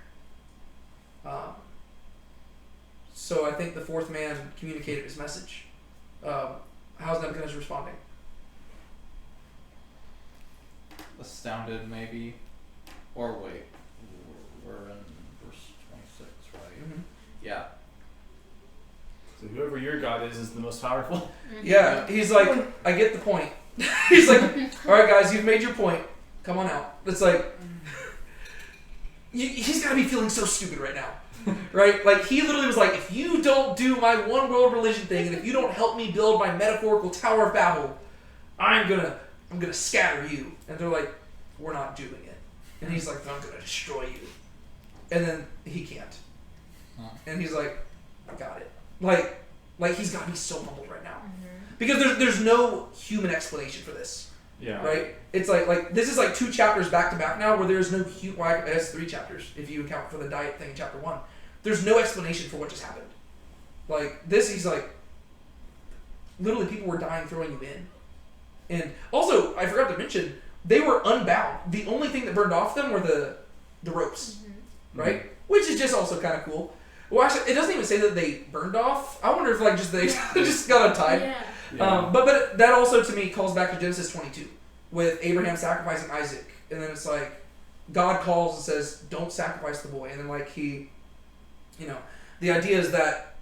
S1: So I think the fourth man communicated his message. How's Nebuchadnezzar responding?
S6: Astounded, maybe. Or wait, we're in verse 26, right?
S1: Mm-hmm.
S6: Yeah.
S3: So whoever your God is the most powerful.
S1: Yeah, he's like, I get the point. He's like, all right, guys, you've made your point. Come on out. It's like, he's got to be feeling so stupid right now. Right? Like, he literally was like, if you don't do my one world religion thing, and if you don't help me build my metaphorical Tower of Babel, I'm gonna scatter you. And they're like, we're not doing it. And he's like, I'm gonna destroy you. And then he can't. And he's like, I got it. Like he's gotta be so humbled right now. Because there's no human explanation for this.
S3: Yeah.
S1: Right? It's like this is like 2 chapters back to back now where there's no well, I guess 3 chapters if you account for the diet thing in chapter 1. There's no explanation for what just happened. Like this, he's like, literally people were dying throwing you in. And also, I forgot to mention, they were unbound. The only thing that burned off them were the ropes, right? Which is just also kind of cool. Well, actually, it doesn't even say that they burned off. I wonder if like just they just got untied.
S5: Yeah.
S1: But that also to me calls back to Genesis 22 with Abraham sacrificing Isaac, and then it's like God calls and says, "Don't sacrifice the boy," and then like he, you know, the idea is that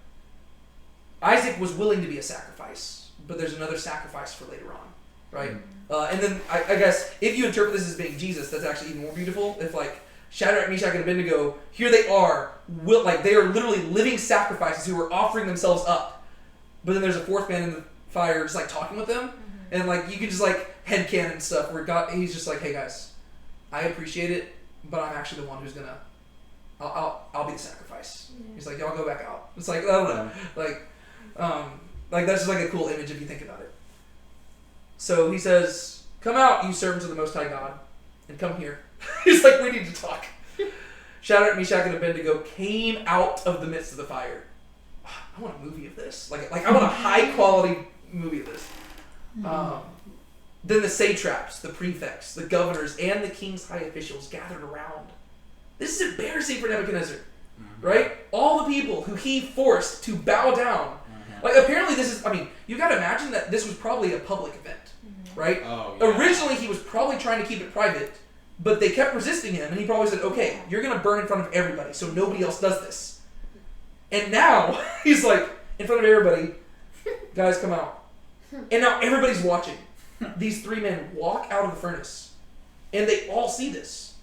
S1: Isaac was willing to be a sacrifice, but there's another sacrifice for later on, right? And then I guess if you interpret this as being Jesus, that's actually even more beautiful. If like Shadrach, Meshach, and Abednego, here they are, they are literally living sacrifices who are offering themselves up, but then there's a fourth man in the fire just like talking with them, and like you can just like headcanon stuff where he's just like, hey guys, I appreciate it, but I'm actually the one who's gonna, I'll be the sacrifice. He's like, y'all go back out. It's like, I don't know, like that's just like a cool image if you think about it. So he says, "Come out, you servants of the Most High God, and come here." He's like, we need to talk. Shadrach, Meshach, and Abednego came out of the midst of the fire. I want a movie of this. Like I want a high quality movie of this. Then the satraps, the prefects, the governors, and the king's high officials gathered around. This is embarrassing for Nebuchadnezzar, right? All the people who he forced to bow down. Like, apparently this is, I mean, you gotta imagine that this was probably a public event, right?
S6: Oh, yeah.
S1: Originally, he was probably trying to keep it private, but they kept resisting him, and he probably said, okay, you're gonna burn in front of everybody, so nobody else does this. And now, he's like, in front of everybody, guys, come out. And now everybody's watching. These three men walk out of the furnace, and they all see this.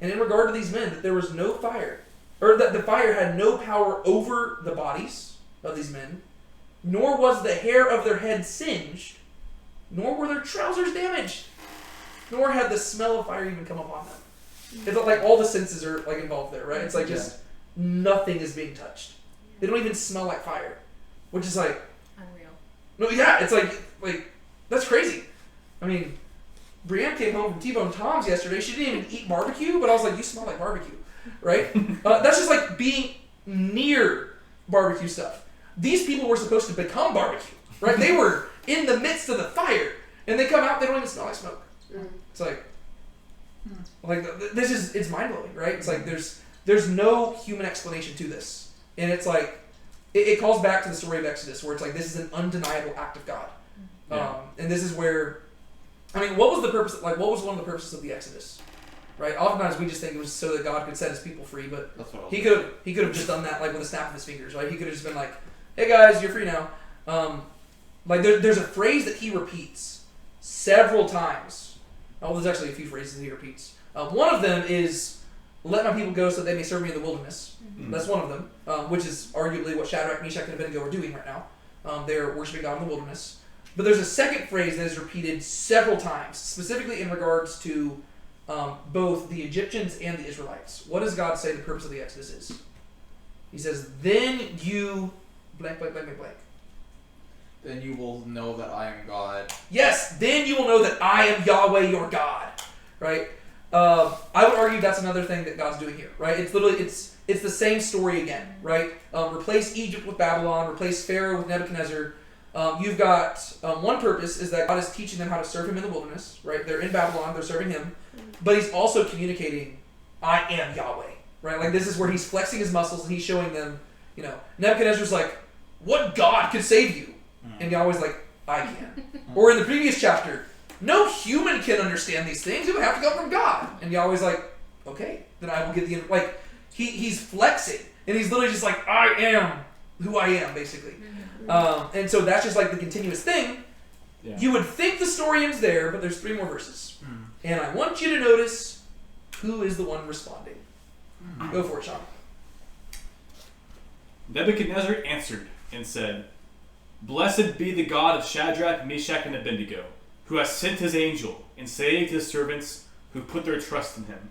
S1: And in regard to these men, that there was no fire, or that the fire had no power over the bodies of these men, nor was the hair of their head singed, nor were their trousers damaged, nor had the smell of fire even come upon them. It's like all the senses are like involved there, right? It's like just nothing is being touched. They don't even smell like fire, which is like
S5: Unreal.
S1: no, yeah, it's like that's crazy. I mean, Brienne came home from T-Bone Tom's yesterday. She didn't even eat barbecue, but I was like, you smell like barbecue, right? That's just like being near barbecue stuff. These people were supposed to become barbecue, right? They were in the midst of the fire, and they come out, they don't even smell like smoke. It's like this is, it's mind-blowing, right? It's like there's no human explanation to this. And it's like, it calls back to the story of Exodus, where it's like, this is an undeniable act of God.
S3: Yeah.
S1: And this is where, I mean, what was the purpose, like, what was one of the purposes of the Exodus? Right? Oftentimes we just think it was so that God could set his people free, but
S6: That's what I was
S1: he could have just done that, like, with a snap of his fingers, right? He could have just been like, hey guys, you're free now. Like, there's a phrase that he repeats several times. Oh, there's actually a few phrases that he repeats. One of them is, let my people go so they may serve me in the wilderness. That's one of them, which is arguably what Shadrach, Meshach, and Abednego are doing right now. They're worshiping God in the wilderness. But there's a second phrase that is repeated several times, specifically in regards to both the Egyptians and the Israelites. What does God say the purpose of the Exodus is? He says, then you blank, blank, blank, blank, blank.
S6: Then you will know that I am God.
S1: Yes, then you will know that I am Yahweh your God, right? I would argue that's another thing that God's doing here, right? It's literally, it's the same story again, right? Replace Egypt with Babylon, replace Pharaoh with Nebuchadnezzar. You've got one purpose is that God is teaching them how to serve him in the wilderness, right? They're in Babylon, they're serving him, but he's also communicating, I am Yahweh, right? Like, this is where he's flexing his muscles and he's showing them, you know, Nebuchadnezzar's like, what God could save you? And Yahweh's like, I can. Or in the previous chapter, no human can understand these things. It would have to come from God. And Yahweh's like, okay, then I will get the... Like, he's flexing. And he's literally just like, I am who I am, basically. And so that's just like the continuous thing.
S3: Yeah.
S1: You would think the story ends there, but there's 3 more verses. And I want you to notice who is the one responding. Go for it, Sean.
S3: Nebuchadnezzar answered and said, Blessed be the God of Shadrach, Meshach, and Abednego, who has sent his angel and saved his servants who put their trust in him,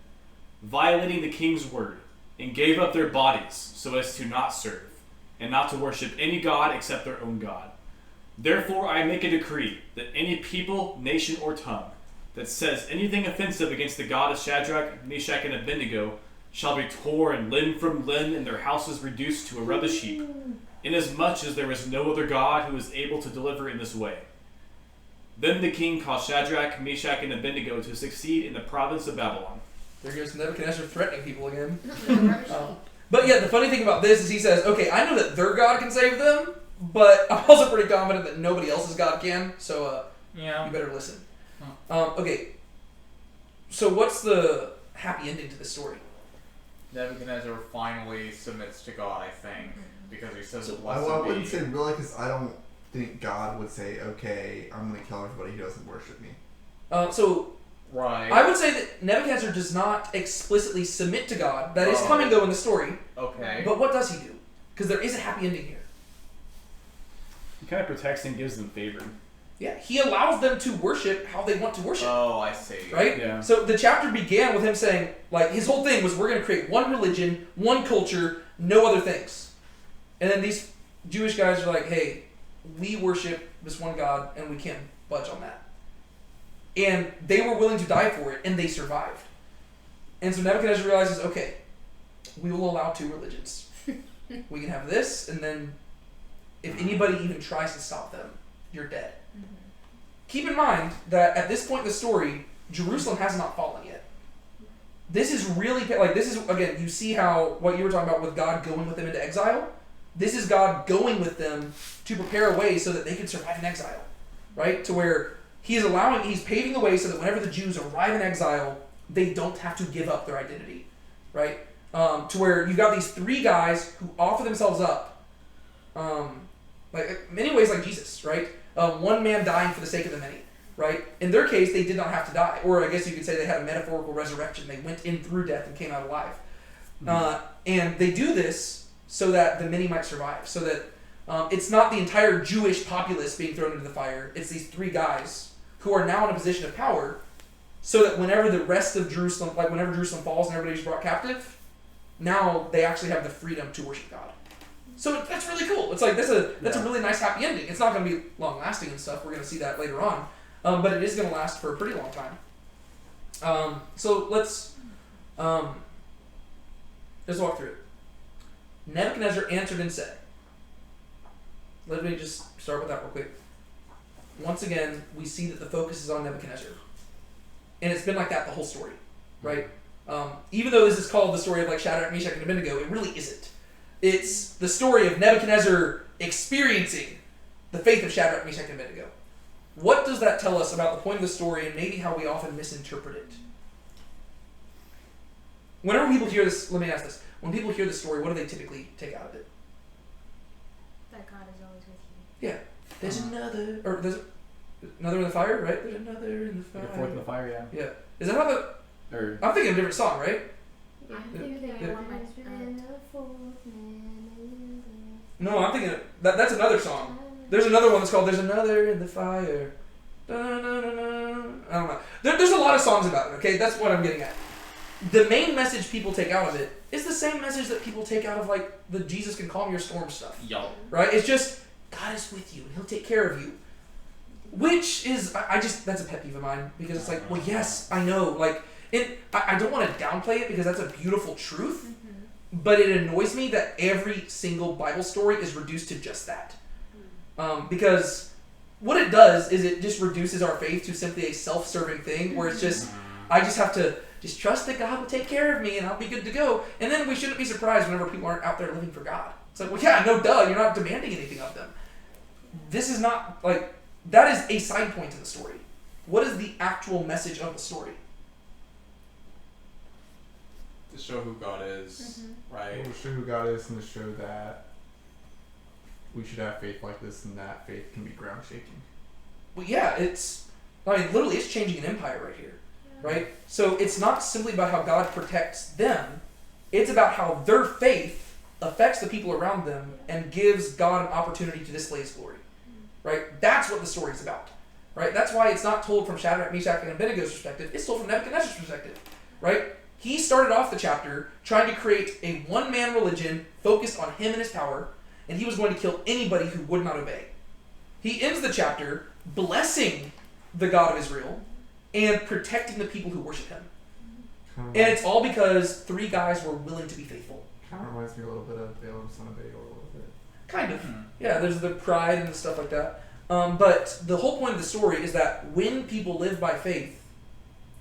S3: violating the king's word, and gave up their bodies so as to not serve, and not to worship any god except their own God. Therefore I make a decree that any people, nation, or tongue that says anything offensive against the God of Shadrach, Meshach, and Abednego shall be torn limb from limb and their houses reduced to a rubbish heap, inasmuch as there is no other God who is able to deliver in this way. Then the king caused Shadrach, Meshach, and Abednego to succeed in the province of Babylon.
S1: There goes Nebuchadnezzar threatening people again. But yeah, the funny thing about this is he says, okay, I know that their God can save them, but I'm also pretty confident that nobody else's God can, so you better listen. Okay, so what's the happy ending to this story?
S6: Nebuchadnezzar finally submits to God, I think, because he says,
S4: I
S6: blessed
S4: wouldn't
S6: be.
S4: say really, because I don't think God would say, okay, I'm going to kill everybody who doesn't worship me.
S1: So
S6: Right.
S1: I would say that Nebuchadnezzar does not explicitly submit to God. That is coming, though, in the story.
S6: Okay.
S1: But what does he do? Because there is a happy ending here.
S3: He kind of protects and gives them favor.
S1: Yeah, he allows them to worship how they want to worship.
S6: Oh, I see.
S1: Right?
S3: Yeah.
S1: So the chapter began with him saying, like, his whole thing was, we're going to create one religion, one culture, no other things. And then these Jewish guys are like, hey, we worship this one God, and we can't budge on that. And they were willing to die for it, and they survived. And so Nebuchadnezzar realizes, okay, we will allow 2 religions. We can have this, and then if anybody even tries to stop them, you're dead. keep in mind that at this point in the story, Jerusalem has not fallen yet. This is really, like, this is, again, you see how, what you were talking about with God going with them into exile? This is God going with them to prepare a way so that they can survive in exile, right? To where he's paving the way so that whenever the Jews arrive in exile, they don't have to give up their identity, right? To where you've got these three guys who offer themselves up, like in many ways like Jesus, right? One man dying for the sake of the many, right? In their case, they did not have to die. Or I guess you could say they had a metaphorical resurrection. They went in through death and came out alive. And they do this so that the many might survive. So that it's not the entire Jewish populace being thrown into the fire. It's these three guys who are now in a position of power so that whenever the rest of Jerusalem, like whenever Jerusalem falls and everybody's brought captive, now they actually have the freedom to worship God. So that's really cool. It's like that's a really nice happy ending. It's not going to be long lasting and stuff. We're going to see that later on, but it is going to last for a pretty long time. So let's walk through it. Nebuchadnezzar answered and said. Let me just start with that real quick. Once again, we see that the focus is on Nebuchadnezzar, and it's been like that the whole story, right? Even though this is called the story of like Shadrach, Meshach, and Abednego, it really isn't. It's the story of Nebuchadnezzar experiencing the faith of Shadrach, Meshach, and Abednego. What does that tell us about the point of the story and maybe how we often misinterpret it? Whenever people hear this, let me ask this. When people hear this story, what do they typically take out of it?
S5: That God is always with you.
S1: Yeah. There's another in the fire, right? There's another in the fire.
S7: Like a fourth in the fire, yeah.
S1: Yeah. Is that how the...
S7: Or
S1: I'm thinking of a different song, right?
S5: I
S1: Yeah.
S5: think
S1: Yeah.
S5: they want my
S1: No, I'm thinking that's another song. There's another one that's called "There's Another in the Fire." Da-na-na-na. I don't know. There's a lot of songs about it. Okay, that's what I'm getting at. The main message people take out of it is the same message that people take out of like the Jesus can calm your storm stuff.
S6: Yo.
S1: Right? It's just God is with you and He'll take care of you. Which is that's a pet peeve of mine because it's like, well, yes, I know. Like, I don't want to downplay it because that's a beautiful truth. But it annoys me that every single Bible story is reduced to just that. Because what it does is it just reduces our faith to simply a self-serving thing where it's just, I just have to just trust that God will take care of me and I'll be good to go. And then we shouldn't be surprised whenever people aren't out there living for God. It's like, well, yeah, no duh, you're not demanding anything of them. This is not, like, that is a side point to the story. What is the actual message of the story?
S6: To show who God is, right?
S4: To show who God is and to show that we should have faith like this and that faith can be ground shaking.
S1: Well, yeah, literally it's changing an empire right here, right? So it's not simply about how God protects them, it's about how their faith affects the people around them and gives God an opportunity to display His glory, right? That's what the story's about, right? That's why it's not told from Shadrach, Meshach, and Abednego's perspective, it's told from Nebuchadnezzar's perspective, right? He started off the chapter trying to create a one-man religion focused on him and his power, and he was going to kill anybody who would not obey. He ends the chapter blessing the God of Israel and protecting the people who worship him. And it's all because three guys were willing to be faithful.
S4: Kind of reminds me a little bit of Balaam, son of Beor, a little bit.
S1: Kind of. Yeah, there's the pride and the stuff like that. But the whole point of the story is that when people live by faith,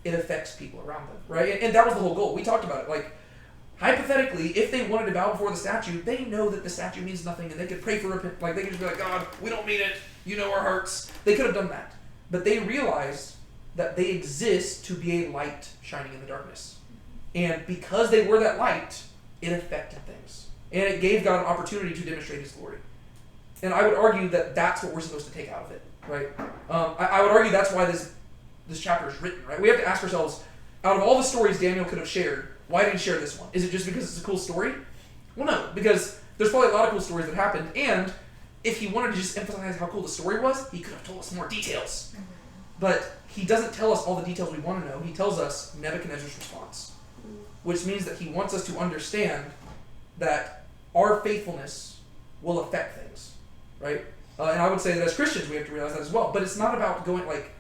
S1: it affects people around them, right? And that was the whole goal. We talked about it. Like, hypothetically, if they wanted to bow before the statue, they know that the statue means nothing, and they could pray for repentance. Like, they could just be like, God, we don't mean it. You know our hearts. They could have done that. But they realized that they exist to be a light shining in the darkness. And because they were that light, it affected things. And it gave God an opportunity to demonstrate His glory. And I would argue that that's what we're supposed to take out of it, right? I would argue that's why this chapter is written, right? We have to ask ourselves, out of all the stories Daniel could have shared, why did he share this one? Is it just because it's a cool story? Well, no, because there's probably a lot of cool stories that happened, and if he wanted to just emphasize how cool the story was, he could have told us more details. But he doesn't tell us all the details we want to know. He tells us Nebuchadnezzar's response, which means that he wants us to understand that our faithfulness will affect things, right? And I would say that as Christians, we have to realize that as well. But it's not about going, like,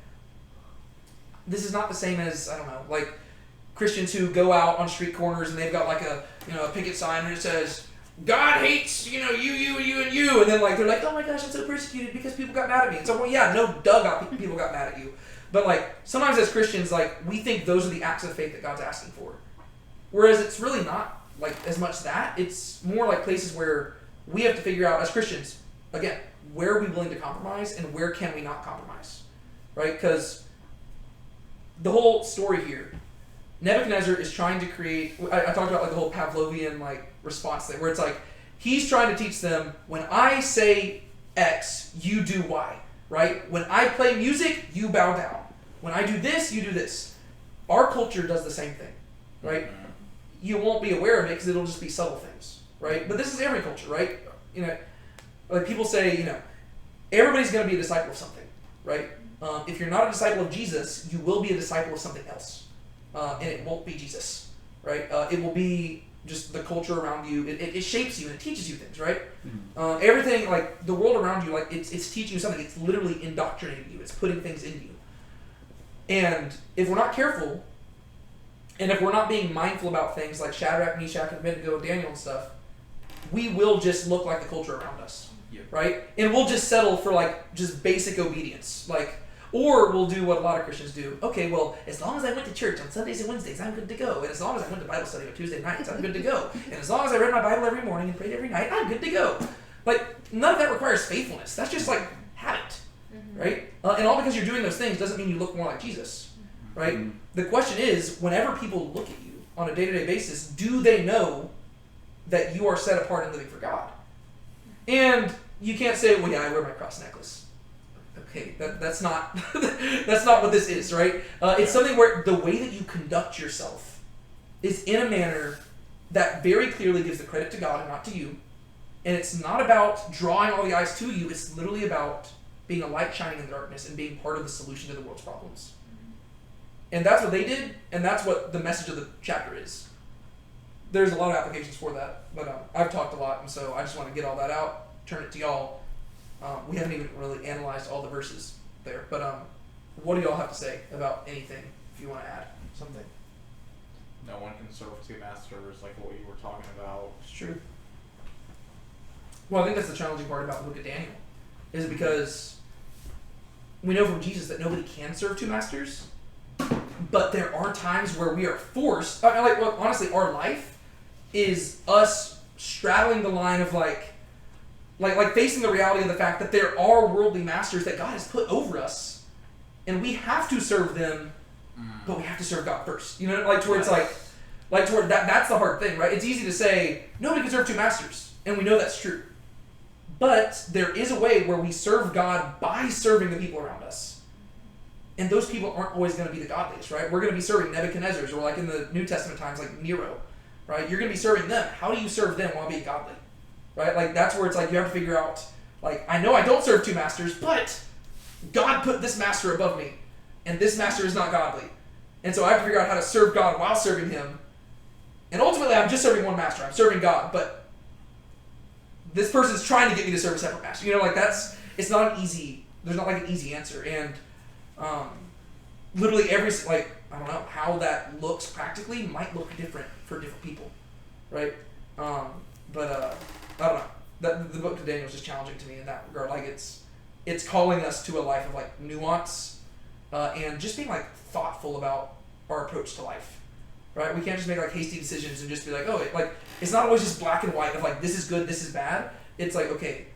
S1: this is not the same as, I don't know, like Christians who go out on street corners and they've got like a picket sign and it says, God hates, you, and you. And then, like, they're like, oh my gosh, I'm so persecuted because people got mad at me. And so, well, yeah, no, people got mad at you. But, like, sometimes as Christians, like, we think those are the acts of faith that God's asking for. Whereas it's really not, like, as much that. It's more like places where we have to figure out, as Christians, again, where are we willing to compromise and where can we not compromise? Right? Because the whole story here, Nebuchadnezzar is trying to create, I talked about like the whole Pavlovian like response thing, where it's like, he's trying to teach them, when I say X, you do Y, right? When I play music, you bow down. When I do this, you do this. Our culture does the same thing, right? You won't be aware of it because it'll just be subtle things, right? But this is every culture, right? You know, like people say, you know, everybody's going to be a disciple of something, right? If you're not a disciple of Jesus, you will be a disciple of something else. And it won't be Jesus, right? It will be just the culture around you. It shapes you and it teaches you things, right? Mm-hmm. Everything, like the world around you, like it's teaching you something. It's literally indoctrinating you. It's putting things in you. And if we're not careful, and if we're not being mindful about things like Shadrach, Meshach, and Abednego, Daniel and stuff, we will just look like the culture around us, right? And we'll just settle for like just basic obedience, like. Or we'll do what a lot of Christians do. Okay, well, as long as I went to church on Sundays and Wednesdays, I'm good to go. And as long as I went to Bible study on Tuesday nights, I'm good to go. And as long as I read my Bible every morning and prayed every night, I'm good to go. Like, none of that requires faithfulness. That's just like habit, right? And all because you're doing those things doesn't mean you look more like Jesus, right? Mm-hmm. The question is, whenever people look at you on a day-to-day basis, do they know that you are set apart and living for God? And you can't say, well, yeah, I wear my cross necklace. Okay, that's not that's not what this is, right? It's something where the way that you conduct yourself is in a manner that very clearly gives the credit to God and not to you. And it's not about drawing all the eyes to you. It's literally about being a light shining in the darkness and being part of the solution to the world's problems. And that's what they did, and that's what the message of the chapter is. There's a lot of applications for that, but I've talked a lot, and so I just want to get all that out, turn it to y'all. We haven't even really analyzed all the verses there, but what do y'all have to say about anything, if you want to add something?
S6: No one can serve two masters, like what we were talking about.
S1: It's true. Well, I think that's the challenging part about the book of Daniel, is because we know from Jesus that nobody can serve two masters, but there are times where we are forced, honestly, our life is us straddling the line of like facing the reality of the fact that there are worldly masters that God has put over us, and we have to serve them, but we have to serve God first. You know, like to where it's like to where that's the hard thing, right? It's easy to say nobody can serve two masters, and we know that's true. But there is a way where we serve God by serving the people around us. And those people aren't always going to be the godliest, right? We're going to be serving Nebuchadnezzar's, or like in the New Testament times, like Nero, right? You're going to be serving them. How do you serve them while being godly? Right? Like, that's where it's like you have to figure out, like, I know I don't serve two masters, but God put this master above me, and this master is not godly. And so I have to figure out how to serve God while serving him. And ultimately, I'm just serving one master. I'm serving God, but this person's trying to get me to serve a separate master. You know, like it's not an easy, there's not like an easy answer. And literally every, like, I don't know, how that looks practically might look different for different people, right? But I don't know. The book of Daniel is just challenging to me in that regard. Like it's calling us to a life of like nuance and just being like thoughtful about our approach to life. Right? We can't just make like hasty decisions and just be like, oh, it's not always just black and white of like this is good, this is bad. It's like, okay,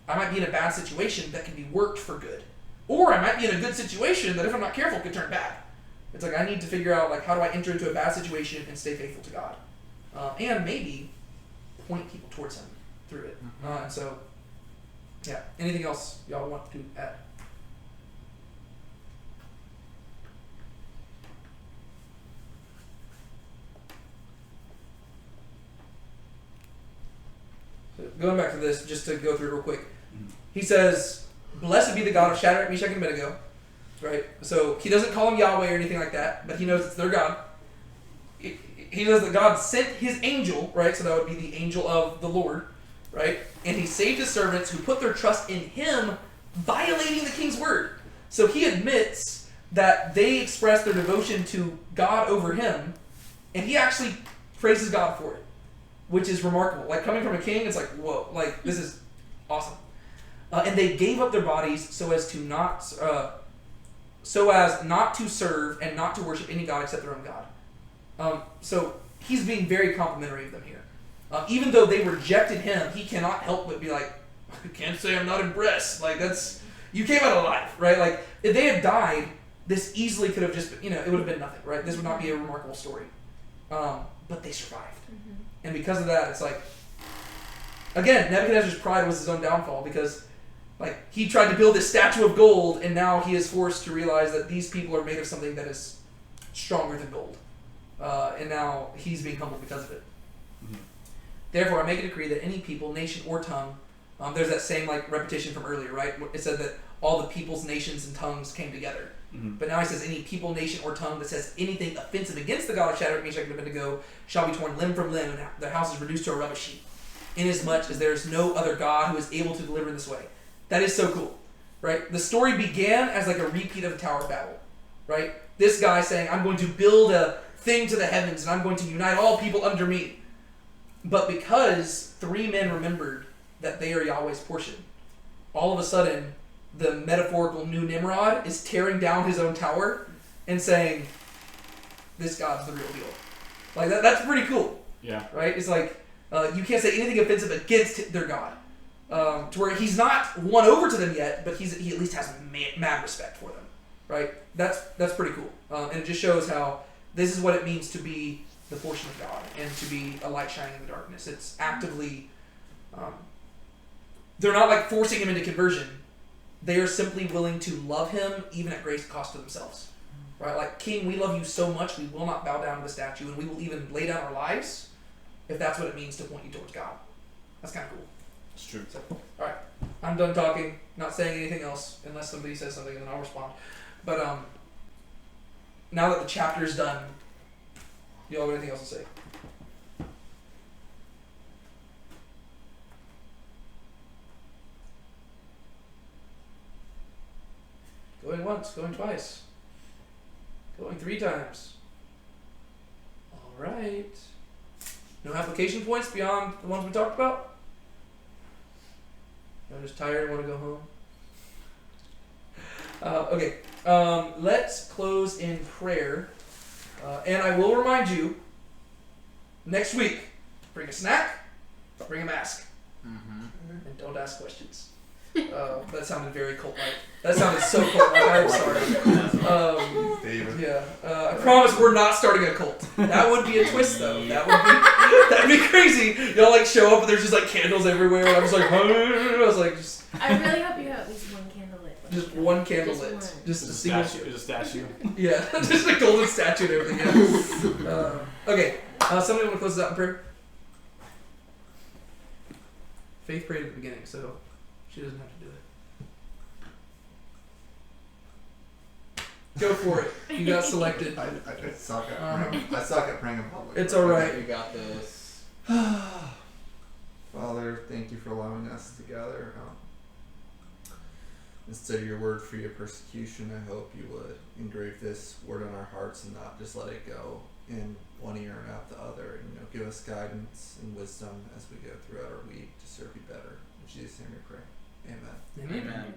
S1: I might be in a bad situation that can be worked for good, or I might be in a good situation that if I'm not careful could turn bad. It's like I need to figure out like how do I enter into a bad situation and stay faithful to God, and maybe point people towards Him through it. And so, yeah. Anything else y'all want to add? So going back to this, just to go through it real quick. He says, "Blessed be the God of Shadrach, Meshach, and Abednego." Right? So he doesn't call him Yahweh or anything like that, but he knows it's their God. He knows that God sent his angel, right? So that would be the angel of the Lord, right? And he saved his servants who put their trust in him, violating the king's word. So he admits that they expressed their devotion to God over him, and he actually praises God for it. which is remarkable. Like, coming from a king, it's like, whoa, like, this is awesome. And they gave up their bodies so as not to serve and not to worship any god except their own God. So he's being very complimentary of them here. Even though they rejected him, he cannot help but be like, I can't say I'm not impressed. Like, you came out alive, right? Like, if they had died, this easily could have just, it would have been nothing, right? This would not be a remarkable story. But they survived.
S5: Mm-hmm.
S1: And because of that, it's like, again, Nebuchadnezzar's pride was his own downfall, because like, he tried to build this statue of gold, and now he is forced to realize that these people are made of something that is stronger than gold. And now he's being humbled because of it.
S3: Mm-hmm.
S1: Therefore, I make a decree that any people, nation, or tongue, there's that same like repetition from earlier, right? It said that all the peoples, nations, and tongues came together.
S3: Mm-hmm.
S1: But now he says any people, nation, or tongue that says anything offensive against the God of Shadrach, Meshach, and Abednego shall be torn limb from limb, and their house is reduced to a rubbish heap, inasmuch as there is no other God who is able to deliver in this way. That is so cool, right? The story began as like a repeat of the Tower of Babel, right? This guy saying, I'm going to build a thing to the heavens, and I'm going to unite all people under me. But because 3 men remembered that they are Yahweh's portion, all of a sudden, the metaphorical new Nimrod is tearing down his own tower and saying, this God's the real deal. Like, that's pretty cool.
S3: Yeah.
S1: Right? It's like, you can't say anything offensive against their God. To where he's not won over to them yet, but he at least has mad respect for them. Right? That's pretty cool. And it just shows how this is what it means to be the portion of God and to be a light shining in the darkness. It's actively... they're not like forcing him into conversion. They are simply willing to love him even at great cost to themselves. Right? Like, King, we love you so much, we will not bow down to the statue, and we will even lay down our lives if that's what it means to point you towards God. That's kind of cool.
S3: It's true.
S1: So, alright. I'm done talking, not saying anything else, unless somebody says something, and then I'll respond. But, now that the chapter's done, you all have anything else to say? Going once, going twice. Going 3 times. Alright. No application points beyond the ones we talked about? I'm just tired and want to go home. Okay. Let's close in prayer. And I will remind you, next week, bring a snack, bring a mask, and don't ask questions. That sounded very cult-like. That sounded so cult-like. I'm sorry.
S4: David.
S1: Yeah. I promise we're not starting a cult. That would be a twist, though. That'd be crazy. Y'all like show up and there's just like candles everywhere. And I'm just like, I was like, just.
S5: I really hope you have at least one candle lit.
S1: Just one candle
S5: Just
S1: lit.
S5: one.
S1: Just
S3: There's
S1: a
S3: a
S1: single.
S3: statue. There's a statue.
S1: Yeah, just a golden statue and everything. Yeah. Okay. Somebody want to close this out in prayer? Faith prayed at the beginning, so she doesn't have to do it. Go for it. You got selected.
S4: I suck at praying. I suck at praying in public.
S1: It's alright.
S6: You got this.
S4: Father, thank you for allowing us to gather. Instead of your word free of persecution, I hope you would engrave this word on our hearts and not just let it go in one ear and out the other. And give us guidance and wisdom as we go throughout our week to serve you better. In Jesus' name we pray. Amen.
S1: Amen.
S6: Amen.